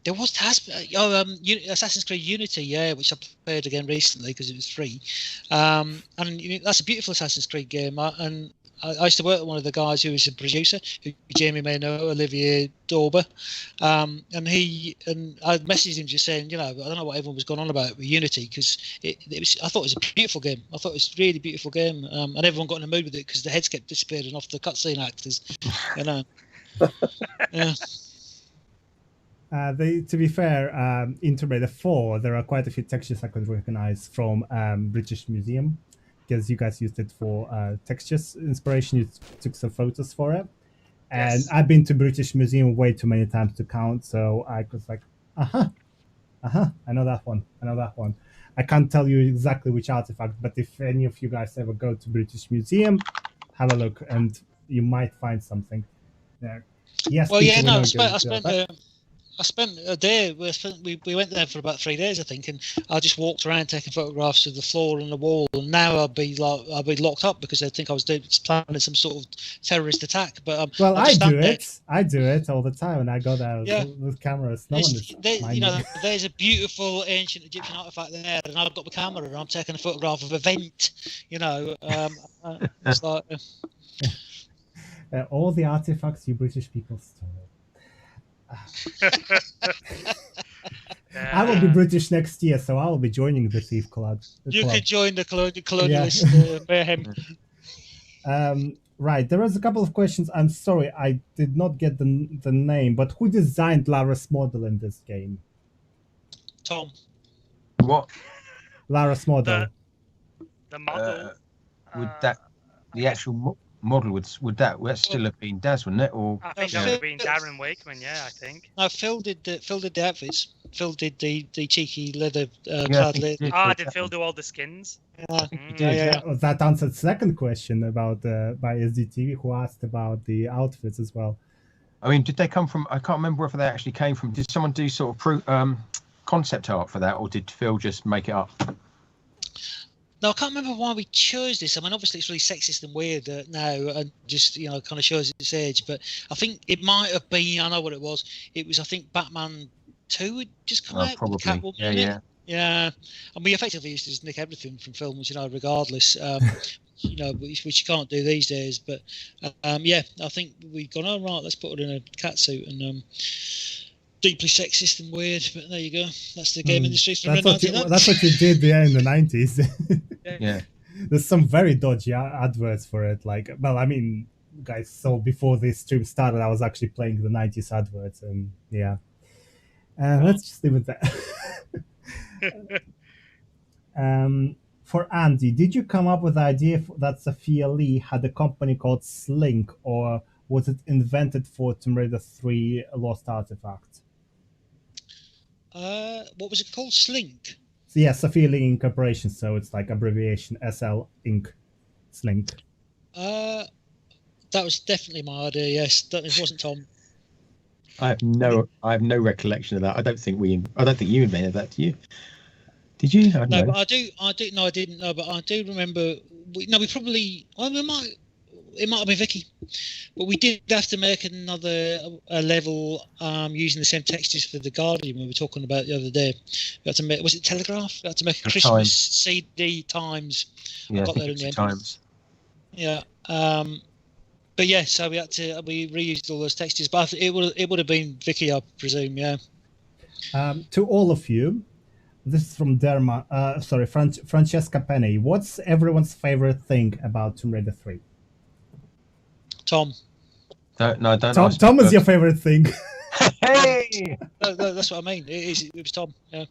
Assassin's Creed Unity, which I played again recently because it was free, and that's a beautiful Assassin's Creed game, and I used to work with one of the guys who was a producer, who Jamie may know, Olivier Dauber, and I messaged him just saying, I don't know what everyone was going on about with Unity, because I thought it was a beautiful game. I thought it was a really beautiful game, and everyone got in a mood with it because the heads kept disappearing off the cutscene actors, Yeah. To be fair, in Tomb Raider 4, there are quite a few textures I could recognize from British Museum, because you guys used it for textures inspiration. You took some photos for it, and I've been to British Museum way too many times to count, so I was like, I know that one. I can't tell you exactly which artifact, but if any of you guys ever go to British Museum, have a look and you might find something there. Yes. Well, yeah, no, I spent a day. We went there for about 3 days, I think, and I just walked around taking photographs of the floor and the wall. And now I'll be locked up because they think I was planning some sort of terrorist attack. But well, I do it all the time, and I go there with cameras. There's a beautiful ancient Egyptian artifact there, and I've got the camera, and I'm taking a photograph of a vent. It's like all the artifacts you British people stole. I will be British next year, so I will be joining the Thief Club. You can join the colonialist mayhem. Right, there was a couple of questions. I'm sorry, I did not get the name, but who designed Lara's model in this game? Tom. What? Lara's model. The model. Would that the actual model would that still have been Daz, wouldn't it? Or I think that would have been Darren Wakeman. Yeah, I think. No, Phil did the outfits. Phil did the cheeky leather I clad think he leather. did. Did Phil do all the skins? That answered second question about by SDTV, who asked about the outfits as well. I mean, did they come from? I can't remember whether they actually came from. Did someone do sort of concept art for that, or did Phil just make it up? No, I can't remember why we chose this. I mean, obviously it's really sexist and weird now, and just kind of shows its age. But I think it might have been. I know what it was. It was, I think, Batman 2 had just come out. Probably. With Catwoman in it. Yeah, and we effectively used to just nick everything from films, regardless. Which you can't do these days. But I think we've gone, oh right, let's put her in a cat suit and deeply sexist and weird. But there you go. That's the game industry. That's what you did in the 90s. Yeah. There's some very dodgy adverts for it. Guys, so before this stream started, I was actually playing the 90s adverts, and yeah. Let's just leave it there. For Andy, did you come up with the idea that Sophia Lee had a company called Slink, or was it invented for Tomb Raider 3 Lost Artifact? What was it called? Slink? So, yeah, Sophia Lee Incorporation, so it's like abbreviation SL Inc. Slink. That was definitely my idea, yes. It wasn't Tom. I have no recollection of that. I don't think you invented that, do you? Did you? I But I do. No, I didn't know. But I do remember. We probably. It might have been Vicky, but we did have to make another level using the same textures for the Guardian we were talking about the other day. We had to make. Was it Telegraph? We had to make a Christmas CD Times. Yeah, I got there in the end. Times. Yeah. But yeah, so we reused all those textures. But it would have been Vicky, I presume. Yeah. To all of you. This is from Francesca Penny. What's everyone's favorite thing about Tomb Raider 3? Tom. No, don't. Tom is your favorite thing. Hey! No, that's what I mean. It was Tom. Yeah.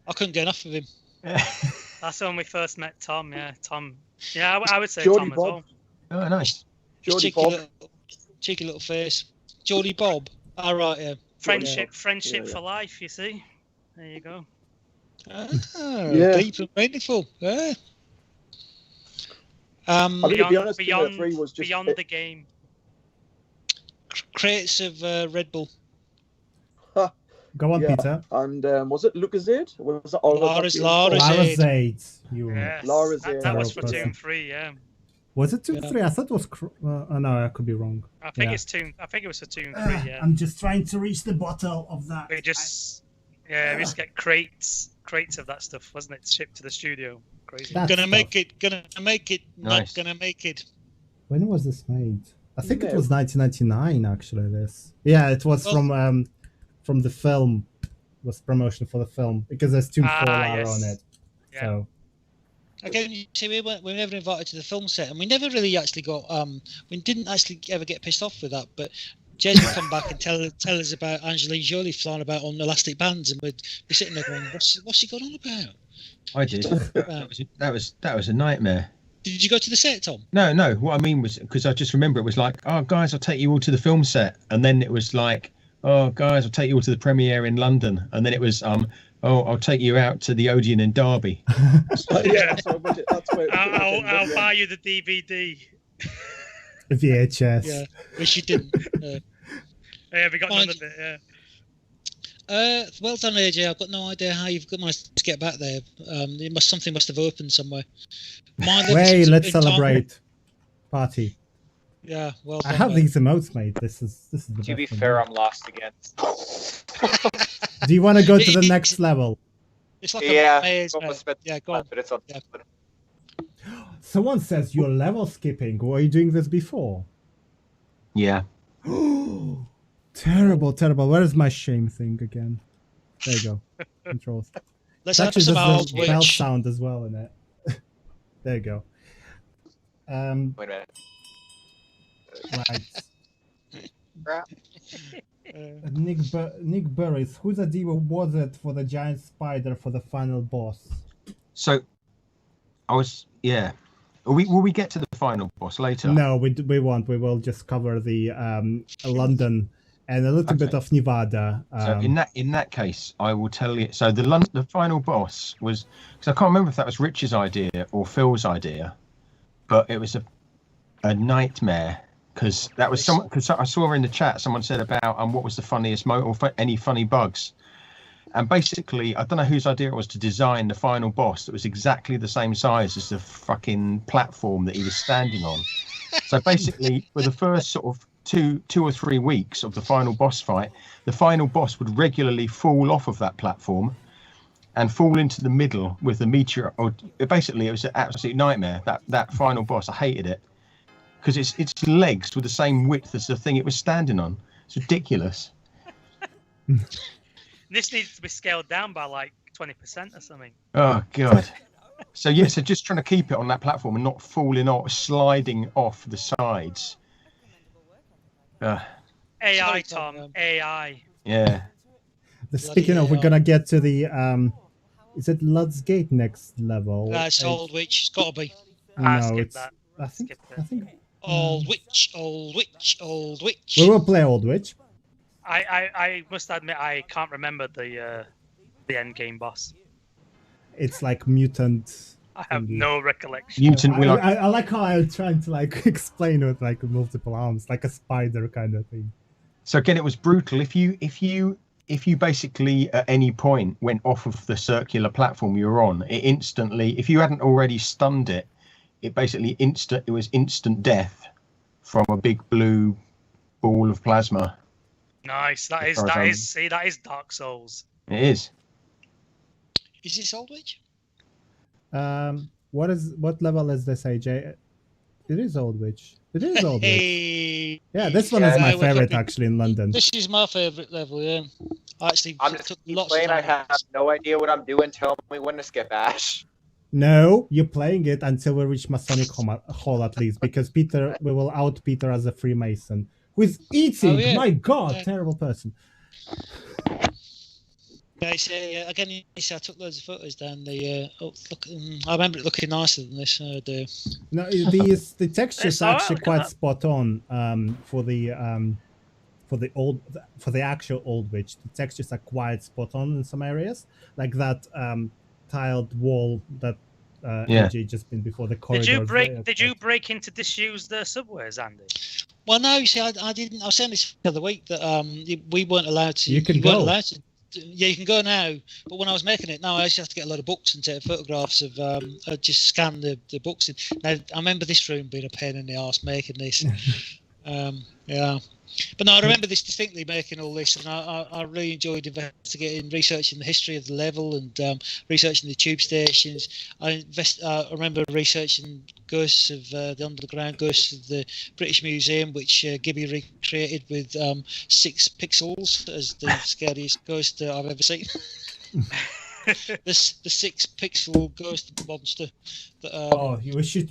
I couldn't get enough of him. That's when we first met Tom. Yeah, Tom. Yeah, I would say Geordie Tom Bob. as well. Oh, nice. Geordie Bob. Cheeky little face. Geordie Bob. All right, yeah. Friendship for life. You see. There you go. Deep and meaningful. Yeah. Beyond just the game. Crates of Red Bull. Go on, Peter. And was it Lucozade? Was it Larazade. Yes. Larazade. That was for Tomb 3, yeah. Was it Tomb 3? I thought it was. No, I could be wrong. I think it's Tomb. I think it was for Tomb 3. Yeah. I'm just trying to reach the bottle of that. We just get crates of that stuff, wasn't it? Shipped to the studio. Crazy. Gonna make it. Nice. Not gonna make it. When was this made? I think it was 1999. Actually, it was from the film. It was promotion for the film because there's Tomb 4 on it. Yeah. So. Again, you see, we were never invited to the film set, and we never really actually got. We didn't actually ever get pissed off with that, but Jez would come back and tell us about Angelina Jolie flying about on elastic bands, and we'd be sitting there going, "What's she got on about?" I did. That was a nightmare. Did you go to the set, Tom? No. What I mean was because I just remember it was like, "Oh, guys, I'll take you all to the film set," and then it was like, "Oh, guys, I'll take you all to the premiere in London," and then it was, "Oh, I'll take you out to the Odeon in Derby." I'll buy you the DVD. VHS. Yeah, which you didn't. Yeah, we got none of it. Yeah. Well done, AJ. I've got no idea how you've managed to get back there. Something must have opened somewhere. Wait, let's celebrate. Party. Yeah, well done. I have these emotes, mate. This is the To be best fair, one. I'm lost again. Do you want to go to the next level? It's like a maze. Go on. But it's on. Yeah. Someone says you're level skipping. Were you doing this before? Yeah. Terrible. Where is my shame thing again? There you go. Controls. Let's It have actually some does old the bell witch. sound as well in it. There you go. Wait a minute. Right. Nick Burris, whose idea was it for the giant spider for the final boss? So, Will we get to the final boss later? No, we won't. We will just cover the London and a little bit of Nevada. So in that case, I will tell you. So the final boss was, because I can't remember if that was Rich's idea or Phil's idea, but it was a nightmare, because that was someone. Because I saw in the chat someone said about what was the funniest or any funny bugs, and basically I don't know whose idea it was to design the final boss that was exactly the same size as the fucking platform that he was standing on. So basically, for the first sort of two or 3 weeks of the final boss fight, the final boss would regularly fall off of that platform and fall into the middle with the meteor. Or basically, it was an absolute nightmare. That final boss, I hated it, because its legs were the same width as the thing it was standing on. It's ridiculous. This needs to be scaled down by like 20% or something. Oh god. So just trying to keep it on that platform and not falling off, sliding off the sides. AI, Tom. AI. Yeah. Speaking of, we're gonna get to the is it Lud's Gate next level? It's Old Witch. It's got to be. No, it's. I think. Old Witch. We will play Old Witch. I must admit I can't remember the end game boss. It's like mutant. I have no recollection. Mutant. I like how I'm trying to like explain it with like multiple arms, like a spider kind of thing. So again, it was brutal. If you basically at any point went off of the circular platform you were on, it instantly, if you hadn't already stunned it, it basically it was instant death from a big blue ball of plasma. Nice. That is Dark Souls. It is. Is this Old Witch? What level is this, AJ? It is Old Witch. It is Old Witch. Yeah, this one is my favorite actually in London. This is my favorite level. Yeah, I'm just playing. I have no idea what I'm doing. Tell me when to skip, Ash. No, you're playing it until we reach Masonic Hall at least, because we will out Peter as a Freemason who is eating. Oh, yeah. My God, terrible person. Yeah, again, I took loads of photos down the. I remember it looking nicer than this. No, the texture is actually quite spot on for the actual Old Witch. The textures are quite spot on in some areas, like that tiled wall that AJ just been before the corridor. Did you break into disused subways, Andy? Well, no. You see, I didn't. I was saying this the other week that we weren't allowed to. You can go. Yeah, you can go now, but when I was making it, I actually have to get a load of books and take photographs of. Just scan the books in. Now, I remember this room being a pain in the arse making this. Yeah, but no, I remember this distinctly, making all this, and I really enjoyed investigating, researching the history of the level, and researching the tube stations. I remember researching ghosts of the underground ghosts of the British Museum, which Gibby recreated with 6 pixels as the scariest ghost I've ever seen. the 6-pixel ghost monster.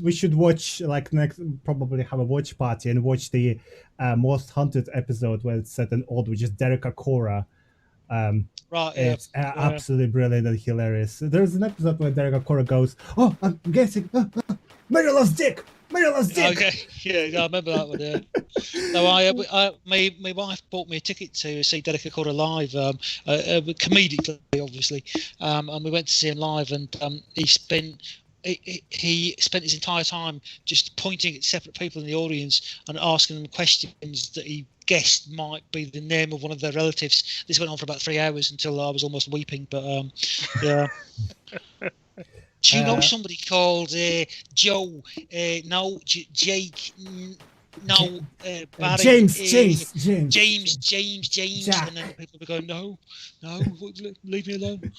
We should watch, like, next, probably have a watch party and watch the most haunted episode where it's set in Old, which is Derek Acora. Right, it's absolutely brilliant and hilarious. There's an episode where Derek Acora goes, "Oh, I'm guessing, Marilla's dick. Okay, yeah, I remember that one. Yeah. No, my wife bought me a ticket to see Derek Acora live, comedically, obviously, and we went to see him live, and he spent his entire time just pointing at separate people in the audience and asking them questions that he guessed might be the name of one of their relatives. This went on for about 3 hours until I was almost weeping, but yeah. Do you know somebody called Joe? No, Jake. No, Barry, James, Jack. And then people will be going, no, leave me alone.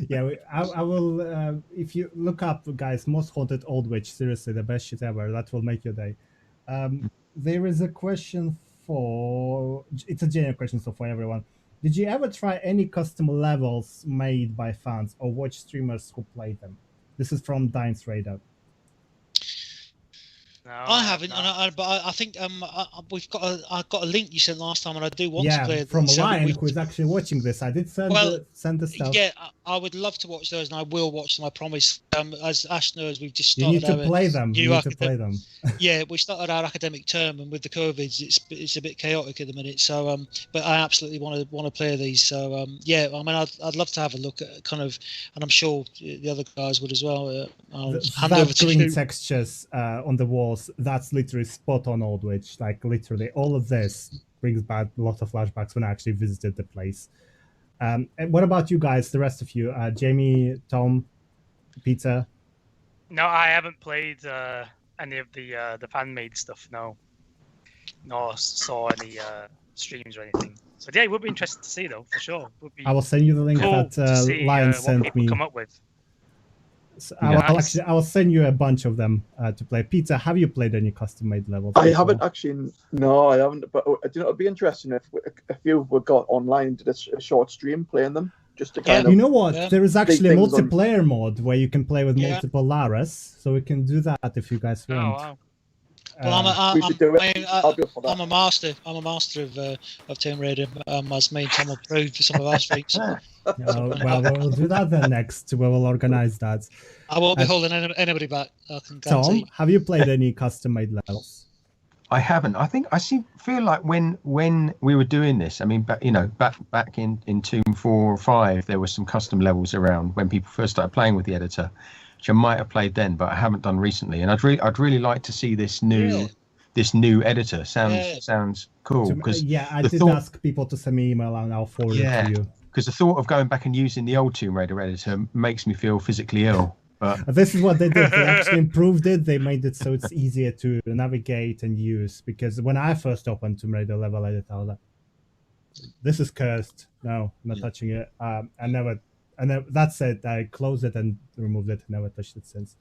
Yeah, I will. If you look up, guys, most haunted Old Witch, seriously, the best shit ever. That will make your day. There is a question it's a general question, so for everyone. Did you ever try any custom levels made by fans or watch streamers who play them? This is from Dines Radar. I haven't, but I think I got a link you sent last time, and I do want to play. From Lion, who is actually watching this. I did send the stuff. Yeah, I would love to watch those, and I will watch them. I promise. As Ash knows, we've just started. You need to play them. Yeah, we started our academic term, and with the COVID, it's a bit chaotic at the minute. So, but I absolutely want to play these. So, yeah, I mean, I'd love to have a look at kind of, and I'm sure the other guys would as well. I'll hand over to green you. Textures on the walls, that's literally spot on Aldwych. Like literally all of this brings back a lot of flashbacks when I actually visited the place. And what about you guys, the rest of you? Jamie, Tom, Peter? No, I haven't played any of the fan-made stuff, no. Nor saw any streams or anything. So yeah, it would be interesting to see though, for sure. Would be I will send you the link cool that Lion sent me. Come up with. So I will send you a bunch of them to play. Peter, have you played any custom-made levels? I haven't actually. No, I haven't. But it'd be interesting if you got online, did a short stream playing them, just to kind of. You know what? There is actually a multiplayer mod where you can play with multiple Laras, so we can do that if you guys want. Oh wow. Well, I'm a master. I'm a master of Tomb Raider, as me and Tom will prove for some of our streams. Well, we'll do that then next. We will organize that. I won't be holding anybody back. I can guarantee. Tom, have you played any custom-made levels? I haven't. I think feel like when we were doing this, I mean, back in Tomb 4 or 5, there were some custom levels around when people first started playing with the editor, which I might have played then, but I haven't done recently. And I'd really like to see this new editor. Sounds cool. Because I did ask people to send me email and I'll forward it to you. Because the thought of going back and using the old Tomb Raider editor makes me feel physically ill. But this is what they did. They actually improved it. They made it so it's easier to navigate and use. Because when I first opened Tomb Raider level editor, I was like, "This is cursed. No, I'm not touching it." That said, I closed it and removed it. Never touched it since.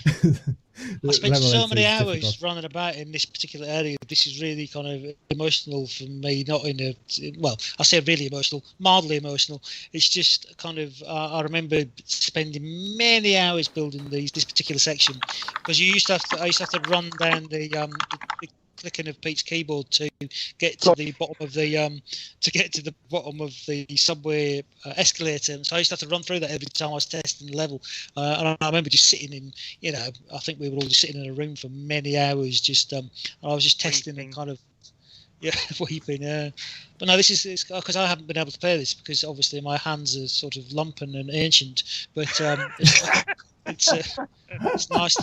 I spent so many hours running about in this particular area. This is really kind of emotional for me. Not I say really emotional, mildly emotional. It's just kind of. I remember spending many hours building this particular section because I used to have to run down the clicking of Pete's keyboard to get to the bottom of the subway escalator. So I used to have to run through that every time I was testing the level. And I remember just sitting in, I think we were all just sitting in a room for many hours. I was just testing and kind of, weeping. But no, this is because I haven't been able to play this because obviously my hands are sort of lumpen and ancient. But it's nice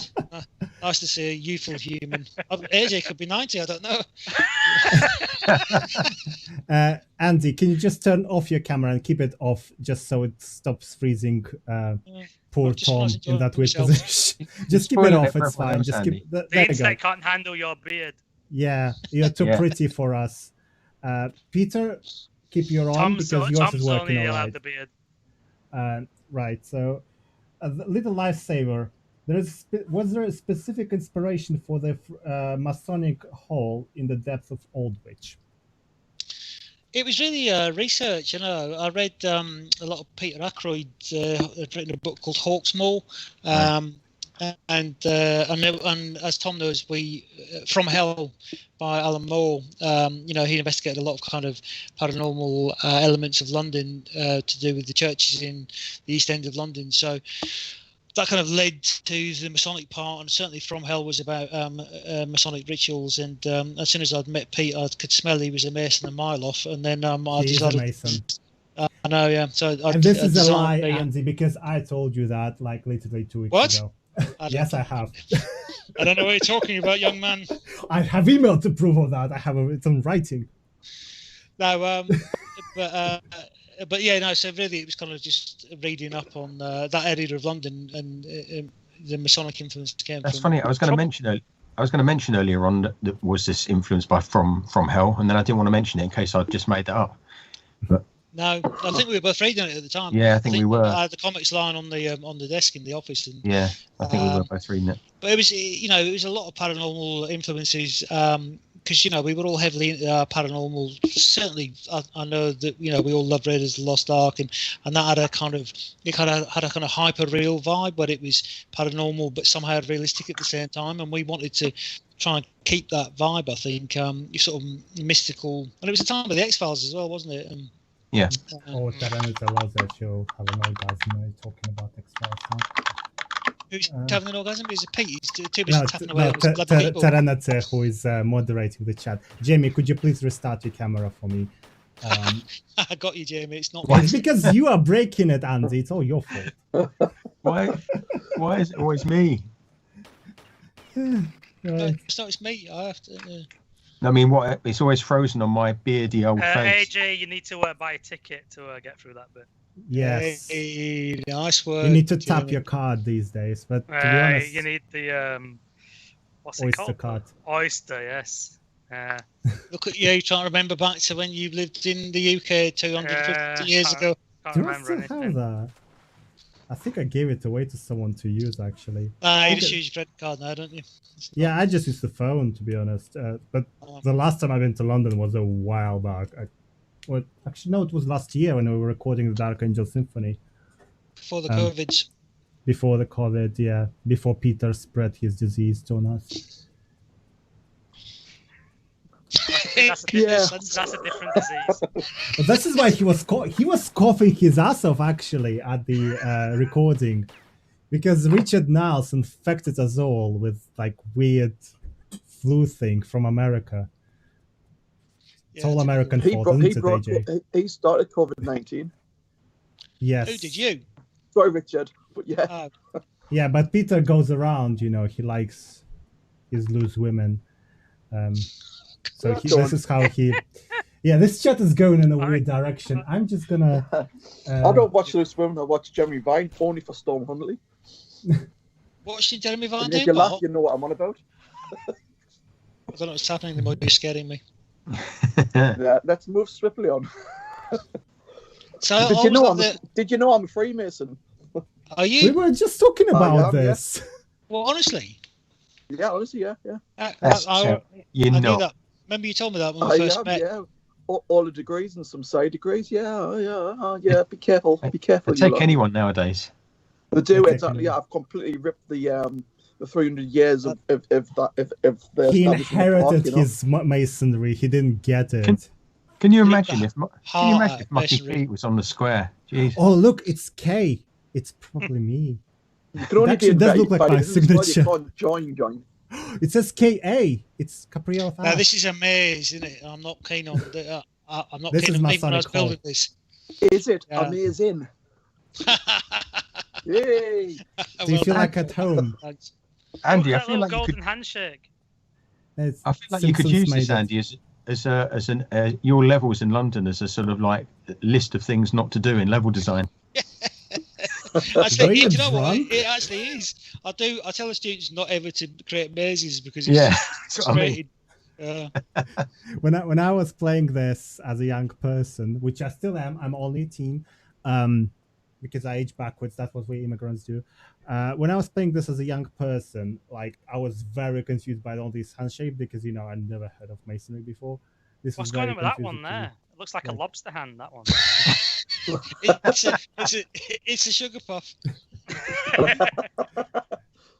to see a youthful human. AJ could be 90. I don't know. Andy, can you just turn off your camera and keep it off, just so it stops freezing? Poor Tom in that weird position. Just keep it off. It's fine. Just keep. The internet can't handle your beard. Yeah, you're too pretty for us. Peter, keep your on because yours is working all right. The beard. Right. So. A little lifesaver. Was there a specific inspiration for the Masonic Hall in the depths of Aldwych? It was really research. I read a lot of Peter Ackroyd had written a book called Hawksmoor, and as Tom knows, we From Hell by Alan Moore. He investigated a lot of kind of paranormal elements of London to do with the churches in the East End of London. So that kind of led to the Masonic part, and certainly From Hell was about Masonic rituals. And as soon as I'd met Pete, I could smell he was a Mason a mile off. And then I decided. He's a Mason. I know, yeah. So this is a lie, Andy, because I told you that like literally 2 weeks ago. Yes, I have. I don't know what you're talking about, young man. I have email to prove of that. I have it in writing. No, but yeah, no. So really, it was kind of just reading up on that area of London and the Masonic influence came. That's funny. I was going to mention earlier on that was this influenced by From Hell, and then I didn't want to mention it in case I'd just made that up. But no, I think we were both reading it at the time. Yeah, I think we were. I had the comics line on the desk in the office. And, yeah, I think we were both reading it. But it was, it was a lot of paranormal influences because, we were all heavily into paranormal. Certainly, I know that, we all loved Raiders of the Lost Ark, and that had a kind of hyper real vibe, but it was paranormal, but somehow realistic at the same time. And we wanted to try and keep that vibe. I think you sort of mystical, and it was a time of the X-Files as well, wasn't it? Yeah. Oh, Serenity loves that show. Have an orgasm talking about X-Files. Who's having an orgasm? Is it Pete? He's too busy No, tapping away on his bloody keyboard. Serenity, who is moderating the chat. Jamie, could you please restart your camera for me? I got you, Jamie. It's not. It's because you are breaking it, Andy. It's all your fault. Why is it always me? It's me. I have to. I mean, what? It's always frozen on my beardy old face. AJ, you need to buy a ticket to get through that bit. Yes. Hey, nice work. You need to tap your card these days, but to be honest, you need the what's it Oyster called? card. Oyster, yes. Look at you trying to remember back to when you lived in the UK 250 years ago. Can't do I still have that? I think I gave it away to someone to use, actually. You just use your credit card now, don't you? Yeah, I just use the phone, to be honest. But the last time I went to London was a while back. Actually, no, it was last year when we were recording the Dark Angel Symphony. Before the COVID. Before the COVID, yeah. Before Peter spread his disease on us. That's a different disease. But this is why he was coughing his ass off, actually, at the recording. Because Richard Niles infected us all with, like, weird flu thing from America. It's all American fault, isn't it, AJ? He started COVID-19. Yes. Who did you? Sorry, Richard, but yeah. Yeah, but Peter goes around, he likes his loose women. So this is how he... Yeah, this chat is going in a weird direction. I'm just gonna... I don't watch loose women, I watch Jeremy Vine, only for Storm Huntley. What's Jeremy Vine doing? If you laugh, you know what I'm on about. I don't know what's happening, they might be scaring me. Yeah, let's move swiftly on. So did you know I'm a Freemason? Are you? We were just talking about this. Yeah. Well, honestly. Yeah, honestly, yeah. I knew that. Remember you told me that when we first met. Yeah. All the degrees and some side degrees. Yeah. Be careful. Be careful. They take anyone nowadays. They do, exactly. Yeah, I've completely ripped the 300 years of the he inherited his masonry. He didn't get it. Can you imagine if Mucky Pete was on the square? Jeez. Oh, look, it's K. It's probably me. You can only it does look like my signature. Join. It says KA. It's Capriel. Now this is a maze, isn't it? I'm not keen on. I'm not this keen is on Masonic people when I was building this. Is it amazing? Yay! Do you feel like at home? Andy, I feel like golden handshake. I feel like you could use this, Andy, as your levels in London as a sort of like list of things not to do in level design. Actually, you know what? It actually is. I tell the students not ever to create mazes because it's created. When I was playing this as a young person, which I still am, I'm only 18, because I age backwards. That's what we immigrants do. When I was playing this as a young person, like I was very confused by all these handshakes because I never heard of masonry before. What's going on with that one there? It looks like a lobster hand. That one. It's a sugar puff.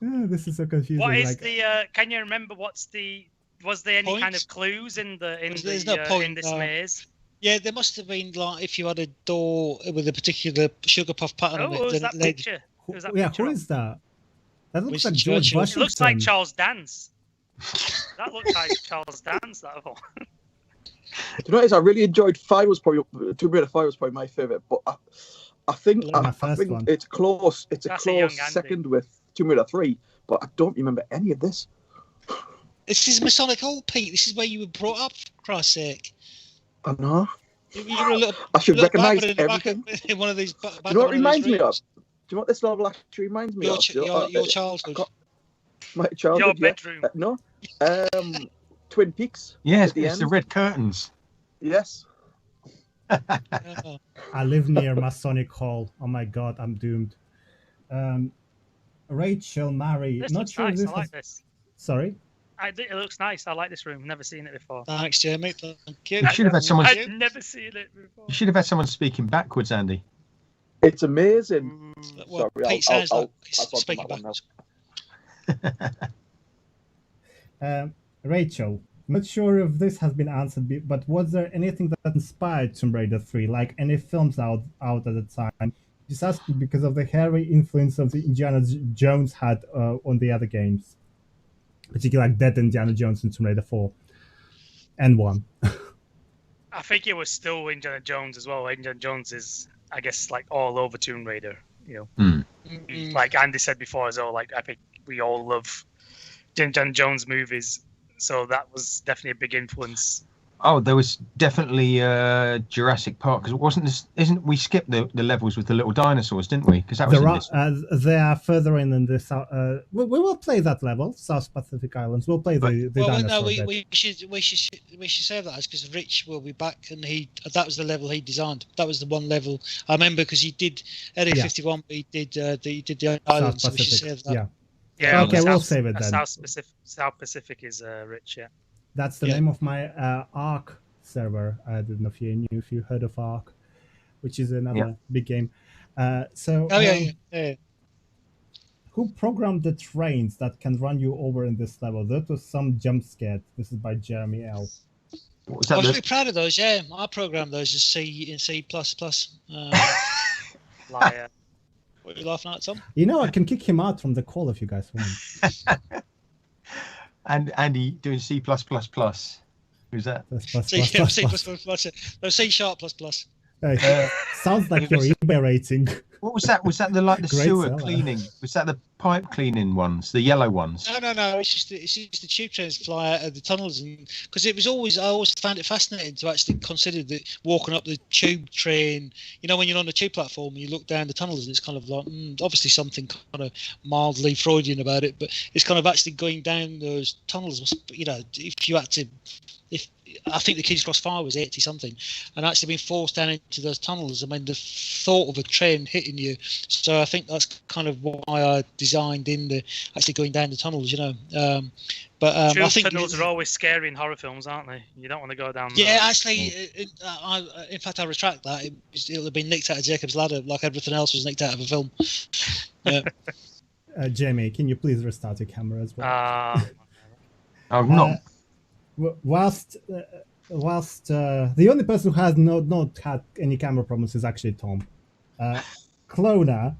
This is so confusing. What is the? Can you remember was there any kind of clues in this maze? Yeah, there must have been, like, if you had a door with a particular sugar puff pattern on it. Who's that picture? Who is that? That looks like George Washington. It looks like Charles Dance. That looks like Charles Dance, that one. Do you know what it is? I really enjoyed Tomb Raider 5 was probably my favourite, but I think it's close. It's a close second with Tomb Raider 3, but I don't remember any of this. This is Masonic Hall, Pete. This is where you were brought up, for Christ's sake. I know. I should recognise everything. In one of these. Do you know what it reminds me of? Do you know what this level actually reminds me of? Your childhood. My childhood. Your bedroom. No. Twin Peaks. Yes, it's the red curtains. Yes. I live near Masonic Hall. Oh my God, I'm doomed. Rachel, Mary. This not looks sure. nice. This I like this. Sorry. It looks nice. I like this room. Never seen it before. Thanks, Jeremy. Thank you. You should have had someone. I've never seen it before. You should have had someone speaking backwards, Andy. It's amazing. Well, Sorry, Pete sounds like he's speaking backwards. Rachel, not sure if this has been answered, but was there anything that inspired Tomb Raider 3, like any films out at the time? Just asking because of the heavy influence of the Indiana Jones had on the other games, particularly like Dead Indiana Jones and Tomb Raider 4 and 1. I think it was still Indiana Jones as well. Indiana Jones is, I guess, like all over Tomb Raider. You know, like Andy said before as well. Like I think we all love Indiana Jones movies, so that was definitely a big influence. Oh, there was definitely Jurassic Park, because isn't we skipped the levels with the little dinosaurs, didn't we? Because that was they are further in the south. We will play that level, South Pacific Islands. We'll play the dinosaur. No, we should save that because Rich will be back, and that was the level he designed. That was the one level I remember because he did Area 51, but he did the islands. So we should save that. Yeah. Okay, we'll save it then. South Pacific is Rich. Yeah. That's the name of my Ark server. I don't know if you heard of Ark, which is another big game. Who programmed the trains that can run you over in this level? That was some jump scare. This is by Jeremy L. I was really proud of those. Yeah, I programmed those in C++. Liar. What are you laughing at, Tom? You know, I can kick him out from the call if you guys want. And Andy doing C+++. Who's that? C+++. No, C#++. Sounds like you're eBay rating. What was that? Was that the sewer cleaning? Was that the pipe cleaning ones, the yellow ones? No. It's just the tube trains fly out of the tunnels, and because I always found it fascinating to actually consider that walking up the tube train. You know, when you're on the tube platform and you look down the tunnels, and it's kind of like obviously something kind of mildly Freudian about it, but it's kind of actually going down those tunnels. You know, if you had to. I think the King's Cross Fire was 80 something, and actually being forced down into those tunnels. I mean, the thought of a train hitting you. So I think that's kind of why I designed in the actually going down the tunnels. You know, but I think tunnels are always scary in horror films, aren't they? You don't want to go down. Yeah, actually, in fact, I retract that. It'll have been nicked out of Jacob's Ladder, like everything else was nicked out of a film. Jamie, can you please restart your camera as well? I'm not. Whilst the only person who has not had any camera problems is actually Tom. Clona,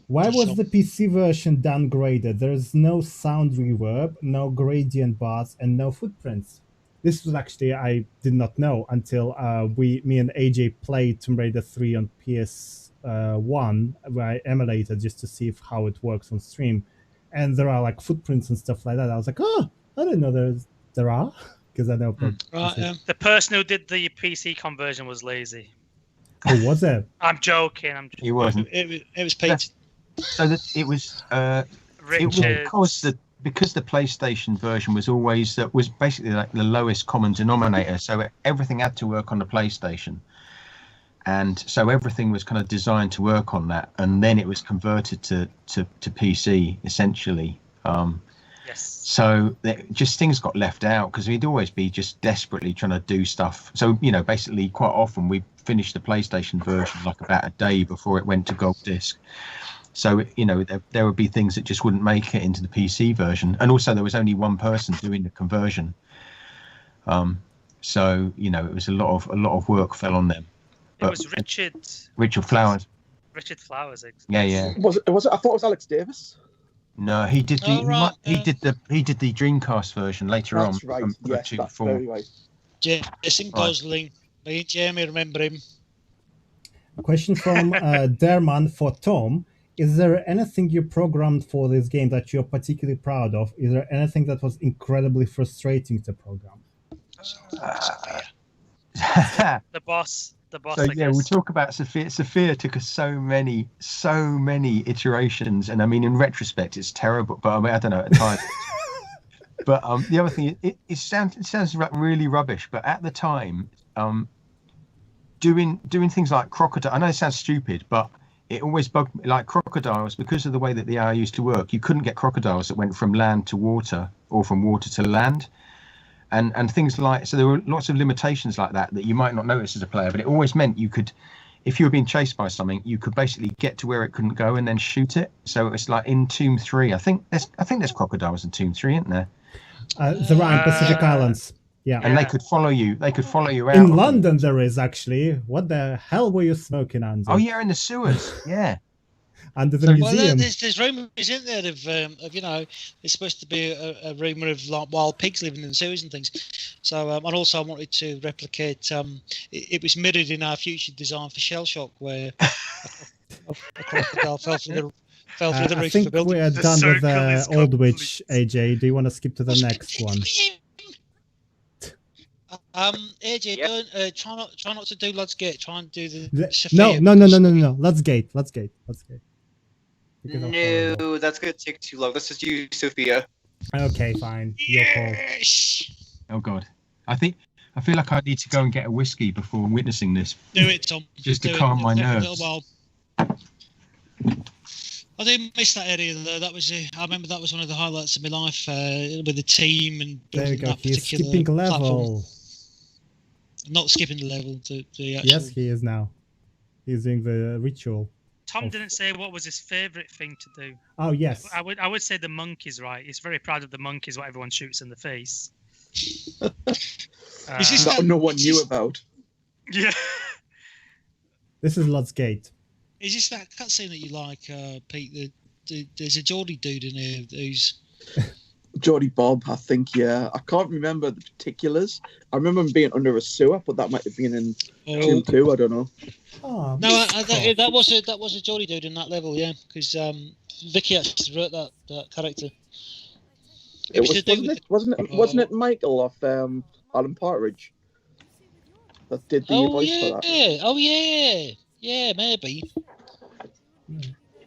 why was the PC version downgraded? There's no sound reverb, no gradient bars, and no footprints. This was actually I did not know until me and AJ played Tomb Raider 3 on PS1, where I emulated just to see how it works on stream, and there are like footprints and stuff like that. I was like, oh, I didn't know there are, because I know. The person who did the PC conversion was lazy. Who was it? I'm joking. He wasn't. It was Pete. So it was. Richard. Because the PlayStation version was basically like the lowest common denominator. So everything had to work on the PlayStation, and so everything was kind of designed to work on that, and then it was converted to PC essentially. Yes. So just things got left out because we'd always be just desperately trying to do stuff. So, you know, basically quite often we finished the PlayStation version like about a day before it went to gold disc. So, you know, there would be things that just wouldn't make it into the PC version. And also there was only one person doing the conversion. So, you know, it was a lot of work fell on them. It was Richard Flowers. Richard Flowers. Yeah. Was it? I thought it was Alex Davis. No, he did the Dreamcast version later on. That's right. Yes, that's very right. Jason Gosling. Me and Jamie remember him. A question from Derman for Tom. Is there anything you programmed for this game that you're particularly proud of? Is there anything that was incredibly frustrating to program? The boss. So yeah, we'll talk about Sophia. Sophia took us so many iterations, and I mean, in retrospect, it's terrible. But I mean, I don't know at the time. But the other thing, it sounds really rubbish. But at the time, doing things like crocodile. I know it sounds stupid, but it always bugged me. Like crocodiles, because of the way that the AI used to work, you couldn't get crocodiles that went from land to water or from water to land. And things like, so there were lots of limitations like that you might not notice as a player, but it always meant you could, if you were being chased by something, you could basically get to where it couldn't go and then shoot it. So it's like in Tomb 3, I think there's crocodiles in Tomb 3, isn't there? There are in Pacific Islands. Yeah. And they could follow you. They could follow you out. In London, there is actually. What the hell were you smoking, Andy? Oh yeah, in the sewers. Yeah. Under the museum. There's rumours, isn't there, of there's supposed to be a rumour of like wild pigs living in the sewers and things. So and also I wanted to replicate. It was mirrored in our future design for Shell Shock, where a crocodile fell through the roof. I think we are done with Old Witch. AJ, do you want to skip to the next one? AJ, don't try not to do Lud's Gate. Try and do the Sophia. No. Let's gate. No, that's gonna take too long. Let's just use Sophia. Okay, fine. Your call. Oh God, I feel like I need to go and get a whiskey before witnessing this. Do it, Tom. Just to calm my nerves. I didn't miss that area though. I remember that was one of the highlights of my life with the team and there you building go. that He's particular skipping level. platform. Not skipping the level. The actual... Yes, he is now. He's doing the ritual. Tom didn't say what was his favourite thing to do. Oh yes. I would say the monkeys, right? He's very proud of the monkeys, what everyone shoots in the face. No one knew about. Yeah. This is Lud's Gate. Is this that cutscene that you like, Pete? There's a Geordie dude in here who's... Geordie Bob, I think, yeah. I can't remember the particulars. I remember him being under a sewer, but that might have been in Tomb 2, I don't know. Oh, no, that was a Geordie dude in that level, yeah, because Vicky actually wrote that character. Wasn't it Michael off Alan Partridge that did the voice for that? Oh yeah, maybe.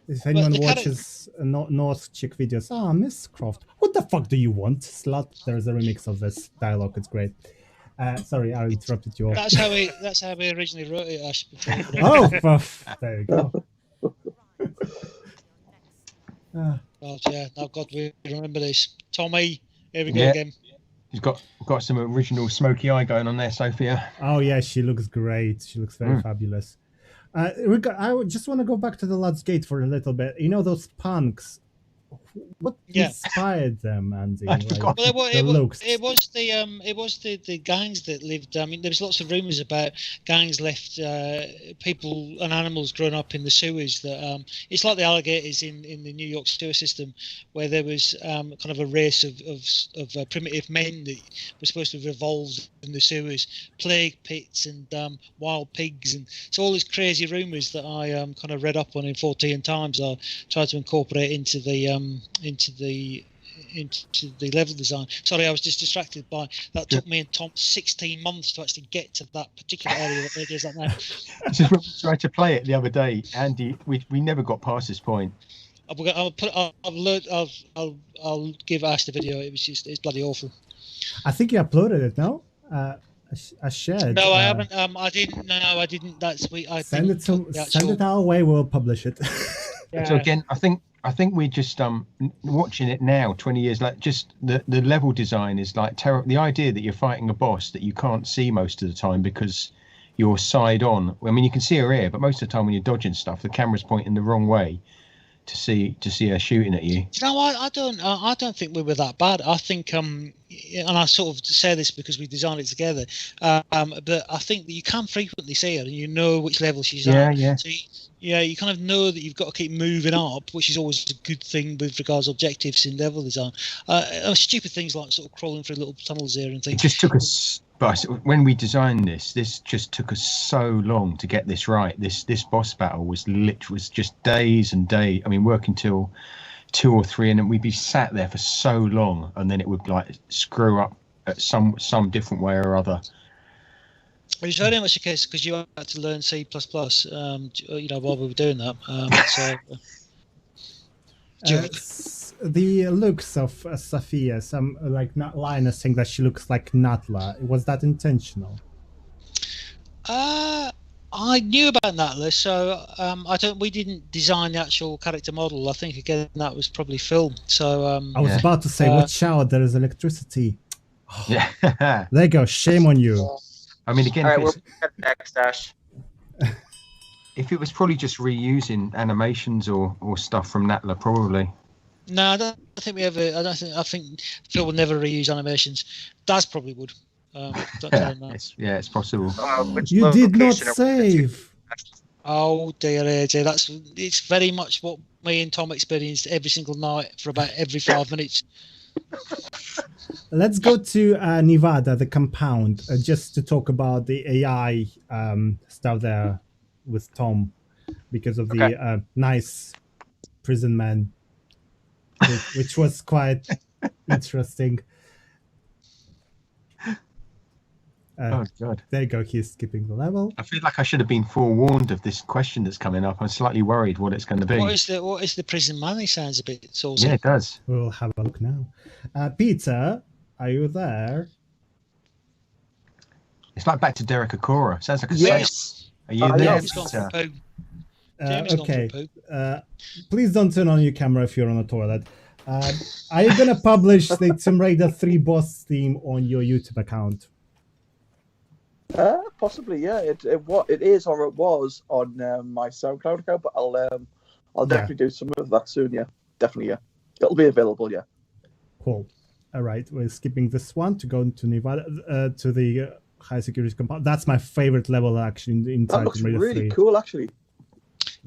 If anyone watches North Chick videos, Miss Croft, what the fuck do you want, slut? There's a remix of this dialogue. It's great. Sorry, I interrupted you. That's how we originally wrote it, Ash. There you go. Oh yeah, oh God, we remember this. Tommy, here we go again. He's got some original smoky eye going on there, Sophia. Oh yeah, she looks great. She looks very fabulous. I just want to go back to the Lud's Gate for a little bit. You know those punks? What inspired them, Andy? Well, it was the gangs that lived. I mean, there was lots of rumours about gangs left people and animals growing up in the sewers. That it's like the alligators in the New York sewer system, where there was kind of a race of primitive men that were supposed to have evolved in the sewers, plague pits and wild pigs, and so all these crazy rumours that I kind of read up on in 14 times. I tried to incorporate into the level design. Sorry, I was just distracted by that. Took me and Tom 16 months to actually get to that particular area that it is like now. Just when we tried to play it the other day, Andy, we never got past this point. I'll give Ash the video. It's bloody awful. I think you uploaded it, no? I shared. No, I haven't. I didn't. No, I didn't. That's we. Send it our way. We'll publish it. Yeah. So again, I think we're just watching it now, 20 years later. Just the level design is like terrible. The idea that you're fighting a boss that you can't see most of the time because you're side on. I mean, you can see her here, but most of the time when you're dodging stuff, the camera's pointing the wrong way to see her shooting at you. You know, I don't think we were that bad. I think and I sort of say this because we designed it together. But I think that you can frequently see her and you know which level she's at. Yeah. So you kind of know that you've got to keep moving up, which is always a good thing with regards to objectives in level design. Stupid things like sort of crawling through little tunnels here and things. It just took us. But when we designed this just took us so long to get this right. This boss battle was just days and days. I mean, working till 2 or 3, and then we'd be sat there for so long, and then it would like screw up at some different way or other. It was very much the case because you had to learn C++, while we were doing that. The looks of Sophia, some like Linus saying that she looks like Natla. Was that intentional? I knew about Natla, so we didn't design the actual character model. I think again that was probably Phil. So I was about to say, watch out, there is electricity. Oh, yeah. There you go. Shame on you. I mean, again, all right, we're next, Ash. If it was probably just reusing animations or stuff from Natla, probably. No, I don't think we ever. I think Phil will never reuse animations. Daz probably would. Don't tell him that. It's possible. You did not save. Oh dear, AJ. It's very much what me and Tom experienced every single night for about every 5 minutes. Let's go to Nevada, the compound, just to talk about the AI stuff there with Tom, because of the nice prison man, which was quite interesting. Oh God! There you go. He's skipping the level. I feel like I should have been forewarned of this question that's coming up. I'm slightly worried what it's going to be. What is the prison man? He sounds a bit saucy. Yeah, it does. We'll have a look now. Peter, are you there? It's like back to Derek Akora. Sounds like a Yes. Are you there, Peter? Okay. Please don't turn on your camera if you're on the toilet. Are you gonna publish the Tomb Raider 3 boss theme on your YouTube account? Possibly, yeah. It is or it was on my SoundCloud account, but I'll definitely do some of that soon. Yeah, definitely. Yeah, it'll be available. Yeah. Cool. All right, we're skipping this one to go into Nevada to the high security compound. That's my favorite level actually inside That looks Tomb Raider really 3. cool, actually.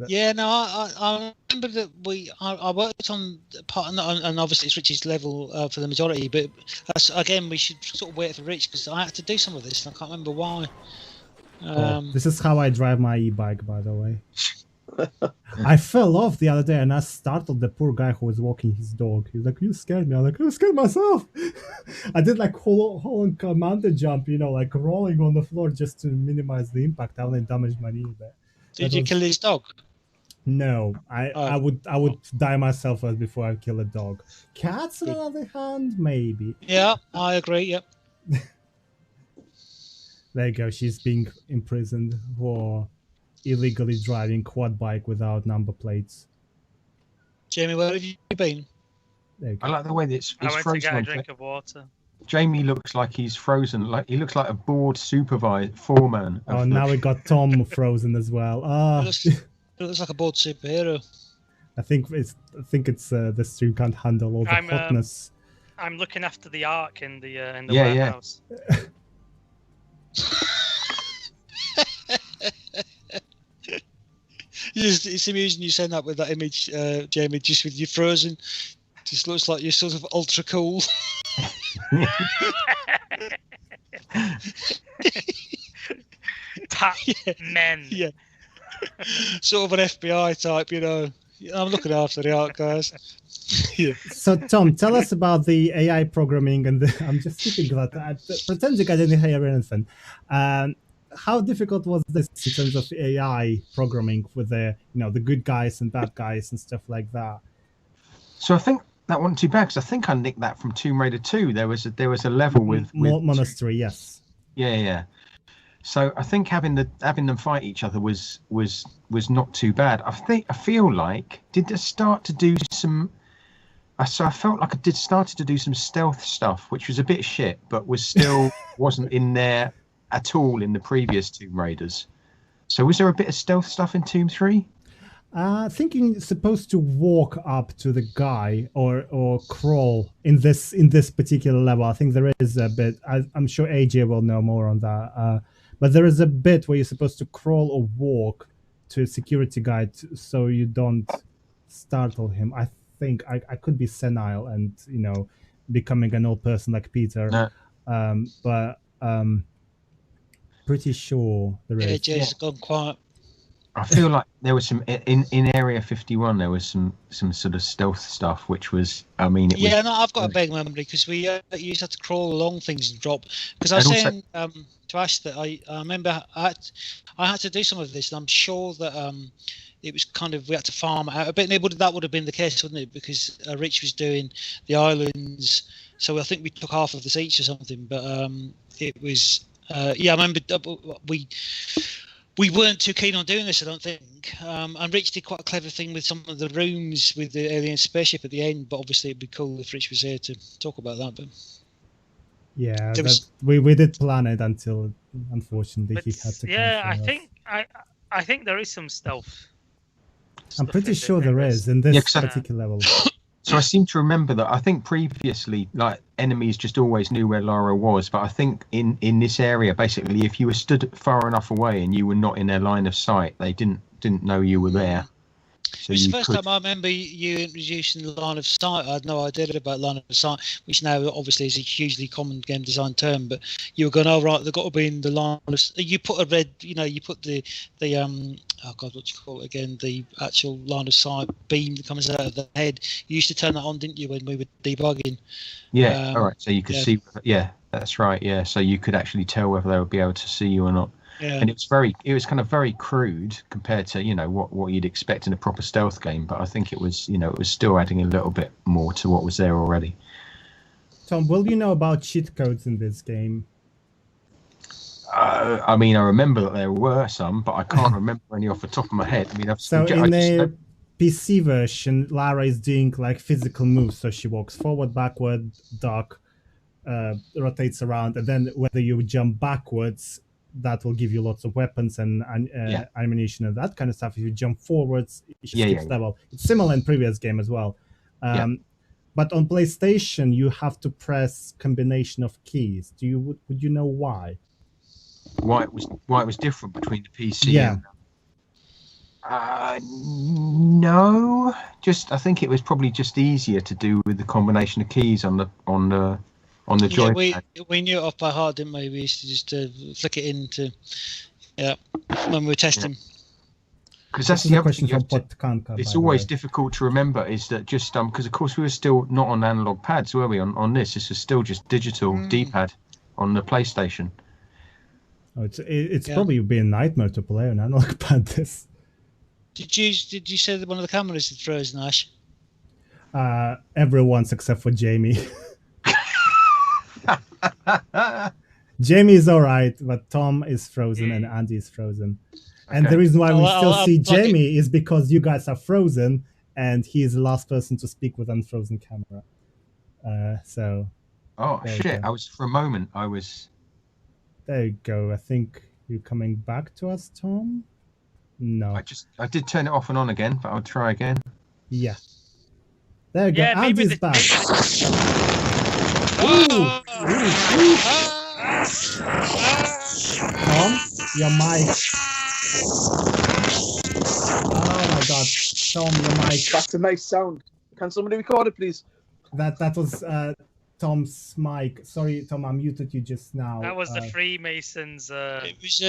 Yeah, no, I remember that I worked on part, and obviously it's Rich's level for the majority, but again, we should sort of wait for Rich because I had to do some of this and I can't remember why. This is how I drive my e-bike, by the way. I fell off the other day and I startled the poor guy who was walking his dog. He was like, "You scared me." I was like, "I scared myself." I did like whole commander jump, like rolling on the floor just to minimize the impact. I only damaged my knee there. Did you kill his dog? No, I would die myself first before I kill a dog. Cats, on the other hand, maybe. Yeah, I agree. Yep. There you go. She's being imprisoned for illegally driving quad bike without number plates. Jamie, where have you been? There you go. I like the way that it's I went frozen. to get a on drink of water. Jamie looks like he's frozen. Like he looks like a board supervisor foreman. Oh, now we got Tom frozen as well. It looks like a bored superhero. I think it's the stream can't handle all the hotness. I'm looking after the Ark in the Yeah, warehouse. It's amusing you saying that with that image, Jamie, just with you frozen. Just looks like you're sort of ultra cool. Tap men. Yeah. Sort of an FBI type, I'm looking after the Ark, guys. Yeah. So, Tom, tell us about the AI programming, and I'm just skipping that. Pretending I didn't hear anything. How difficult was this in terms of AI programming with the good guys and bad guys and stuff like that? So I think that wasn't too bad because I think I nicked that from Tomb Raider 2. There was a level with Monastery, yes. Yeah. So I think having them fight each other was not too bad. I feel like did it start to do some. So I felt like I started to do some stealth stuff, which was a bit shit, but wasn't in there at all in the previous Tomb Raiders. So was there a bit of stealth stuff in Tomb 3? I think you're supposed to walk up to the guy or crawl in this particular level. I think there is a bit. I'm sure AJ will know more on that. But there is a bit where you're supposed to crawl or walk to a security guard so you don't startle him. I think I could be senile and becoming an old person like Peter. No. But pretty sure there is. AJ's gone quiet. I feel like there was some in Area 51. There was some sort of stealth stuff, which was, I've got a big memory because we used to have to crawl along things and drop. Because I was saying to Ash that I remember I had to do some of this, and I'm sure that it was kind of we had to farm it out a bit. And that would have been the case, wouldn't it? Because Rich was doing the islands, so I think we took half of this each or something. But it was I remember we weren't too keen on doing this, I don't think. And Rich did quite a clever thing with some of the rooms with the alien spaceship at the end, but obviously it'd be cool if Rich was here to talk about that. But yeah, we did plan it until unfortunately he had to. Yeah, I think there is some stealth. I'm pretty sure there is in this particular level. So I seem to remember that I think previously, like, enemies just always knew where Lara was. But I think in this area, basically, if you were stood far enough away and you were not in their line of sight, they didn't know you were there. So it was the first time I remember you introducing the line of sight. I had no idea about line of sight, which now obviously is a hugely common game design term. But you were going, oh right, they've got to be in the line of. You put a red, you put the oh god, what do you call it again? The actual line of sight beam that comes out of the head. You used to turn that on, didn't you, when we were debugging? Yeah. All right. So you could see. Yeah, that's right. Yeah. So you could actually tell whether they would be able to see you or not. Yeah. And it was kind of very crude compared to what you'd expect in a proper stealth game, but I think it was still adding a little bit more to what was there already. Tom, will you know about cheat codes in this game? I mean, I remember that there were some, but I can't remember any off the top of my head. I mean, in the PC version, Lara is doing like physical moves, so she walks forward, backward, duck, rotates around, and then whether you jump backwards, that will give you lots of weapons and ammunition and that kind of stuff. If you jump forwards, it skips level. It's similar in previous game as well. But on PlayStation, you have to press combination of keys. Would you know why? Why it was different between the PC and no, I think it was probably just easier to do with the combination of keys on the joypad. We knew it off by heart, didn't we? We used to just flick it into when we were testing. Because that's the other thing. It's always difficult to remember is that just because of course we were still not on analog pads, were we? On this was still just digital D-pad on the PlayStation. Oh, it's probably been a nightmare to play on analog pad. This. Did you say that one of the cameras had frozen, Ash? Everyone's except for Jamie. Jamie is all right, but Tom is frozen and Andy is frozen. And the reason why we still see Jamie is because you guys are frozen, and he is the last person to speak with unfrozen camera. Oh shit! For a moment. There you go. I think you're coming back to us, Tom. No. I did turn it off and on again, but I'll try again. Yeah. There you go. Andy's back. Ooh. Tom, your mic. Oh my god, Tom, your mic. That's a nice sound. Can somebody record it, please? That was Tom's mic. Sorry, Tom, I muted you just now. That was the Freemasons. It was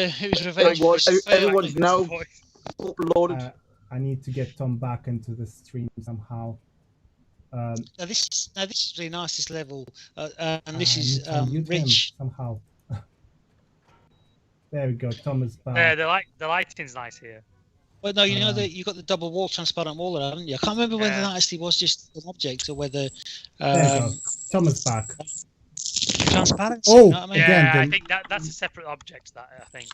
revenge. Everyone's now uploaded. I need to get Tom back into the stream somehow. Now this is really nice. This level, and this is Rich somehow. There we go. Tom is back. Yeah, the lighting's nice here. Well, no, you know that you got the double wall, transparent wall, haven't you? I can't remember whether that actually was just an object or whether. There you go. Tom is back. Transparency. Oh, you know what I mean? I think that's a separate object. That I think.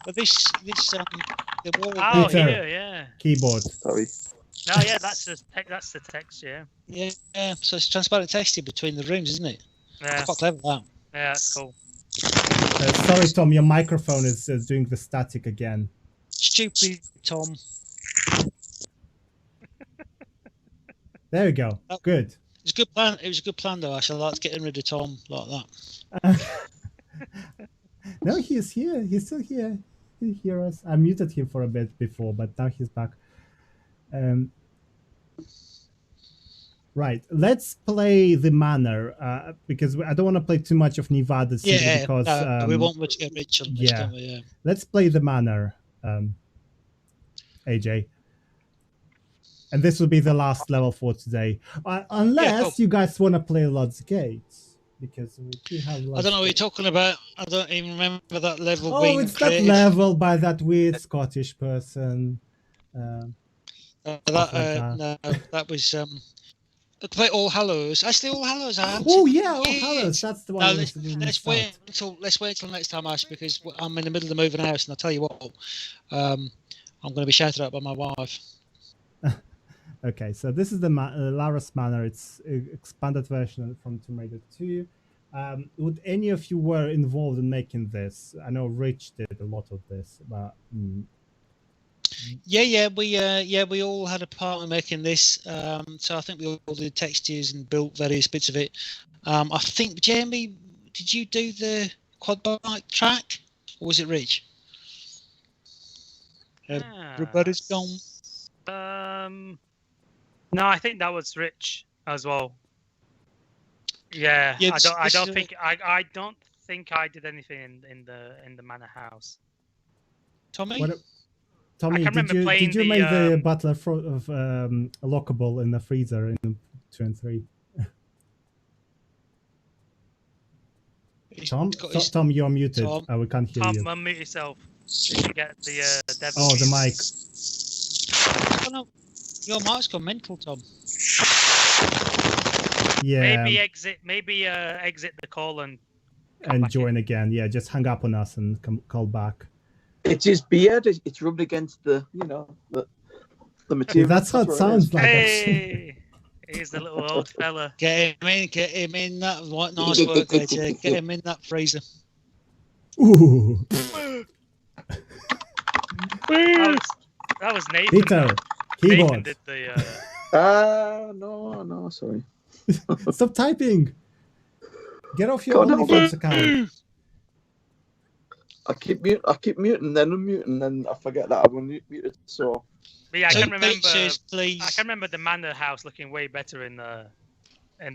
But this the wall. Oh, here, yeah. Keyboard. Sorry. No, yeah, that's the text, yeah. Yeah, so it's transparent texture between the rooms, isn't it? Yeah. It's quite clever, that. Yeah, that's cool. Sorry, Tom, your microphone is doing the static again. Stupid, Tom. There we go. Good. It was a good plan. It was a good plan, though. Actually, I liked getting rid of Tom like that. No, he's here. He's still here. He hears us. I muted him for a bit before, but now he's back. Right, let's play the manor because I don't want to play too much of Nevada City because we want to get rich on this, don't we? Yeah. Let's play the manor, AJ, and this will be the last level for today, unless you guys want to play Lord's Gates, because we do have. I don't know what you're talking about. I don't even remember that level. Oh, it's that level by that weird Scottish person. That was play All Hallows. Actually, All Hallows. Oh yeah, All Hallows. That's the one. No, let's wait until next time, Ash, because I'm in the middle of moving house, and I'll tell you what, I'm going to be shouted at by my wife. Okay, so this is the Lara's Manor. It's an expanded version from Tomb Raider 2. Would any of you were involved in making this? I know Rich did a lot of this, but Yeah, we all had a part in making this. So I think we all did textures and built various bits of it. I think Jamie, did you do the quad bike track, or was it Rich? Everybody's gone. No, I think that was Rich as well. Yeah, I don't think I did anything in the manor house. Tommy? Tommy, did you make the butler of lockable in the freezer in 2 and 3? Tom, you're muted. Tom, we can't hear you. Tom, unmute yourself. Did you get the devil? Oh, the mic. Oh, no. Your mic's gone mental, Tom. Yeah. Maybe exit the call and join again. Yeah, just hang up on us and call back. It's his beard. It's rubbed against the material. That's how it sounds like. Hey, he's the little old fella. Get him in that. What nice work, AJ. Get him in that freezer. Ooh. That was Nathan. Vito, keyboard. Nathan did the. No, sorry. Stop typing. Get off your OnlyFans account. I keep muting, then unmuting, then I forget that I've unmuted. So. But yeah, I can remember. Please. I can remember the manor house looking way better in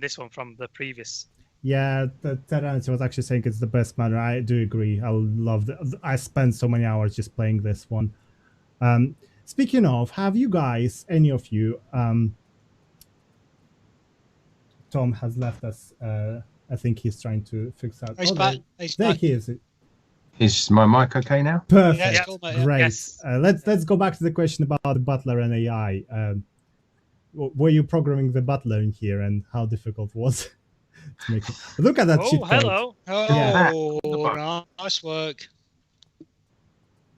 this one from the previous. Yeah, Ted Anderson was actually saying it's the best manor. I do agree. I love it. I spent so many hours just playing this one. Speaking of, have you guys, any of you, Tom has left us. I think he's trying to fix out. He's back. There he is. Is my mic okay now? Perfect. Yeah, cool, Great. Yes. Let's go back to the question about the butler and AI. Were you programming the butler in here, and how difficult was it to make it? Look at that shit. Hello. Oh, nice work.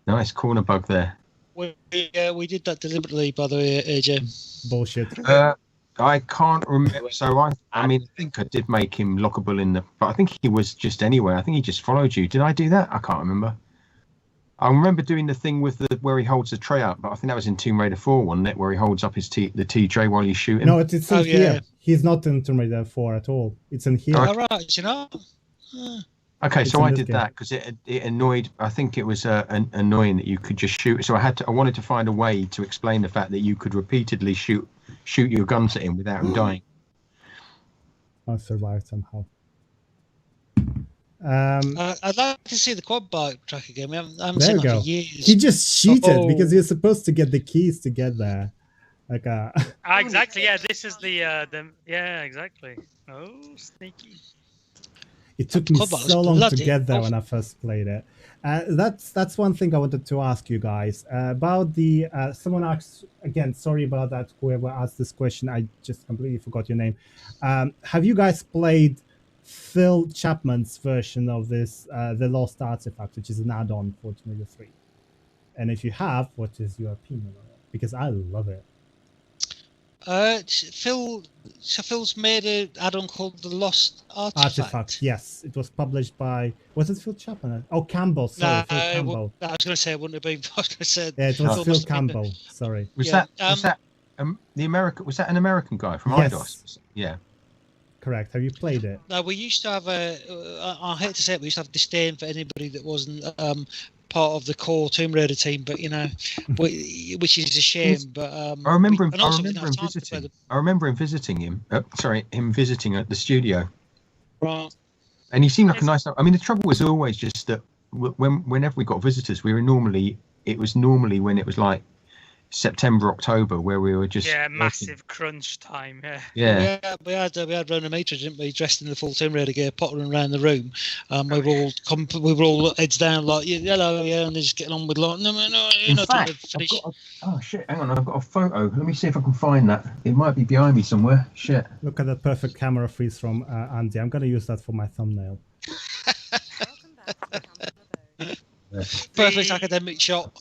Nice corner bug there. We did that deliberately, by the way, AJ. Bullshit. I can't remember. So I mean, I think I did make him lockable but I think he was just anywhere. I think he just followed you. Did I do that? I can't remember. I remember doing the thing with where he holds the tray up, but I think that was in Tomb Raider 4, wasn't it? Where he holds up the tea tray while he's shooting. No, it's in here. He's not in Tomb Raider 4 at all. It's in here. All right, you know. Okay, so I did that because it annoyed. I think it was annoying that you could just shoot. So I wanted to find a way to explain the fact that you could repeatedly shoot your guns at him without him dying. I survived somehow. I'd like to see the quad bike track again. I haven't there seen we that go. for years. He just cheated because you're supposed to get the keys to get there. Like exactly. Yeah, this is the yeah, exactly. Oh, sneaky. It took me so long to get there when I first played it. That's one thing I wanted to ask you guys about the. Someone asked again. Sorry about that. Whoever asked this question, I just completely forgot your name. Have you guys played Phil Chapman's version of this, The Lost Artifact, which is an add-on for Tomb Raider 3? And if you have, what is your opinion on it? Because I love it. Phil's made an add-on called The Lost Artifact. Yes, it was published by. Was it Phil Chapman? Oh, Campbell. Sorry, Phil Campbell. I was going to say it wouldn't have been. I was going to say. Yeah, it was Phil Campbell. Sorry. Was that the American? Was that an American guy from IDOS? Yeah. Correct. Have you played it? No, we used to have I hate to say it, we used to have disdain for anybody that wasn't part of the core Tomb Raider team, but which is a shame. But I remember him visiting him. Him visiting at the studio. Right. And he seemed like a nice. I mean, the trouble was always just that whenever we got visitors, it was normally when it was like September, October, where we were just massive crunch time. Yeah. We had Rona Mitra, didn't we? Dressed in the full Tomb Raider gear, pottering around the room. We were all heads down, like hello, and they're just getting on with like no, In fact, oh shit! Hang on, I've got a photo. Let me see if I can find that. It might be behind me somewhere. Shit! Look at that perfect camera freeze from Andy. I'm gonna use that for my thumbnail. Perfect academic shot.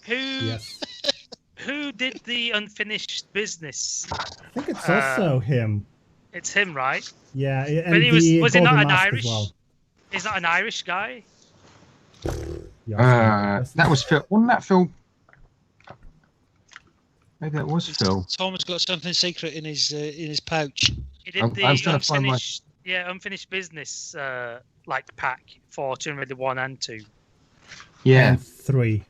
Who did the unfinished business? I think it's also him. It's him, right? Yeah, and but was it not an Irish? Well. Is that an Irish guy? That was Phil. Wasn't that Phil? Maybe that was Phil. Tom's got something secret in his pouch. He did I'm the trying to find my- unfinished business like pack for Tomb Raider 1 and 2. Yeah. And 3.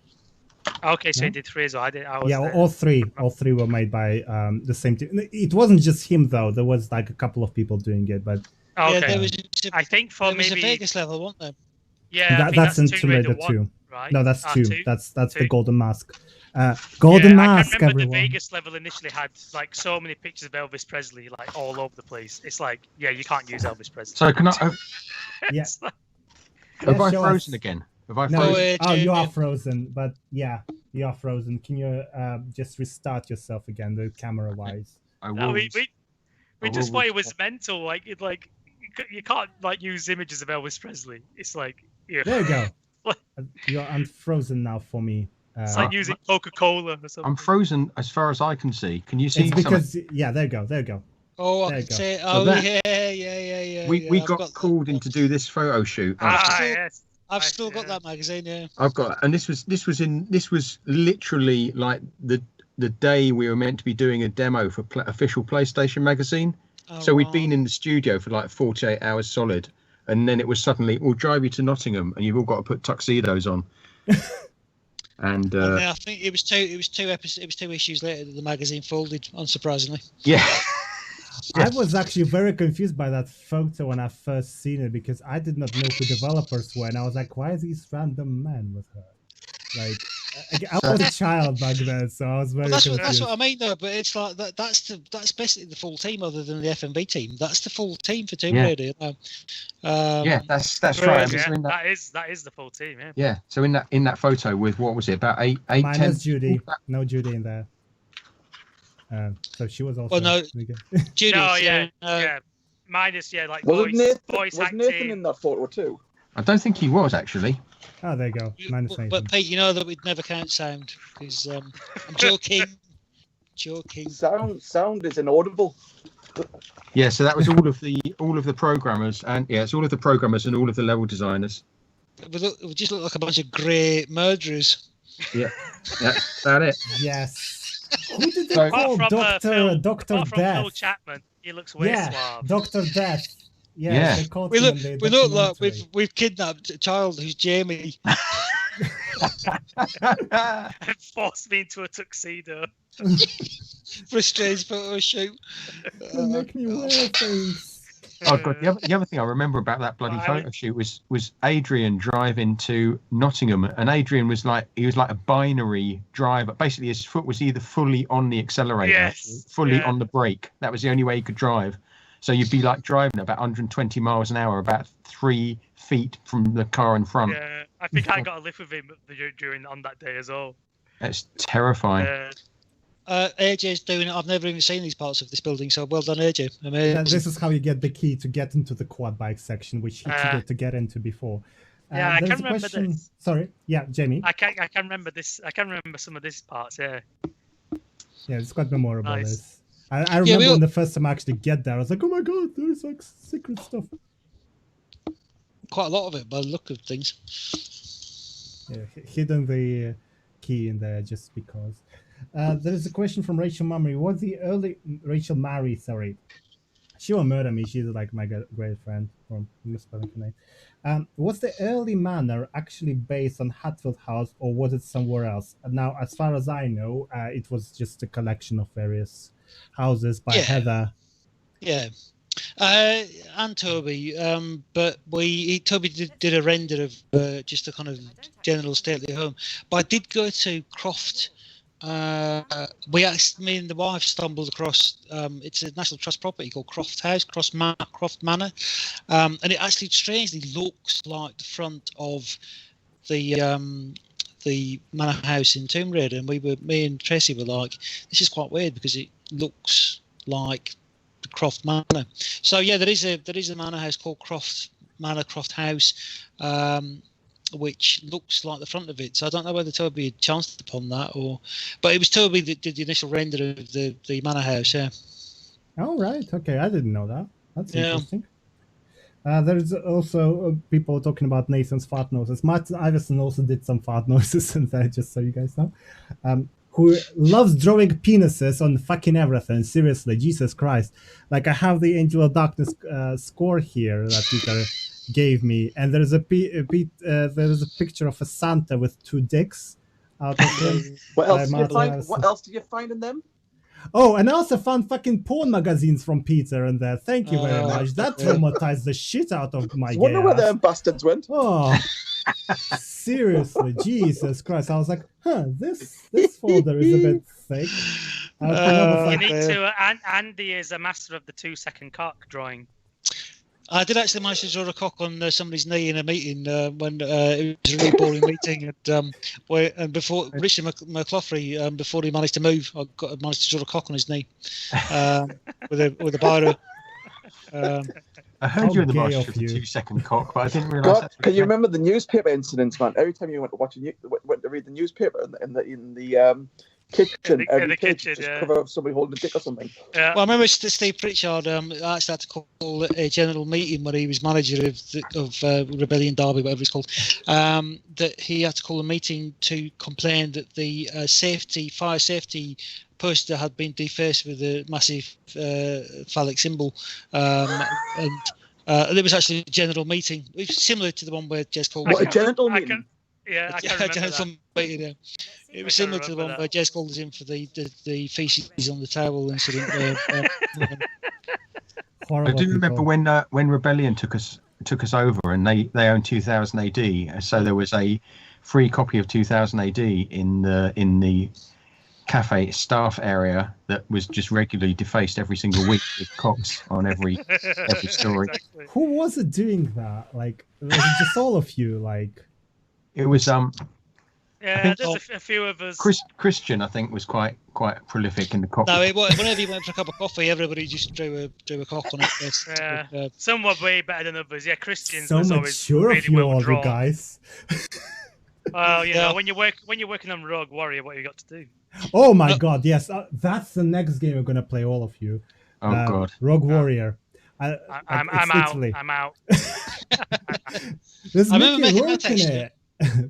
Okay, so Yeah. he did 3 as well. I was Yeah, there. all three were made by the same team. It wasn't just him though. There was like a couple of people doing it, but Okay. Yeah, there was I think for there was a maybe Vegas level, wasn't there? yeah, I think that's in Tomb Tomb Raider Raider 1, 2. right? No, that's 2. 2. That's the 2. Golden Mask. Golden Yeah, Mask, I can remember everyone. the Vegas level initially had like so many pictures of Elvis Presley like all over the place. It's like, yeah, you can't use Elvis Presley. So can I? Yeah. It's like- Have I show frozen us. again? Have I No, frozen? you are frozen. But yeah, you are frozen. Can you just restart yourself again, the camera wise? I No, will. we just thought it was mental. Like it, like you can't like use images of Elvis Presley. It's like yeah. There you go. You're unfrozen now for me. It's like using Coca-Cola or something. I'm frozen as far as I can see. Can you see? It's because yeah, there you go. There you go. Oh, There I you can go. say, So oh that- yeah. We I've got called in to do this photo shoot. Yes. I've still got that magazine. Yeah. I've got, and this was literally like the day we were meant to be doing a demo for official PlayStation magazine. Oh, So we'd wow. been in the studio for like 48 hours solid, and then it was suddenly, we'll drive you to Nottingham, and you've all got to put tuxedos on. And I think it was two issues later that the magazine folded. Unsurprisingly. yeah. I was actually very confused by that photo when I first seen it because I did not know who developers were, and I was like, "Why is this random man with her?" Like, I was a child back then, so I was very Well, confused. that's what I mean, though. But it's like that's basically the full team, other than the FMV team. That's the full team for Tomb Yeah. Raider. You know? Yeah, that's right. Yeah, So in that, that is the full team. Yeah. yeah. So in that photo with what was it, about eight, 10 Minus Judy, no Judy in there. So she was also. Well, no, Judy. No, yeah. Minus, yeah, like Was voice Nathan acting. in that photo too? I don't think he was actually. Oh, there you go. Minus Nathan. But Pete, you know that we'd never count sound because I'm joking. Sound is inaudible. Yeah, so that was all of the programmers, and yeah, it's all of the programmers and all of the level designers. We just look like a bunch of grey murderers. Yeah, that's about it. Yes. Who did they So- call Apart from Doctor apart from Phil Death? Chapman, he looks way Yeah, suave. Doctor Death. Yeah, Yeah. they called We him look, in the we look like documentary. we've kidnapped a child who's Jamie. And forced me into a tuxedo. For a strange photo shoot. They make me wear things. Oh god, the other thing I remember about that bloody photo shoot was Adrian driving to Nottingham, and Adrian was like a binary driver. Basically, his foot was either fully on the accelerator, Yes, or fully yeah. on the brake. That was the only way he could drive. So you'd be like driving about 120 miles an hour, about 3 feet from the car in front. Yeah, I think I got a lift with him during on that day as well. That's terrifying. AJ's doing it. I've never even seen these parts of this building, so well done, AJ. Amazing. And this is how you get the key to get into the quad bike section, which he needed to get into before. Yeah, I there's can a remember question... this. Sorry, yeah, Jamie. I can remember this. I can remember some of these parts. Yeah. Yeah, it's quite memorable. Nice. This. I remember when the first time I actually get there, I was like, oh my god, there's like secret stuff. Quite a lot of it by the look of things. Yeah, hidden the key in there just because. There is a question from Rachel Murray. Was the early Rachel Murray? Sorry, she will murder me. She's like my great friend. From misspelling her name. Was the early manor actually based on Hatfield House, or was it somewhere else? Now, as far as I know, it was just a collection of various houses by Heather. Yeah. And Toby, but Toby did a render of just a kind of general stately home. But I did go to Croft. Me and the wife stumbled across. It's a National Trust property called Croft House, Croft Manor, and it actually strangely looks like the front of the manor house in Tomb Raider. And me and Tracy were like, this is quite weird because it looks like the Croft Manor. So yeah, there is a manor house called Croft Manor, Croft House, which looks like the front of it. So I don't know whether Toby had chanced upon that, but it was Toby that did the initial render of the manor house. Yeah. Oh right, okay, I didn't know that. That's interesting. There's also people talking about Nathan's fart noises. Martin Iverson also did some fart noises in there, just so you guys know. who loves drawing penises on fucking everything. Seriously, Jesus Christ! Like I have the Angel of Darkness score here that Peter gave me, and there's a picture of a Santa with 2 dicks out of him. What else did you find? What else did you find in them? Oh, and I also found fucking porn magazines from Peter in there. Thank you very much. That traumatized the shit out of my. I wonder where them bastards went. Oh, seriously, Jesus Christ! I was like, this folder is a bit thick. You need to. Andy is a master of the 2-second cock drawing. I did actually manage to draw a cock on somebody's knee in a meeting when it was a really boring meeting, and before Richard McCloughy, before he managed to move, I managed to draw a cock on his knee with a biro. I heard you were the master of the 2-second cock, but I didn't realise. God, can you remember the newspaper incidents, man? Every time you went to read the newspaper in the kitchen, every page just cover of somebody holding a dick or something. Yeah. Well, I remember Steve Pritchard actually had to call a general meeting when he was manager of Rebellion Derby, whatever it's called. That he had to call a meeting to complain that the fire safety poster had been defaced with a massive phallic symbol, and it was actually a general meeting. It was similar to the one where Jez called. What, a general meeting? I can remember that. Meeting, yeah. It was similar to the one where Jez called us in for the feces on the towel incident. I do remember when Rebellion took us over, and they owned 2000 AD, so there was a free copy of 2000 AD in the cafe staff area that was just regularly defaced every single week with cocks on every story. Exactly. Who was it doing that? Like, was it just all of you? Like, it was Yeah, there's a few of us. Christian, I think, was quite prolific in the cock. No, whenever you went for a cup of coffee, everybody just drew a cock on it. Yeah. Some were way better than others. Yeah, Christian's so was always mature really of you well all, drawn. you guys. Well, you know, when you're working on Rogue Warrior, what have you got to do? Oh my God, yes, that's the next game we're gonna play, all of you. Oh God, Rogue Warrior. I'm out. I'm out. There's I remember Mickey making Rourke that in text. it.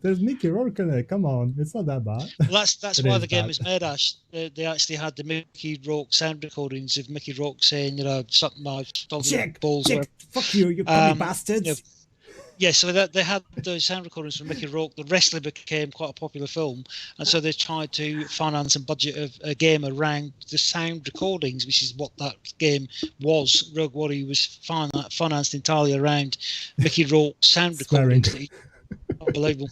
There's Mickey Rourke in it. Come on, it's not that bad. Well, that's It why is the game bad. was made, Ash. They actually had the Mickey Rourke sound recordings of Mickey Rourke saying, you know, something like balls. Chick, fuck you commie bastards. You know, yeah, so they had those sound recordings from Mickey Rourke. The wrestler became quite a popular film, and so they tried to finance and budget a game around the sound recordings, which is what that game was. Rogue Warrior was financed entirely around Mickey Rourke sound recordings. Unbelievable.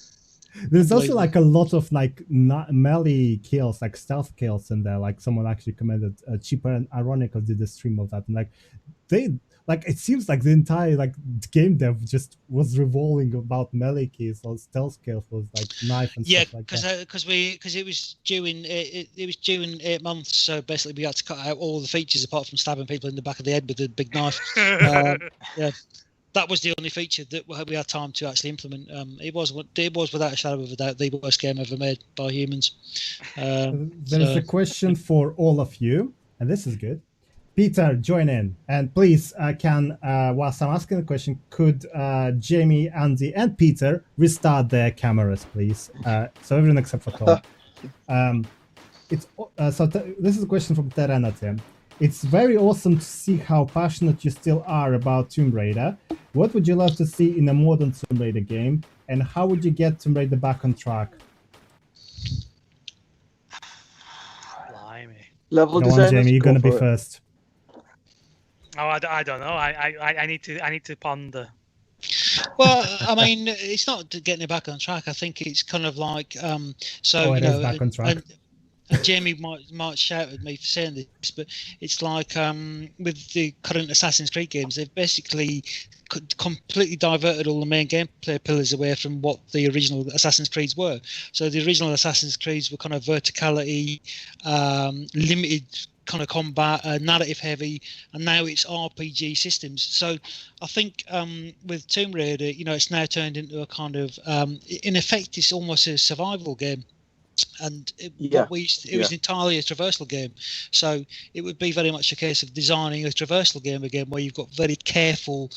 There's also like a lot of like melee kills, like stealth kills in there. Like someone actually commented, Cheaper and Ironicals did a stream of that, and like it seems like the entire like game dev just was revolving about melee kills or stealth kills, was like knife and stuff like that. Yeah, because it was due in 8 months, so basically we had to cut out all the features apart from stabbing people in the back of the head with a big knife. Yeah. That was the only feature that we had time to actually implement. It was without a shadow of a doubt the worst game ever made by humans. There's a question for all of you, and this is good. Peter, join in, and please whilst I'm asking the question, could Jamie, Andy, and Peter restart their cameras, please? So everyone except for Tom. This is a question from Terenate. It's very awesome to see how passionate you still are about Tomb Raider. What would you love to see in a modern Tomb Raider game, and how would you get Tomb Raider back on track? Blimey. Level Go on, designers, Jamie, you're go going to be for it. first. Oh, I don't know. I need to ponder. Well, I mean, it's not getting it back on track. I think it's kind of like It is back on track. And Jamie might shout at me for saying this, but it's like with the current Assassin's Creed games, they've basically completely diverted all the main gameplay pillars away from what the original Assassin's Creeds were. So the original Assassin's Creeds were kind of verticality, limited kind of combat, narrative heavy, and now it's RPG systems. So I think with Tomb Raider, you know, it's now turned into a kind of, in effect, it's almost a survival game. And it was entirely a traversal game, so it would be very much a case of designing a traversal game again, where you've got very careful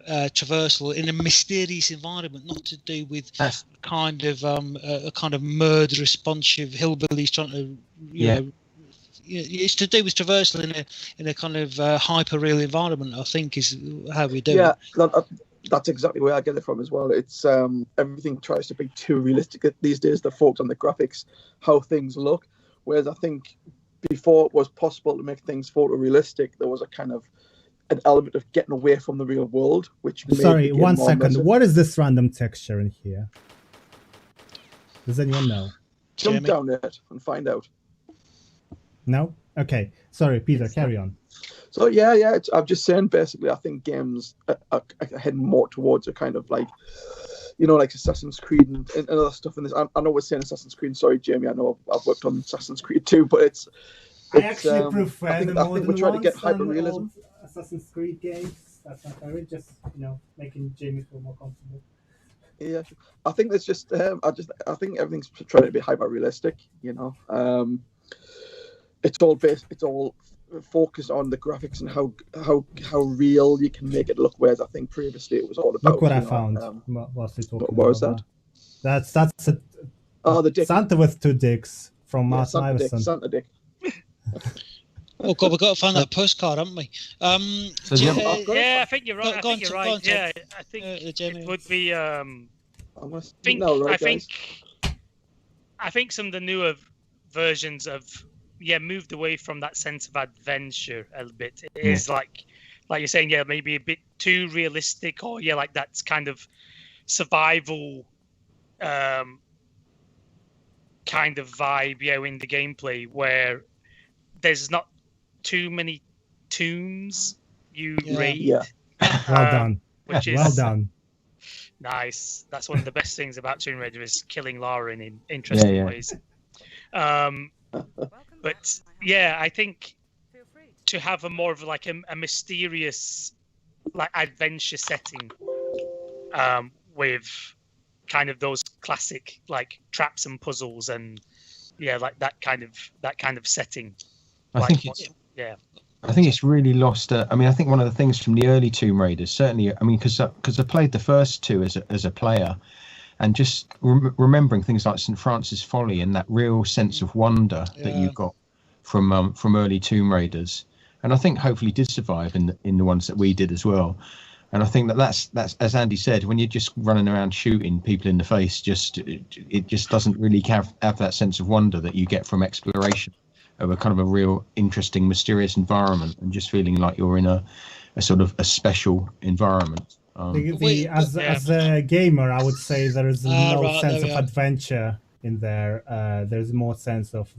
traversal in a mysterious environment, not to do with a kind of murderous bunch of hillbillies trying to, you know, it's to do with traversal in a kind of hyper real environment. I think is how we do it. That's exactly where I get it from as well. It's everything tries to be too realistic these days. They focus on the graphics, how things look, whereas I think before it was possible to make things photorealistic, there was a kind of an element of getting away from the real world, which made Sorry, the game 1 more second. immersive. What is this random texture in here? Does anyone know? Jump down it and find out. No? Okay. Sorry, Peter, carry on. So I'm just saying, basically, I think games are heading more towards a kind of like, you know, like Assassin's Creed and other stuff in this. I know we're saying Assassin's Creed. Sorry, Jamie, I know I've worked on Assassin's Creed too, but I actually prefer I think the we're modern trying to get ones than hyper-realism. old Assassin's Creed games. That's my favorite. Just, you know, making Jamie feel more comfortable. Yeah, I think it's just I think everything's trying to be hyper-realistic. You know, it's all focused on the graphics and how real you can make it look. Whereas I think previously it was all about. Look what I found. Whilst we talking what was about that? That's a the dick. Santa with 2 dicks from Martin Santa Iverson. Dick, Santa Dick. Oh God, we've got to find that postcard, haven't we? Yeah, I think you're right. I think you're right. Yeah, I think it would be. I think some of the newer versions of moved away from that sense of adventure a bit. It is like you're saying, maybe a bit too realistic, or like that's kind of survival kind of vibe, in the gameplay where there's not too many tombs you raid. Yeah. Well done. Which is well done. Nice. That's one of the best things about Tomb Raider is killing Lara in interesting ways. But I think to have a more of like a mysterious like adventure setting with kind of those classic like traps and puzzles and like that kind of setting. I think it's really lost. I mean, I think one of the things from the early Tomb Raiders, certainly, I mean, because I played the first 2 as a player, and just remembering things like St. Francis Folly and that real sense of wonder that you got from early Tomb Raiders, and I think hopefully did survive in the ones that we did as well. And I think that's as Andy said, when you're just running around shooting people in the face, it just doesn't really have that sense of wonder that you get from exploration of a kind of a real interesting, mysterious environment, and just feeling like you're in a sort of a special environment. As a gamer, I would say there is no sense of adventure in there. There's more sense of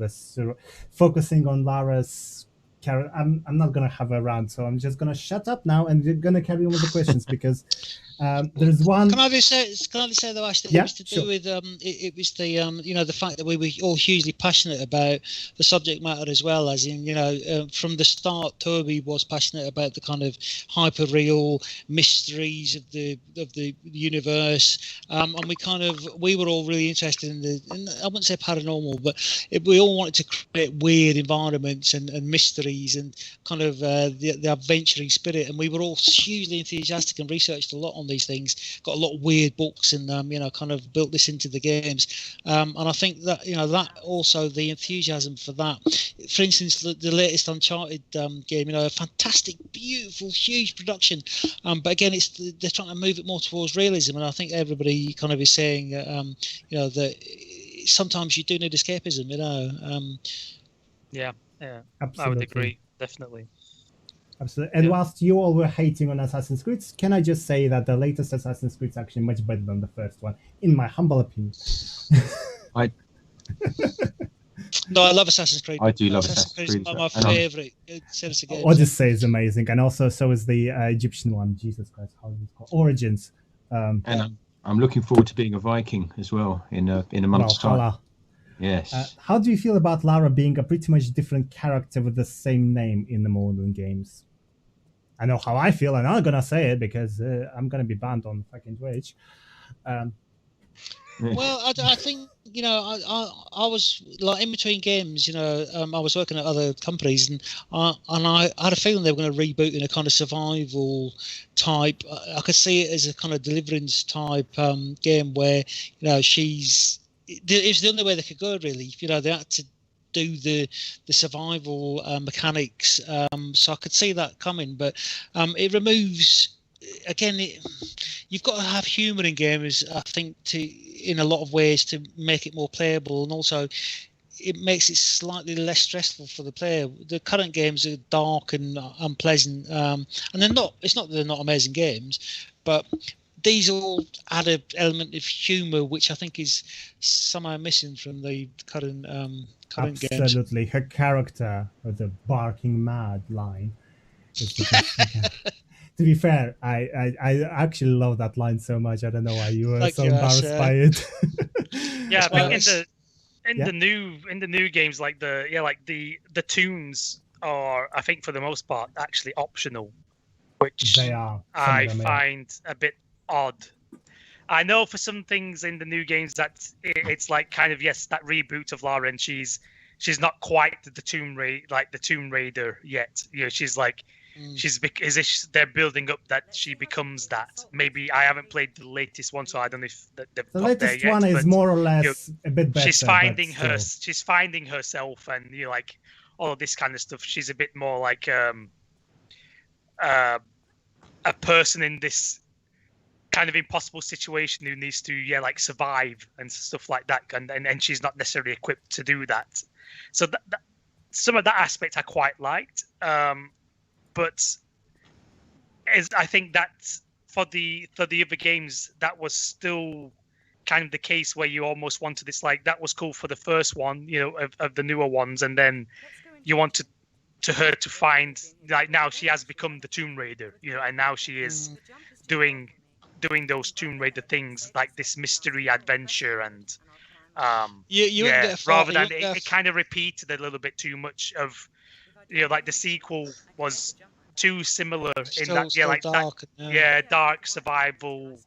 focusing on Lara's character. I'm not gonna have a rant, so I'm just gonna shut up now and you're gonna carry on with the questions because there's one. Can I just say though, Ash, that it was to do with it was the the fact that we were all hugely passionate about the subject matter as well, as in from the start Toby was passionate about the kind of hyper real mysteries of the universe, and we were all really interested in I wouldn't say paranormal, but we all wanted to create weird environments and mysteries and kind of the adventuring spirit, and we were all hugely enthusiastic and researched a lot on these things, got a lot of weird books and kind of built this into the games, and I think that that also the enthusiasm for that, for instance the latest Uncharted game, a fantastic, beautiful, huge production, but again they're trying to move it more towards realism, and I think everybody kind of is saying that sometimes you do need escapism. Absolutely. I would agree, definitely. Absolutely. And whilst you all were hating on Assassin's Creed, can I just say that the latest Assassin's Creed is actually much better than the first one, in my humble opinion. No, I love Assassin's Creed. I do love Assassin's Creed. It's my favourite series of games. Odyssey is amazing, and also so is the Egyptian one. Jesus Christ, how is it called? Origins. And I'm looking forward to being a Viking as well in a month's time. Yes. How do you feel about Lara being a pretty much different character with the same name in the modern games? I know how I feel, and I'm gonna say it because I'm gonna be banned on fucking Twitch. Well, I think you know, I was like in between games. You know, I was working at other companies, and I had a feeling they were going to reboot in a kind of survival type. I could see it as a kind of Deliverance type game where, you know, it was the only way they could go, really. You know, they had to do the survival mechanics, so I could see that coming, but it removes. Again, you've got to have humour in games, I think, in a lot of ways to make it more playable, and also it makes it slightly less stressful for the player. The current games are dark and unpleasant, and they're not. It's not that they're not amazing games, but these all add an element of humour, which I think is somehow missing from the current games. Absolutely, her character with the barking mad line is the best. To be fair, I actually love that line so much. I don't know why you were so embarrassed by it. Yeah, I think in the new games, like the tunes are, I think for the most part, actually optional, which they are. I find a bit odd. I know for some things in the new games that it's like kind of, yes, that reboot of Lara, and she's not quite the Tomb Raider yet. You know, she's like. They're building up that she becomes that. Maybe I haven't played the latest one, so I don't know if they've the got there latest yet, one is more or less, you know, a bit better. She's finding herself, and, you know, like all of this kind of stuff. She's a bit more like a person in this kind of impossible situation who needs to like survive and stuff like that, and she's not necessarily equipped to do that. So that some of that aspect I quite liked. But I think that for the other games, that was still kind of the case where you almost wanted this, like, that was cool for the first one, you know, of the newer ones, and then you wanted her to find, like, now she has become the Tomb Raider, you know, and now she is doing those Tomb Raider things, like this mystery adventure, and rather than it kind of repeated a little bit too much of, you know, like the sequel was too similar in that dark survival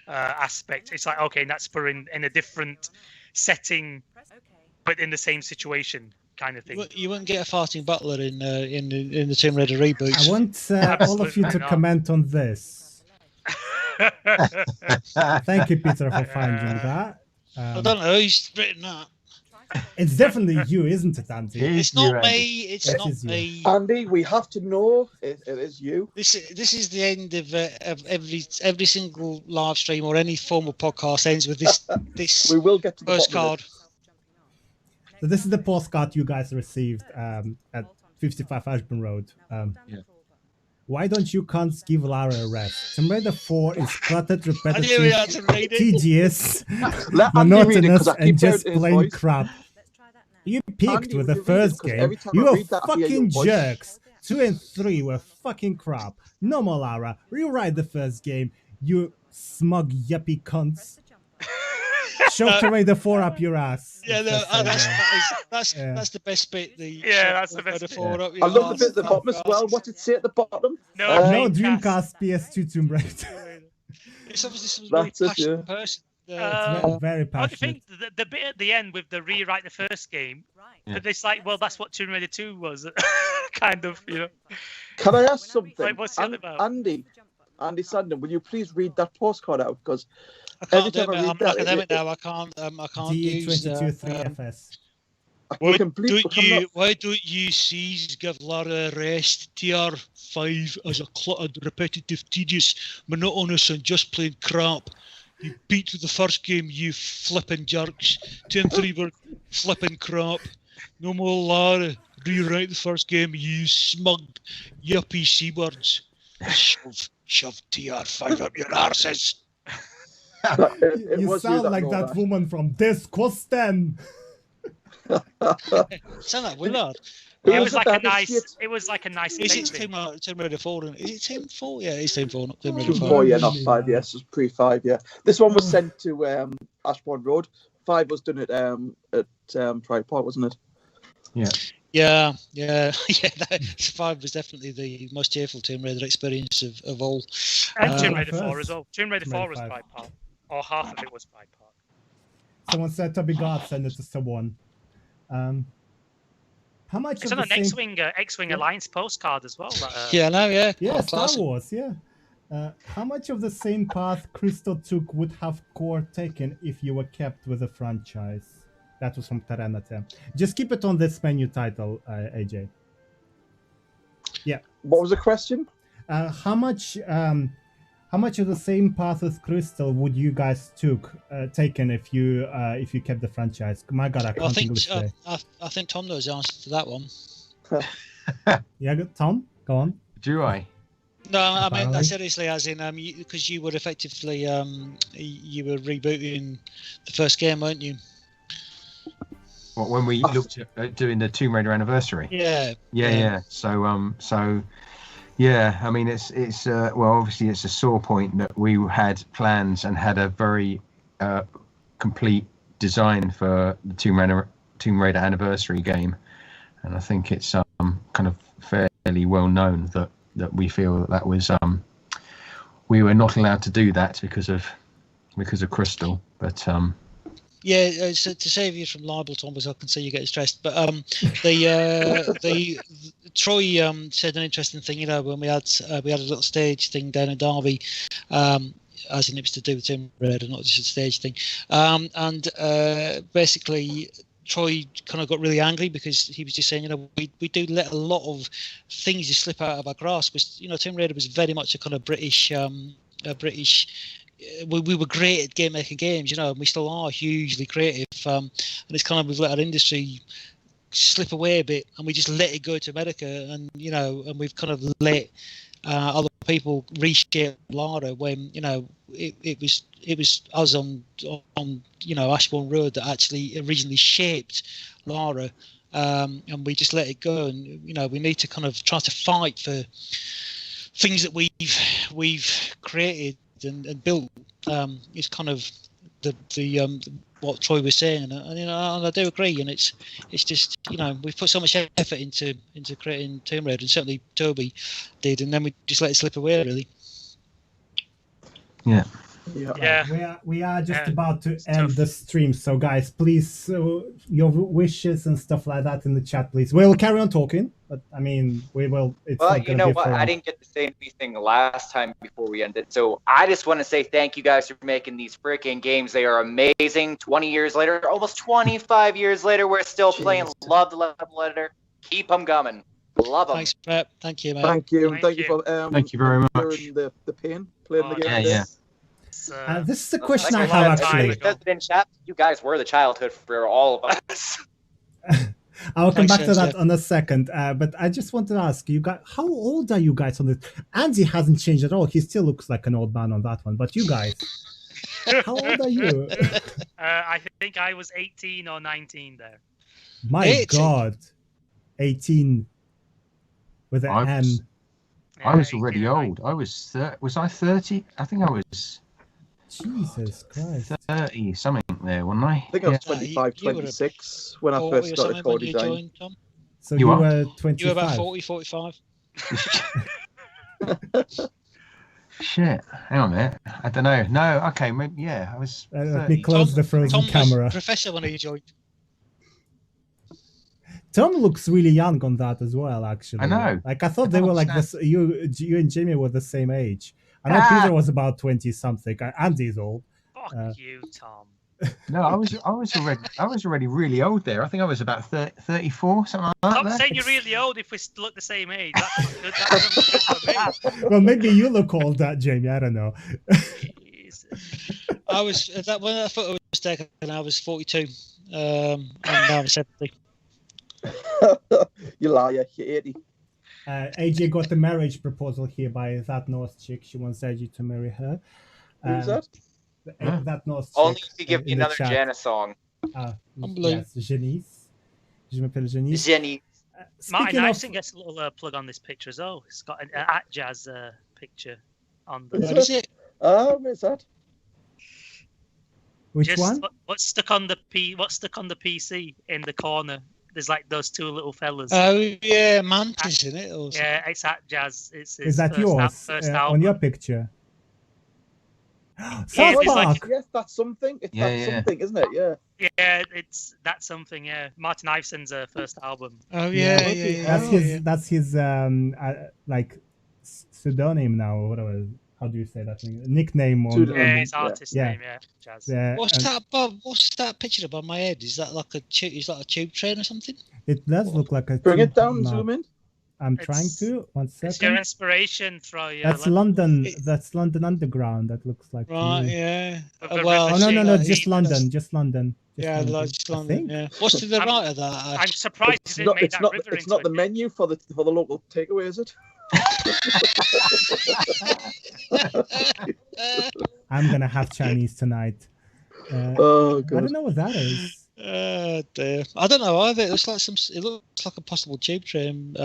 aspect. It's like, okay, that's for in a different setting, but in the same situation, kind of thing. You wouldn't get a farting butler in the Tomb Raider reboot. I want all of you to comment on this. Thank you, Peter, for finding that. I don't know who's written that. It's definitely you, isn't it, Andy? It's not me. It's not me. Andy, we have to know it is you. This is the end of every single live stream or any form of podcast ends with this. We will get to the postcard. So this is the postcard you guys received at 55 Ashburn Road. Why don't you cunts give Lara a rest? Tomb Raider 4 is cluttered, repetitive, tedious, monotonous, and just plain crap. You peaked with the first game. You are fucking jerks. 2 and 3 were fucking crap. No more Lara. Rewrite the first game, you smug yuppie cunts. Shove Tomb Raider 4 up your ass. Yeah, that's the best bit. That's the best bit. I love the bit at the bottom as well. What did it say at the bottom? No Dreamcast PS2 Tomb Raider. It's obviously some really passionate person. It's very passionate. I think the bit at the end with the rewrite the first game, but it's like, well, that's what Tomb Raider 2 was, kind of, you know. Can I ask something? Like, what's it about? Andy Sandham, will you please read that postcard out? Because I can't do it. I'm an academic now. I can't use D223FS. Why don't you seize give Lara a rest? TR5 as a cluttered, repetitive, tedious, monotonous, and just plain crap. You beat with the first game, you flipping jerks. 2 and 3 were flipping crap. No more Lara. Rewrite the first game, you smug, yuppie seabirds. Shove TR5 up your arses. You sound like that woman from Disgusting. Sound like Willard. It was like a nice. Is it Tomb Raider 4? Is it Tomb 4? Yeah, it's Tomb 4, not Tomb Raider 4. Yeah, not 5. Yes, it was pre-5. Yeah, this one was sent to Ashbourne Road. 5 was done at Pride Park, wasn't it? Yeah. 5 was definitely the most cheerful Tomb Raider experience of all. And Tomb Raider 4 as well. Tomb Raider 4 was Pride Park, or half of it was Pride Park. Someone said Toby God sent it to someone. How much It's of on the an same... X-wing Alliance postcard as well. Yeah, no, yeah. Yeah, Star Classic. Wars, yeah. How much of the same path Crystal took would have Core taken if you were kept with the franchise? That was from Taranata. Just keep it on this menu title, AJ. Yeah. What was the question? How much of the same path as Crystal would you guys taken if you kept the franchise? My God, I can't English today. I think Tom knows the answer to that one. Yeah, Tom, go on. Do I? No, I mean that seriously, as in because you were effectively you were rebooting the first game, weren't you? What, when we looked at doing the Tomb Raider anniversary? Yeah. So yeah, I mean it's well, obviously it's a sore point that we had plans and had a very complete design for the Tomb Raider anniversary game, and I think it's kind of fairly well known that we feel that was we were not allowed to do that because of Crystal, but yeah, so to save you from libel, Tom, because I can see you getting stressed. But the Troy said an interesting thing. You know, when we had a little stage thing down in Derby, as in it was to do with Tomb Raider, not just a stage thing. And basically, Troy kind of got really angry because he was just saying, you know, we do let a lot of things just slip out of our grasp. Because, you know, Tomb Raider was very much a kind of British. We were great at game making games, you know, and we still are hugely creative. And it's kind of we've let our industry slip away a bit, and we just let it go to America, and you know, and we've kind of let other people reshape Lara when you know it was us on you know Ashbourne Road that actually originally shaped Lara, and we just let it go. And you know, we need to kind of try to fight for things that we've created and built. Is kind of the what Troy was saying, and you know, and I do agree. And it's just, you know, we've put so much effort into creating Tomb Raider, and certainly Toby did, and then we just let it slip away, really. Yeah. We are just about to end the stream, so guys, please, your wishes and stuff like that in the chat, please. We'll carry on talking, but I mean, we will. It's well, not you know what? I didn't get to say anything last time before we ended, so I just want to say thank you guys for making these freaking games. They are amazing. 20 years later, almost 25 years later, we're still playing. Love the level editor. Keep them coming. Love them. Thanks, Brett. Thank you, mate. Thank you for thank you very much. The pain playing the game. Yeah. This is the question I have actually. You guys were the childhood for all of us. I'll come back to that in a second, but I just want to ask you guys, how old are you guys on this? Andy hasn't changed at all. He still looks like an old man on that one. But you guys, how old are you? I think I was 18 or 19 there. My 18. God, 18 with an N. I was already old. I was I 30? I think I was. Jesus Christ. 30 something there, wasn't I? I think I was 25, 26 when I first started core design. So you were 25. You were about 40, 45. Shit. Hang on a minute. I don't know. No, okay, maybe, yeah. I was. Let me close the frozen camera. Was Professor when he joined. Tom looks really young on that as well, actually. I know. Like, I thought they were like this. You and Jamie were the same age. I know Peter was about 20 something. Andy's old. Fuck you, Tom. No, I was already really old there. I think I was about 34, something like that. Stop saying you're really old if we look the same age. That doesn't look good for me. Well, maybe you look old, Jamie. I don't know. I was when that photo was taken, I was 42, and now I'm 70. You liar, you're 80. AJ got a marriage proposal here by that Norse chick. She wants AJ to marry her. Who's that? That Norse chick. Only if you give me another Janice song. Yes, Janice. Je m'appelle Janice. Janice. Martin Howson gets a little plug on this picture as well. It's got an @jazz picture on the. What is it? Where's that? Which one? What's stuck on the PC in the corner? There's like those two little fellas. Oh yeah, Mantis in it. Also. Yeah, it's @jazz. Is that yours on your picture? South it's like- Park. Yes, that's something. It's Yeah, that yeah. something, isn't it? Yeah. Yeah, it's that's something. Yeah, Martin Iveson's first album. Oh That's his like pseudonym now, or whatever. How do you say that thing? Nickname on Yeah, his artist name. Yeah, Jazz. Yeah, What's and that, Bob? What's that picture above my head? Is that like a tube? Is that a tube train or something? it does look like a Bring it down, tube map. zoom in. I'm trying to. One It's your second. inspiration for your. That's London. That's London Underground. That looks like. Right. you. Yeah. The Well. Oh no, River just Shade. London. Just London. Yeah, just I London. think. Yeah. What's to the right of that? I'm surprised It's you not. didn't make It's that not. river It's into not a the menu for the local takeaway, is it? I'm gonna have Chinese tonight. Oh I god. don't know what that is. Dear. I don't know either. It looks like It looks like a possible tube train,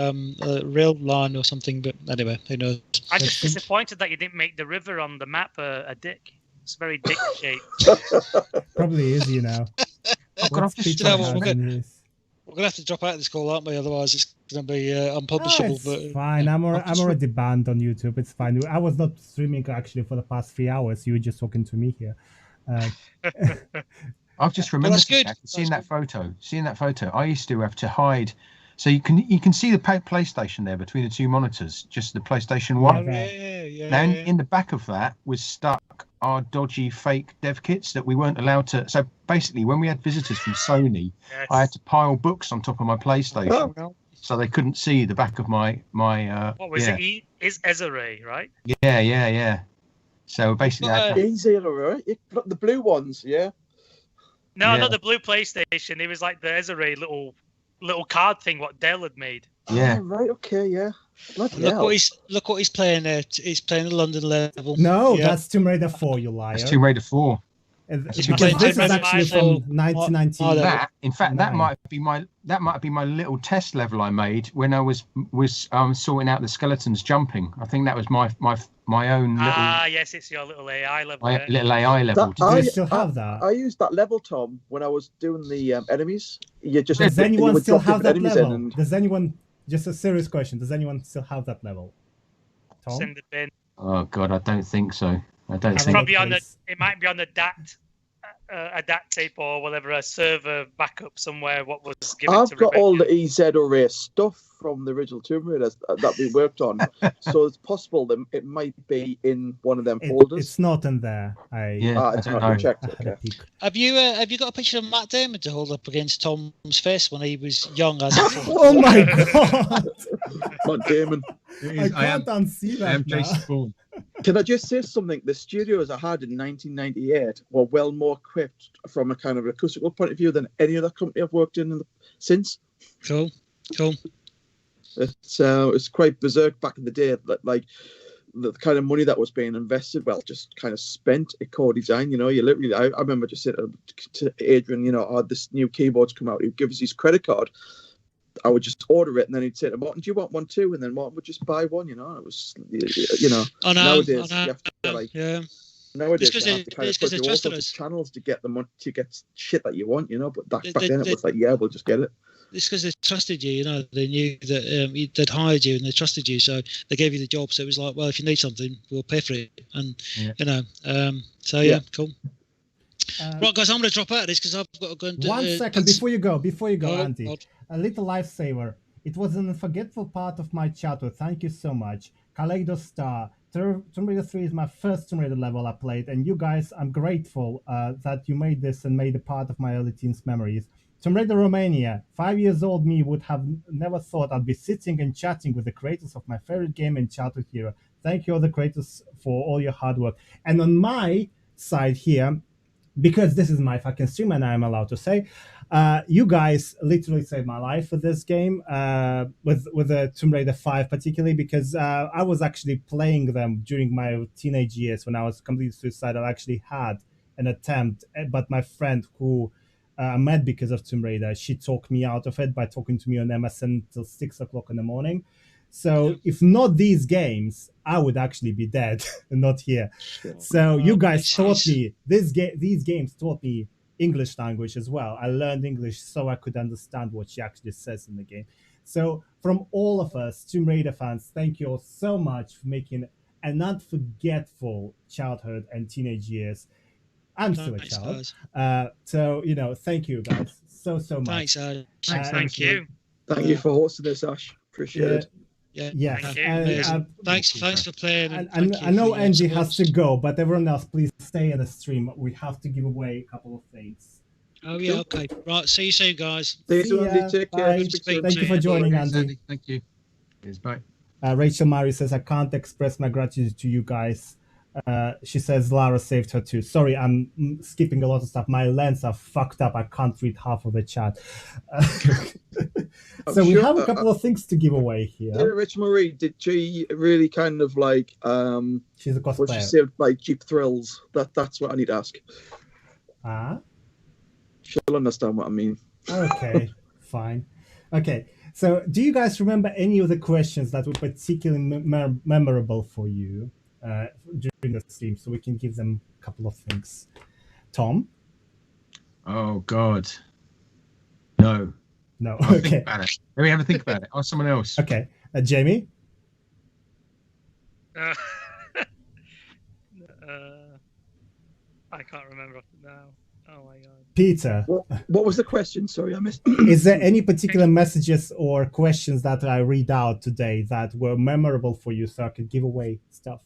rail line or something. But anyway, who knows? I'm just disappointed that you didn't make the river on the map a dick. It's very dick shaped. Probably is, you know. Oh, God, I've just We're gonna have to drop out of this call, aren't we? Otherwise, it's gonna be unpublishable. It's fine. I'm already banned on YouTube. It's fine. I was not streaming actually for the past 3 hours. You were just talking to me here. I've just remembered seeing that photo. I used to have to hide. So you can see the PlayStation there between the two monitors, just the PlayStation 1. Yeah. Now in the back of that was stuck our dodgy fake dev kits that we weren't allowed to. So basically, when we had visitors from Sony, I had to pile books on top of my PlayStation, so they couldn't see the back of my. What was it? Is Ezra, right? Yeah. So basically, Easy, right? The blue ones, yeah. No, not the blue PlayStation. It was like the Ezra little card thing what Dell had made. Yeah. Oh, right. Okay. Yeah. Look what he's playing at. He's playing the London level. No, that's Tomb Raider 4. You liar. It's Tomb Raider 4. Because this is actually from 1990. That might be my little test level I made when I was sorting out the skeletons jumping. I think that was my own little. Yes, it's your little AI level. Little AI level. Do you still have that? I used that level, Tom, when I was doing the enemies. Does anyone still have that level? Does anyone? Just a serious question. Does anyone still have that level? Tom? Send it in. Oh God, I don't think so. I don't think. Probably on the. It might be on the DAT. A DAT tape or whatever, a server backup somewhere. What was given I've to got Rebecca. all the EZ array stuff from the original Tomb Raider that we worked on, so it's possible that it might be in one of them folders. It's not in there. It's not been checked. Okay. Have you got a picture of Matt Damon to hold up against Tom's face when he was young? Oh my God! Matt Damon. I can't unsee that. I am Jason Bourne. Can I just say something? The studios I had in 1998 were well more equipped from a kind of acoustical point of view than any other company I've worked in since. Cool. It's quite berserk back in the day. Like the kind of money that was being invested, just kind of spent at core design. You literally, I remember just saying to Adrian, this new keyboard's come out. He'd give us his credit card. I would just order it, and then he'd say to Morton, "Do you want one too?" And then Morton would just buy one. It was, nowadays you have to nowadays you have to kind of put through all sorts of channels to get the money, to get shit that you want. But back then it was like, we'll just get it. It's because they trusted you. They knew that they'd hired you and they trusted you, so they gave you the job. So it was like, well, if you need something, we'll pay for it. And cool. Right, guys, I'm going to drop out of this because I've got to go and do 1 second before you go, Andy. God. A little lifesaver. It was an unforgettable part of my childhood. Thank you so much. Kaleido Star. Tomb Raider 3 is my first Tomb Raider level I played, and you guys, I'm grateful that you made this and made a part of my early teens memories. Tomb Raider Romania. 5 years old me would have never thought I'd be sitting and chatting with the creators of my favorite game and childhood hero. Thank you all the creators for all your hard work. And on my side here, because this is my fucking stream and I'm allowed to say, you guys literally saved my life with this game, with the Tomb Raider 5 particularly, because I was actually playing them during my teenage years when I was completely suicidal. I actually had an attempt, but my friend who I met because of Tomb Raider, she talked me out of it by talking to me on MSN till 6 o'clock in the morning. So if not these games, I would actually be dead and not here. Sure. So you guys taught me, these games taught me English language as well. I learned English so I could understand what she actually says in the game. So from all of us Tomb Raider fans, thank you all so much for making and not forgetful childhood and teenage years. I'm still a Thanks, child. guys. So, thank you guys so much. Thanks, Ash. Thank you. Thank you for hosting this, Ash. Appreciate it. Yeah. Yes. Thank you. And, Thanks for playing. And I know Angie has to go, but everyone else, please stay in the stream. We have to give away a couple of things. Oh, yeah, okay. Right, see you soon, guys. See you soon, Andy. Take care. Bye. Thank you for joining, Andy. Thank you. Cheers, bye. Rachel Murray says, I can't express my gratitude to you guys. She says Lara saved her too. Sorry, I'm skipping a lot of stuff. My lens are fucked up. I can't read half of the chat. So we have a couple of things to give away here. Yeah, Rich Marie, did she really kind of like she's a cosplayer. Was she saved by Jeep Thrills? That's what I need to ask. She'll understand what I mean. Okay, fine. Okay, so do you guys remember any of the questions that were particularly memorable for you during the stream, so we can give them a couple of things? Tom? Oh, God. No. No, I'll okay. Think about it. Let me have a think about it. Ask someone else. Okay. Jamie? I can't remember now. Oh my god. Peter? What was the question? Sorry, I missed. Is there any particular messages or questions that I read out today that were memorable for you, so I could give away stuff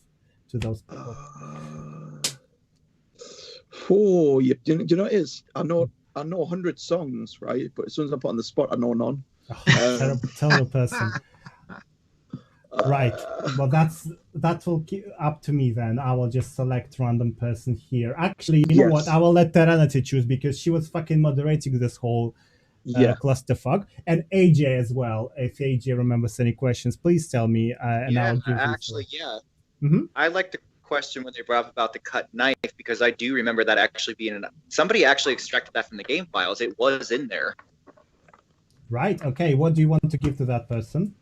to those people? Do you know what it is? I know 100 songs, right? But as soon as I put on the spot, I know none. Terrible person. Right. Well, that will keep up to me then. I will just select random person here. Actually, you know what? I will let Taranati choose because she was fucking moderating this whole clusterfuck. And AJ as well. If AJ remembers any questions, please tell me. And I'll give you I like the question when they brought up about the cut knife because I do remember that actually being somebody actually extracted that from the game files. It was in there. Right. Okay. What do you want to give to that person?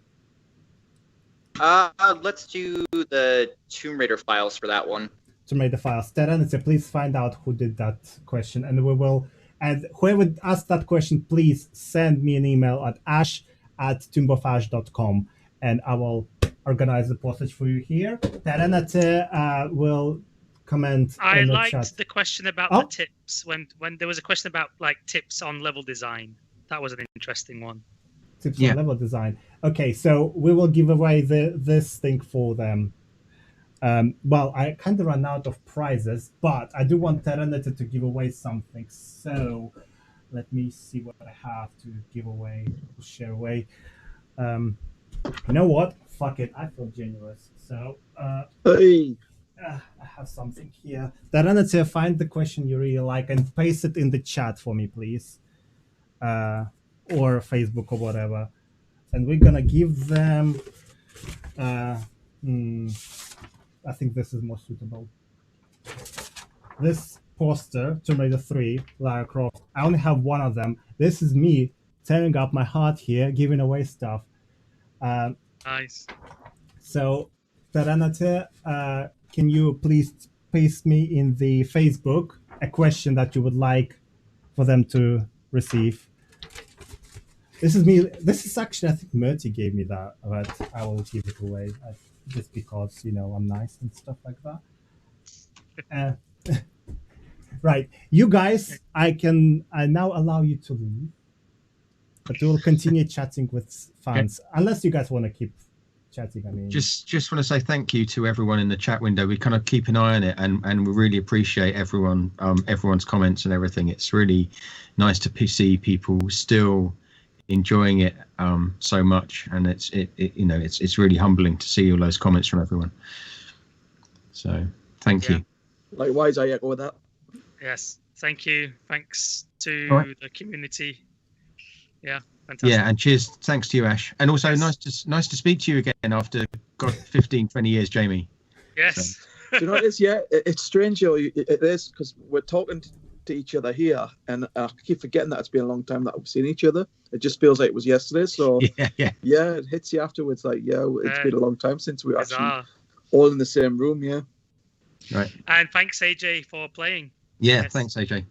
Let's do the Tomb Raider files for that one. Tomb Raider files. Terence, please find out who did that question, and we will. And whoever asked that question, please send me an email at ash@tombofash.com, and I will organize the postage for you here. Terence will comment. I in the liked chat. the question about the tips when there was a question about like tips on level design. That was an interesting one. Tips on level design. Okay, so we will give away this thing for them. Well, I kind of ran out of prizes, but I do want Terraneta to give away something. So let me see what I have to give away, share away. You know what? Fuck it. I feel generous. So I have something here. Terraneta, find the question you really like and paste it in the chat for me, please. Or Facebook or whatever, and we're gonna give them I think this is more suitable. This poster, Tomb Raider 3, Lara Croft. I only have one of them. This is me tearing up my heart here, giving away stuff. Nice. So Taranate, can you please paste me in the Facebook a question that you would like for them to receive? This is me. This is actually, I think Murty gave me that, but I will give it away just because, I'm nice and stuff like that. Right. You guys, I now allow you to leave, but we will continue chatting with fans, unless you guys want to keep chatting. I mean, just want to say thank you to everyone in the chat window. We kind of keep an eye on it, and we really appreciate everyone's comments and everything. It's really nice to see people still enjoying it so much, and it's really humbling to see all those comments from everyone. So thank you. Likewise, I echo that. Yes, thank you. Thanks to the community. Yeah, fantastic. Yeah, and cheers. Thanks to you, Ash, and also nice to speak to you again after 15-20 years, Jamie. Yes. So. Do you know what it is? Yeah, it's strange. It is because we're talking to each other here, and I keep forgetting that it's been a long time that we've seen each other. It just feels like it was yesterday. So yeah, it hits you afterwards. Like, it's been a long time since we were actually all in the same room. Yeah. Right. And thanks AJ for playing. Yeah, thanks AJ.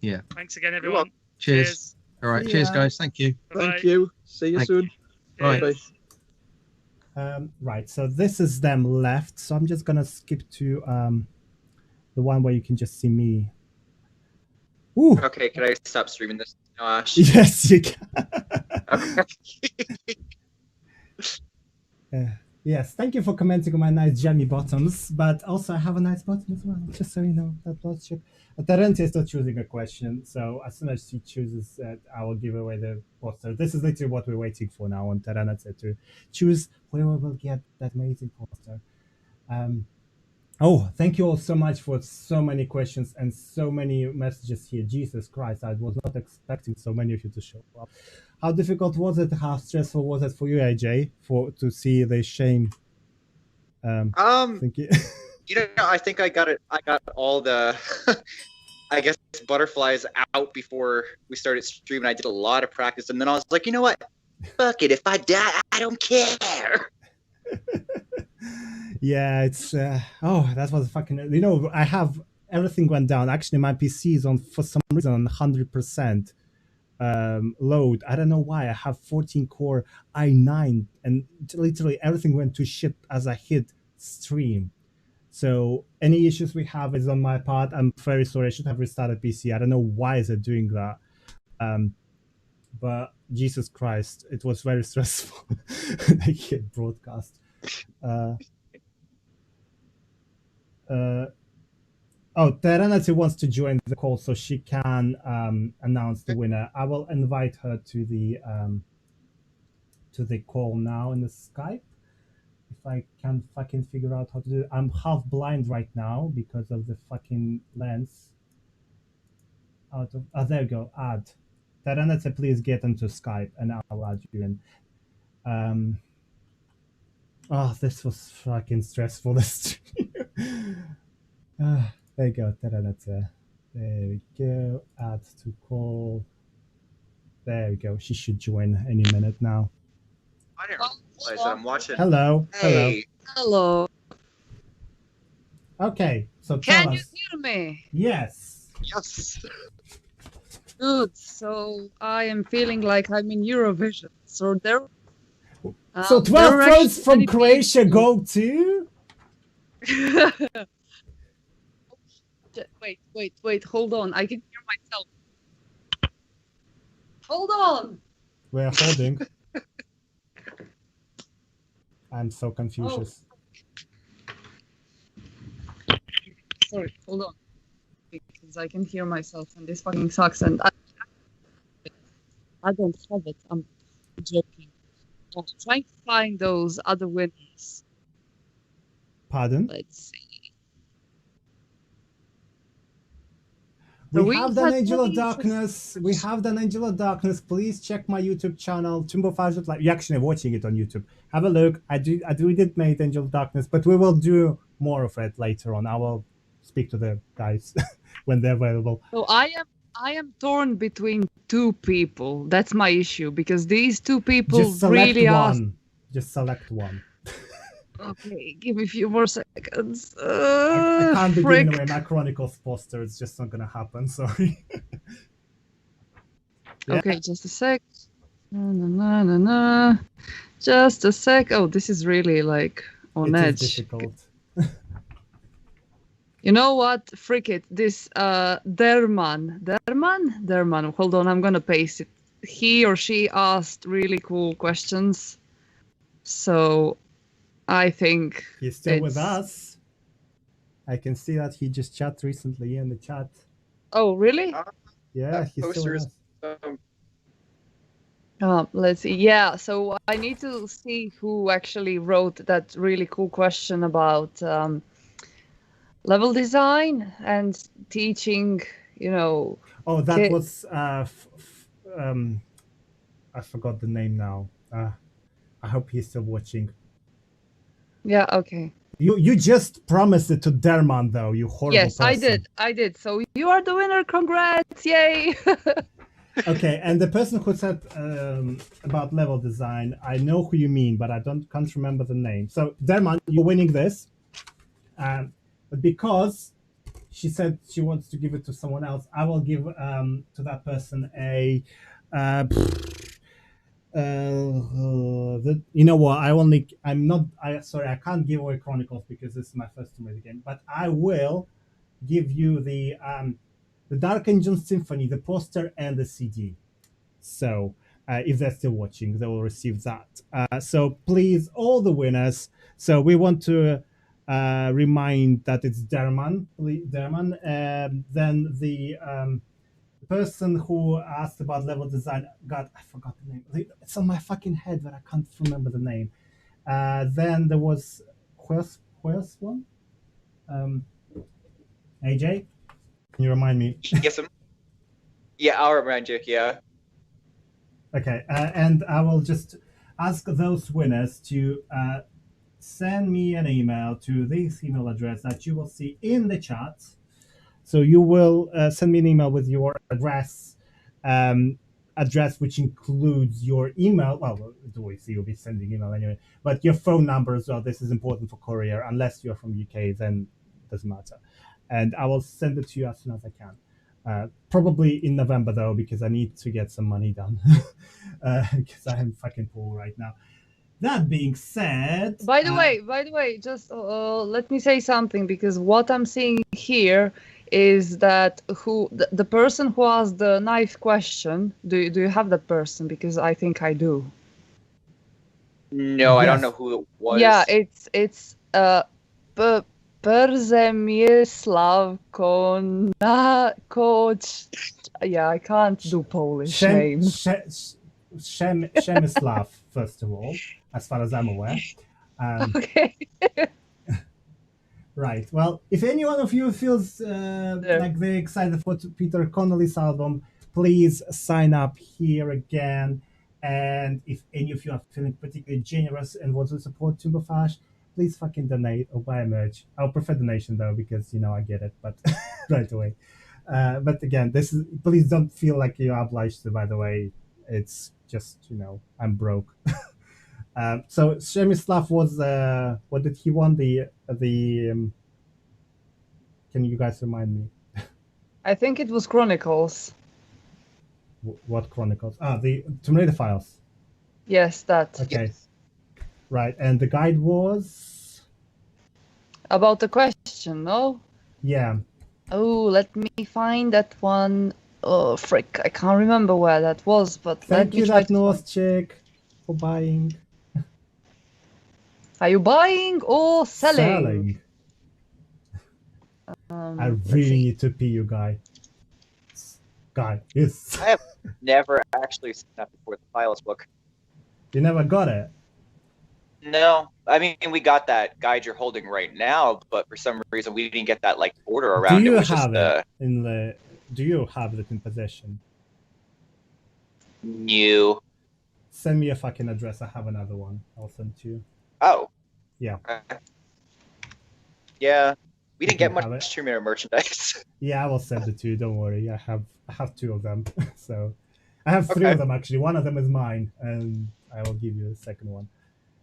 Yeah. Thanks again, everyone. Cheers. All right. Cheers, guys. Thank you. Thank you. See you soon. Bye. Bye. Right, so this is them left. So I'm just gonna skip to the one where you can just see me. Ooh. Okay, can I stop streaming this now, Ash? Yes, you can. Yes, thank you for commenting on my nice jammy bottoms, but also I have a nice bottom as well, just so you know. That was shit. Terence is still choosing a question, so as soon as she chooses it, I will give away the poster. This is literally what we're waiting for now on Terence to choose where we will get that amazing poster. Oh, thank you all so much for so many questions and so many messages here. Jesus Christ, I was not expecting so many of you to show up. How difficult was it? How stressful was it for you, AJ, to see the shame? Thank you. You know, I think I got it. I got all the, I guess, butterflies out before we started streaming. I did a lot of practice, and then I was like, you know what? Fuck it. If I die, I don't care. Yeah, it's oh, that was fucking. You know, I have everything went down. Actually, my PC is on for some reason on 100% load. I don't know why. I have 14 core i9, and literally everything went to shit as I hit stream. So any issues we have is on my part. I'm very sorry. I should have restarted PC. I don't know why is it doing that. But Jesus Christ, it was very stressful. I hit broadcast. Oh, Terenati wants to join the call so she can announce the winner. I will invite her to the call now in the Skype. If I can fucking figure out how to do it. I'm half blind right now because of the fucking lens. There you go. Add. Terenati, please get into Skype and I'll add you in. Oh, this was fucking stressful. This there you go. There we go. Add to call. There we go. She should join any minute now. I didn't realize that I'm watching. Hello. Hey. Hello. Okay, so Can tell you us. hear me? Yes. Yes. Good. So I am feeling like I'm in Eurovision. So there. So 12 there are votes from actually Croatia go to. Wait. Hold on. I can hear myself. Hold on. We're holding. I'm so confused. Sorry. Hold on. Because I can hear myself and this fucking sucks and I don't have it. I'm joking. I'm trying to find those other winners. Pardon? Let's see. We have done Angel of Darkness. We have done Angel of Darkness. Please check my YouTube channel, Tumbo5. Like you're actually watching it on YouTube. Have a look. We did make Angel of Darkness, but we will do more of it later on. I will speak to the guys when they're available. So I am torn between two people. That's my issue because these two people Just select really are. one. Just select one. Okay, give me a few more seconds. I can't be frick. giving away my Chronicles poster. It's just not gonna happen. Sorry. Yeah. Okay, just a sec. Na. Just a sec. Oh, this is really like on It edge. is difficult. You know what? Frick it. This Derman. Hold on, I'm gonna paste it. He or she asked really cool questions. So I think He's still with us. I can see that he just chat recently in the chat. Oh, really? Yeah, he's still with us. Let's see. Yeah, so I need to see who actually wrote that really cool question about level design and teaching, you know. Oh, that was I forgot the name now. I hope he's still watching. Yeah, okay. You just promised it to Derman though, you horrible Yes, person. I did. So you are the winner. Congrats. Yay. Okay, and the person who said about level design, I know who you mean, but I can't remember the name. So Derman, you're winning this. But because she said she wants to give it to someone else, I will give to that person a You know what? Sorry, I can't give away Chronicles because this is my first Tomb Raider game. But I will give you the Dark Angel Symphony, the poster and the CD. So if they're still watching, they will receive that. So please, all the winners. So we want to remind that it's Derman. Then the person who asked about level design, God, I forgot the name. It's on my fucking head, but I can't remember the name. Then there was where's one? AJ, can you remind me? Yes, yeah, I'll remind you. Yeah. Okay, and I will just ask those winners to send me an email to this email address that you will see in the chat. So you will send me an email with your address, which includes your email. Well, you'll be sending email anyway, but your phone number as well. This is important for courier. Unless you're from UK, then it doesn't matter. And I will send it to you as soon as I can. Probably in November though, because I need to get some money done. Because I am fucking poor right now. That being said, by the way, just let me say something, because what I'm seeing here is that the person who asked the knife question. Do you have that person? Because I think I do. No, I don't know who it was. Yeah, it's Przemysław Coach. Yeah, I can't do Polish names. Przemysław, first of all, as far as I'm aware. Okay. Right. Well, if any one of you feels like they're excited for Peter Connelly's album, please sign up here again. And if any of you are feeling particularly generous and want to support Timberfash, please fucking donate or buy a merch. I'll prefer donation though, because I get it, but right away. But again, please don't feel like you're obliged to. By the way, it's just I'm broke. So Przemysław was what did he want? The can you guys remind me? I think it was Chronicles. What Chronicles? The Tomb Raider files. Yes, that. Okay. Yes. Right, and the guide was about the question, no? Yeah. Oh, let me find that one. Oh, frick, I can't remember where that was, but thank you, that North chick, for buying. Are you buying or selling? I really need to pee, you guy. Yes. I have never actually seen that before the files book. You never got it? No, I mean we got that guide you're holding right now, but for some reason we didn't get that border around it. Do you have it in the? Do you have it in possession? You. Send me a fucking address. I have another one. I'll send to you. Oh. Yeah. Yeah. We didn't get much Tomb Raider merchandise. Yeah, I will send it to you. Don't worry. I have two of them. So I have three of them actually. One of them is mine, and I will give you a second one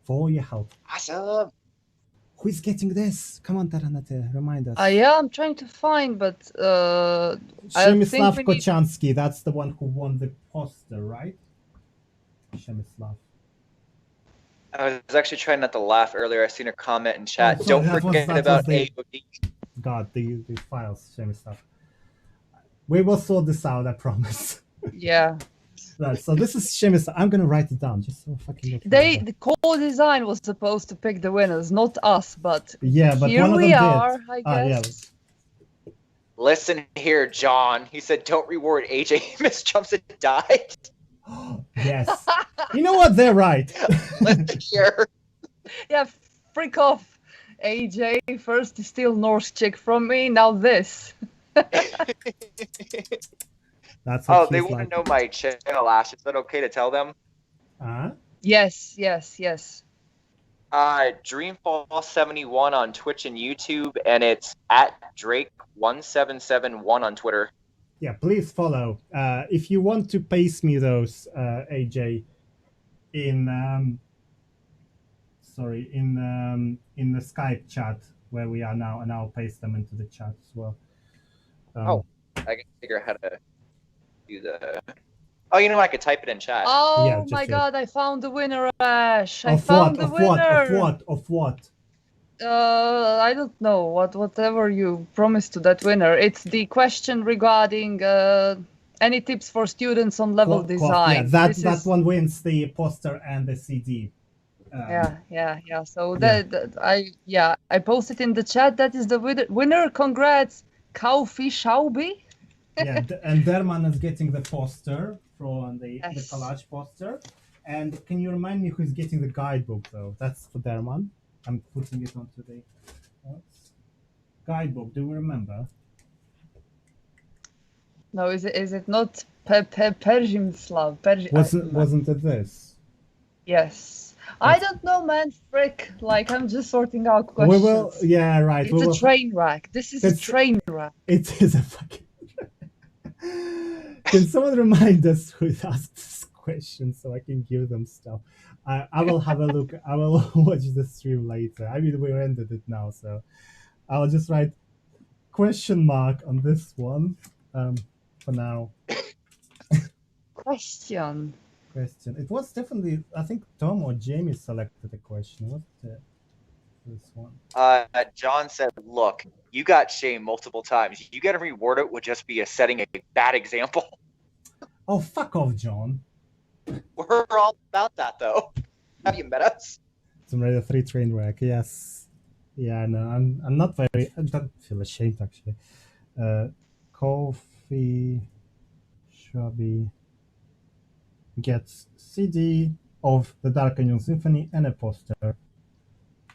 for all your help. Awesome. Who is getting this? Come on, Taranate, remind us. Yeah, I'm trying to find, but Przemysław Kochansky. That's the one who won the poster, right? Przemysław. I was actually trying not to laugh earlier. I seen a comment in chat. Don't forget about AOD. God, the files, Przemysław. We will sort this out, I promise. Yeah. Right, so this is Przemysław. I'm gonna write it down just so fucking. The core design was supposed to pick the winners, not us, but yeah, but here one of them we are, did. I guess. Yeah. Listen here, John. He said, "Don't reward AJ. Miss Jumps and died." Yes. You know what? They're right. Listen here. Yeah, freak off, AJ. First you steal Norse chick from me, now this. That's they want to know my channel, Ash. Is that okay to tell them? Yes. Dreamfall71 on Twitch and YouTube, and it's at Drake1771 on Twitter. Yeah, please follow. If you want to paste me those, AJ, in the Skype chat where we are now, and I'll paste them into the chat as well. I can figure out how to do the. Oh, you know what? I could type it in chat. Oh Yeah, my just god, I found the winner, Ash. I Of found what? the Of what? Of winner. what? Of what? I don't know. Whatever you promised to that winner. It's the question regarding any tips for students on level design. Yeah, that one wins the poster and the CD. Yeah. So yeah. I posted in the chat. That is the winner. Congrats, Kaufi Schaubi. Yeah, and Derman is getting the poster from the collage poster. And can you remind me who's getting the guidebook though? That's for Derman. I'm putting it onto the guidebook. Do you remember? No, is it not Persian Slav? Wasn't it this? Yes. I don't know, man. Frick. Like, I'm just sorting out questions. We will. Yeah, right. It's a train wreck. This is a train wreck. It is a fucking. Can someone remind us who asked this question so I can give them stuff? I will have a look. I will watch the stream later. I mean, we ended it now, so I'll just write question mark on this one for now. Question. It was definitely, I think Tom or Jamie selected the question. What's this one? John said, "Look, you got shamed multiple times. You got to reward it with just be setting a bad example." Oh, fuck off, John. We're all about that, though. Have you met us? Tomb Raider 3 train wreck. Yes. Yeah, no, I'm not very. I don't feel ashamed actually. Coffee Shabby gets CD of the Dark Angel Symphony and a poster.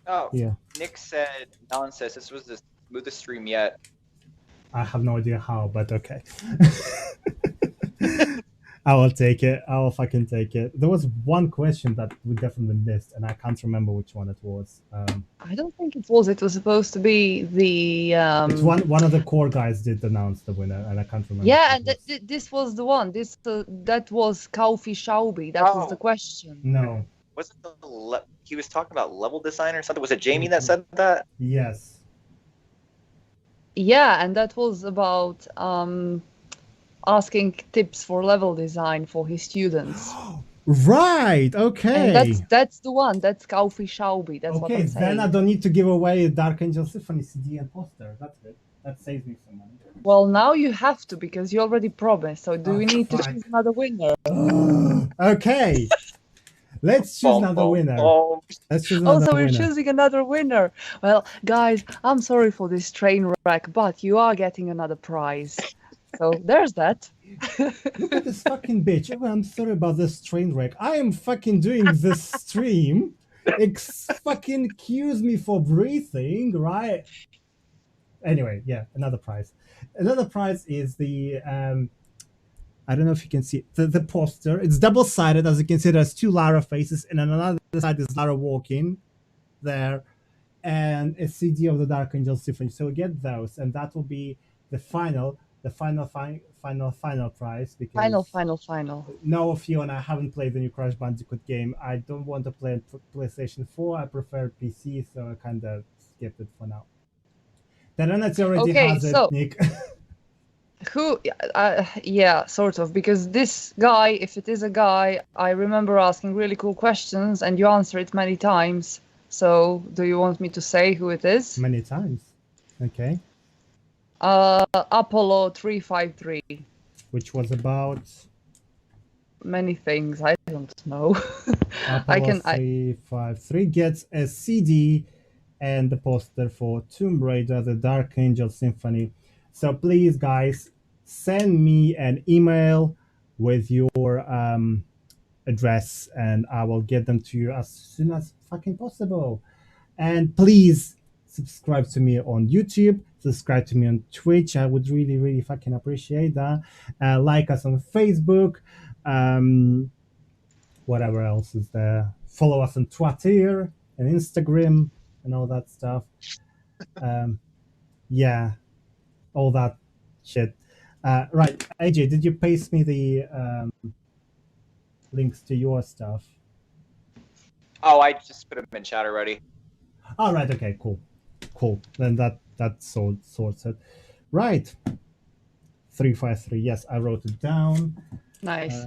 Oh, yeah. Nick said, Don says this was the smoothest stream yet. I have no idea how, but okay. I will take it. I will fucking take it. There was one question that we definitely missed, and I can't remember which one it was. I don't think it was. It was supposed to be the. It's one of the core guys did announce the winner, and I can't remember. Yeah, and this was the one. That was Kaufi Schaubi. That was the question. No. Was it he was talking about level design or something? Was it Jamie that said that? Yes. Yeah, and that was about asking tips for level design for his students. Right. Okay. And that's the one. That's Kaufi Schaubi. That's what I'm saying. Then I don't need to give away Dark Angel Symphony CD and poster. That's it. That saves me some money. Well, now you have to because you already promised. So do we need to choose another winner? Okay. Let's choose another winner. Let's choose another we're winner. choosing another winner. Well, guys, I'm sorry for this train wreck, but you are getting another prize. So there's that. Look at this fucking bitch. Oh, I'm sorry about this train wreck. I am fucking doing this stream. Fucking accuse me for breathing, right? Anyway, yeah, another prize. Another prize is the I don't know if you can see it. The poster. It's double-sided, as you can see. There's two Lara faces, and on another side is Lara walking there, and a CD of the Dark Angel Symphony. So we get those, and that will be the final prize. Because Final. No, Fiona, I haven't played the new Crash Bandicoot game. I don't want to play on PlayStation 4. I prefer PC, so I kind of skipped it for now. Terrenet already has it, Nick. Who? Yeah, sort of. Because this guy, if it is a guy, I remember asking really cool questions, and you answer it many times. So, do you want me to say who it is? Many times. Okay. Apollo 353. Which was about many things. I don't know. Apollo 353 gets a CD and the poster for Tomb Raider: The Dark Angel Symphony. So please, guys, send me an email with your address, and I will get them to you as soon as fucking possible. And please subscribe to me on YouTube. Subscribe to me on Twitch. I would really, really fucking appreciate that. Like us on Facebook. Whatever else is there. Follow us on Twitter and Instagram and all that stuff. Yeah, all that shit. Right, AJ, did you paste me the links to your stuff? Oh, I just put them in chat already. All right, okay, cool. Then that sorts it. Right. 353. Yes, I wrote it down. Nice.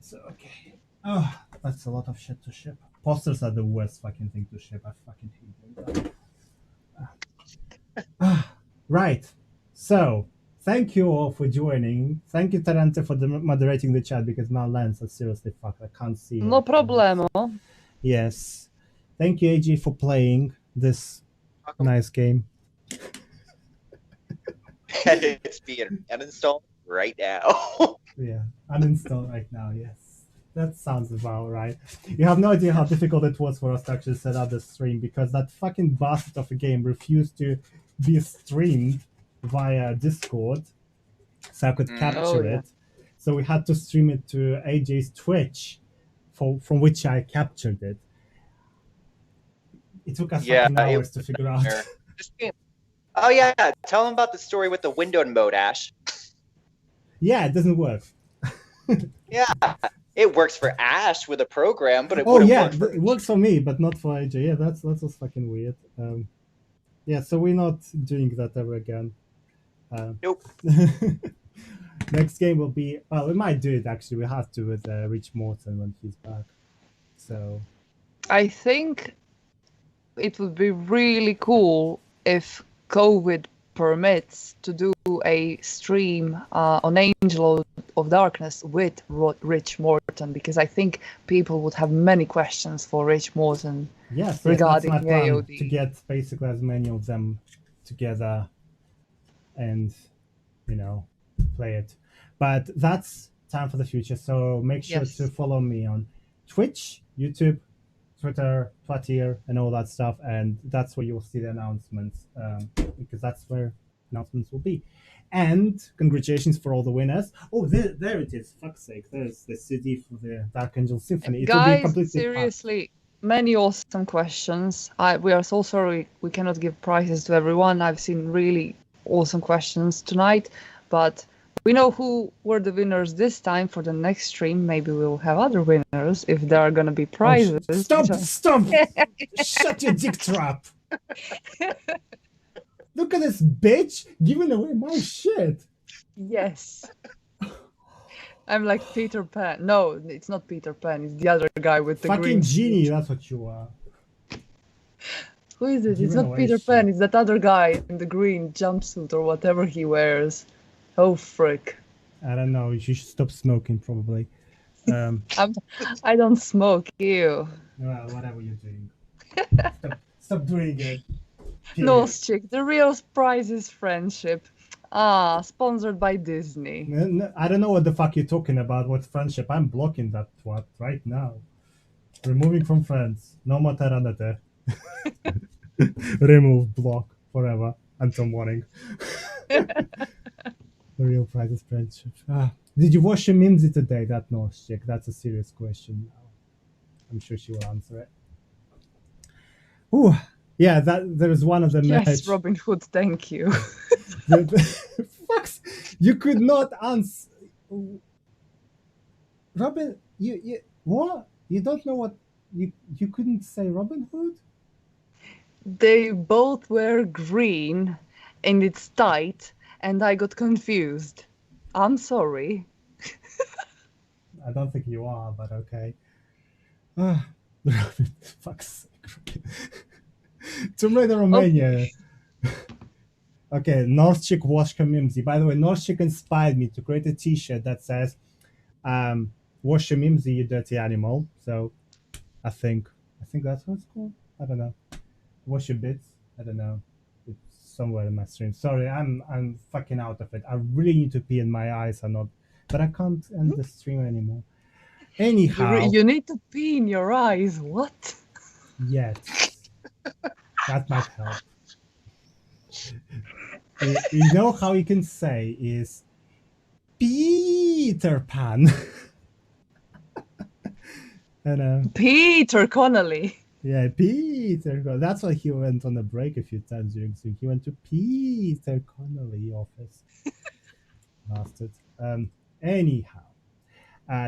So, okay. Oh, that's a lot of shit to ship. Posters are the worst fucking thing to ship. I fucking hate them. Right. So, thank you all for joining. Thank you, Tarante, for moderating the chat because my lens is seriously fucked. I can't see. No problemo. Yes. Thank you, AG, for playing this nice game. And it's being uninstalled right now. Yeah, uninstall right now, yes. That sounds about right. You have no idea how difficult it was for us to actually set up the stream because that fucking bastard of a game refused to be streamed via Discord so I could capture it. So we had to stream it to AJ's Twitch from which I captured it. It took us fucking hours to figure out. Oh yeah, tell them about the story with the windowed mode, Ash. Yeah, it doesn't work. Yeah, it works for Ash with a program, but it wouldn't work for it works for me, but not for AJ. Yeah, that's was fucking weird. Yeah, so we're not doing that ever again. Nope. Next game will be well. We might do it actually. We have to with Rich Morton when he's back. So I think it would be really cool if COVID permits to do a stream on Angel of Darkness with Rich Morton, because I think people would have many questions for Rich Morton regarding that's my plan, AOD. to get basically as many of them together and, you know, play it. But that's time for the future, so make sure to follow me on Twitch, YouTube, Twitter, Twitter, and all that stuff, and that's where you'll see the announcements, because that's where announcements will be. And congratulations for all the winners. Oh, there it is. Fuck's sake, there's the CD for the Dark Angel Symphony. It will be Guys, completely seriously, many awesome questions. We are so sorry we cannot give prizes to everyone. I've seen really awesome questions tonight, but we know who were the winners this time. For the next stream, maybe we'll have other winners if there are going to be prizes. Stop! Shut your dick trap! Look at this bitch giving away my shit. Yes. I'm like Peter Pan. No, it's not Peter Pan. It's the other guy with the fucking green genie. That's what you are. Who is it? It's Giving not away Peter shit. Pan. It's that other guy in the green jumpsuit or whatever he wears. Oh frick! I don't know. You should stop smoking, probably. I don't smoke. Ew. Well, whatever you're doing. Stop doing it. No, chick. The real prize is friendship. Sponsored by Disney. I don't know what the fuck you're talking about. What friendship? I'm blocking that twat right now. Removing from friends. No more Taranate. Remove, block, forever, until morning. The real prize is friendship. Did you wash your Mimsy today? That Norse chick. That's a serious question now. I'm sure she will answer it. Ooh, yeah, there is one of the Yes, Robin Hood, thank you. Fucks, you could not answer. Robin, you what? You don't know what you couldn't say Robin Hood? They both wear green, and it's tight, and I got confused. I'm sorry. I don't think you are, but okay. Robin, fuck's sake. Tomb Raider Romania. Okay, North Chick Wash Mimsy. By the way, North Chick inspired me to create a t-shirt that says wash your Mimsy, you dirty animal. So I think that's what it's called. I don't know. Wash your bits. I don't know. It's somewhere in my stream. Sorry, I'm fucking out of it. I really need to pee and my eyes are not, but I can't end the stream anymore. Anyhow, You need to pee in your eyes. What? Yes. That might help. You know how you can say is Peter Pan. I know. Peter Connelly. Yeah, Peter. That's why he went on a break a few times during stream. He went to Peter Connelly office. Bastard. Anyhow.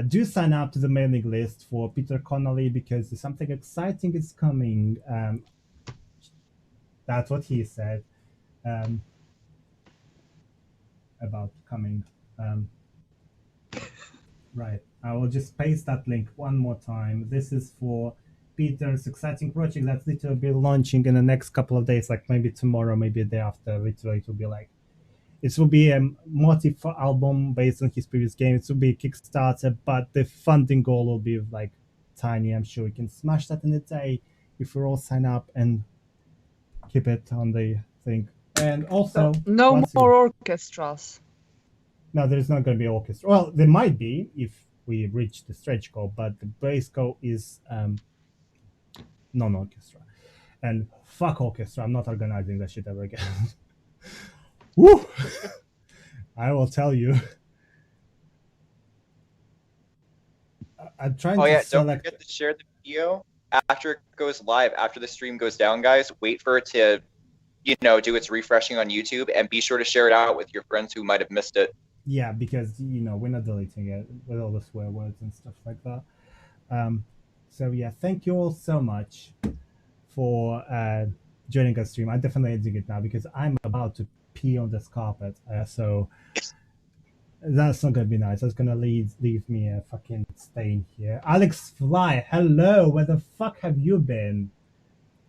Do sign up to the mailing list for Peter Connelly because something exciting is coming. That's what he said about coming. Right. I will just paste that link one more time. This is for Peter's exciting project that's literally be launching in the next couple of days, like maybe tomorrow, maybe the day after. Literally, it will be like, it will be a motif album based on his previous game. It will be a Kickstarter, but the funding goal will be like tiny. I'm sure we can smash that in a day if we all sign up and keep it on the thing. And also, no more orchestras. No, there's not going to be orchestra. Well, there might be if we reach the stretch goal, but the base goal is non-orchestra. And fuck orchestra, I'm not organizing that shit ever again. Woo! I will tell you. I'm trying to select... Don't forget to share the video after it goes live, after the stream goes down, guys. Wait for it to, do its refreshing on YouTube, and be sure to share it out with your friends who might have missed it. Yeah, because, we're not deleting it with all the swear words and stuff like that. So, yeah, thank you all so much for joining us stream. I'm definitely ending it now because I'm about to pee on this carpet. So that's not going to be nice. That's going to leave me a fucking stain here. Alex Fly, hello. Where the fuck have you been?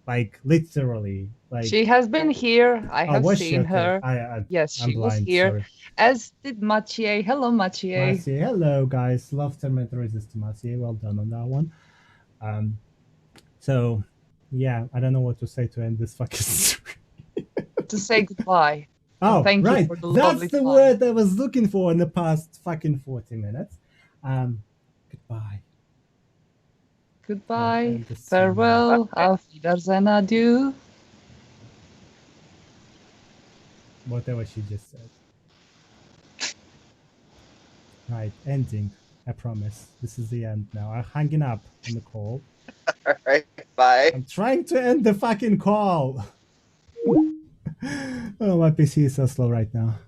Like, literally. Like, she has been here. I have seen her. Yes, I'm she was blind, here. sorry. As did Mathieu. Hello, Mathieu. Mathieu, hello, guys. Love Terminator Resist Mathieu. Well done on that one. So, yeah, I don't know what to say to end this fucking stream. To say goodbye. Oh, Thank right. you for the That's lovely the time. word I was looking for in the past fucking 40 minutes. Goodbye. Goodbye. Farewell. Auf Wiedersehen. Adieu. Whatever she just said. Right, ending. I promise. This is the end now. I'm hanging up on the call. Alright, bye. I'm trying to end the fucking call. Oh, my PC is so slow right now.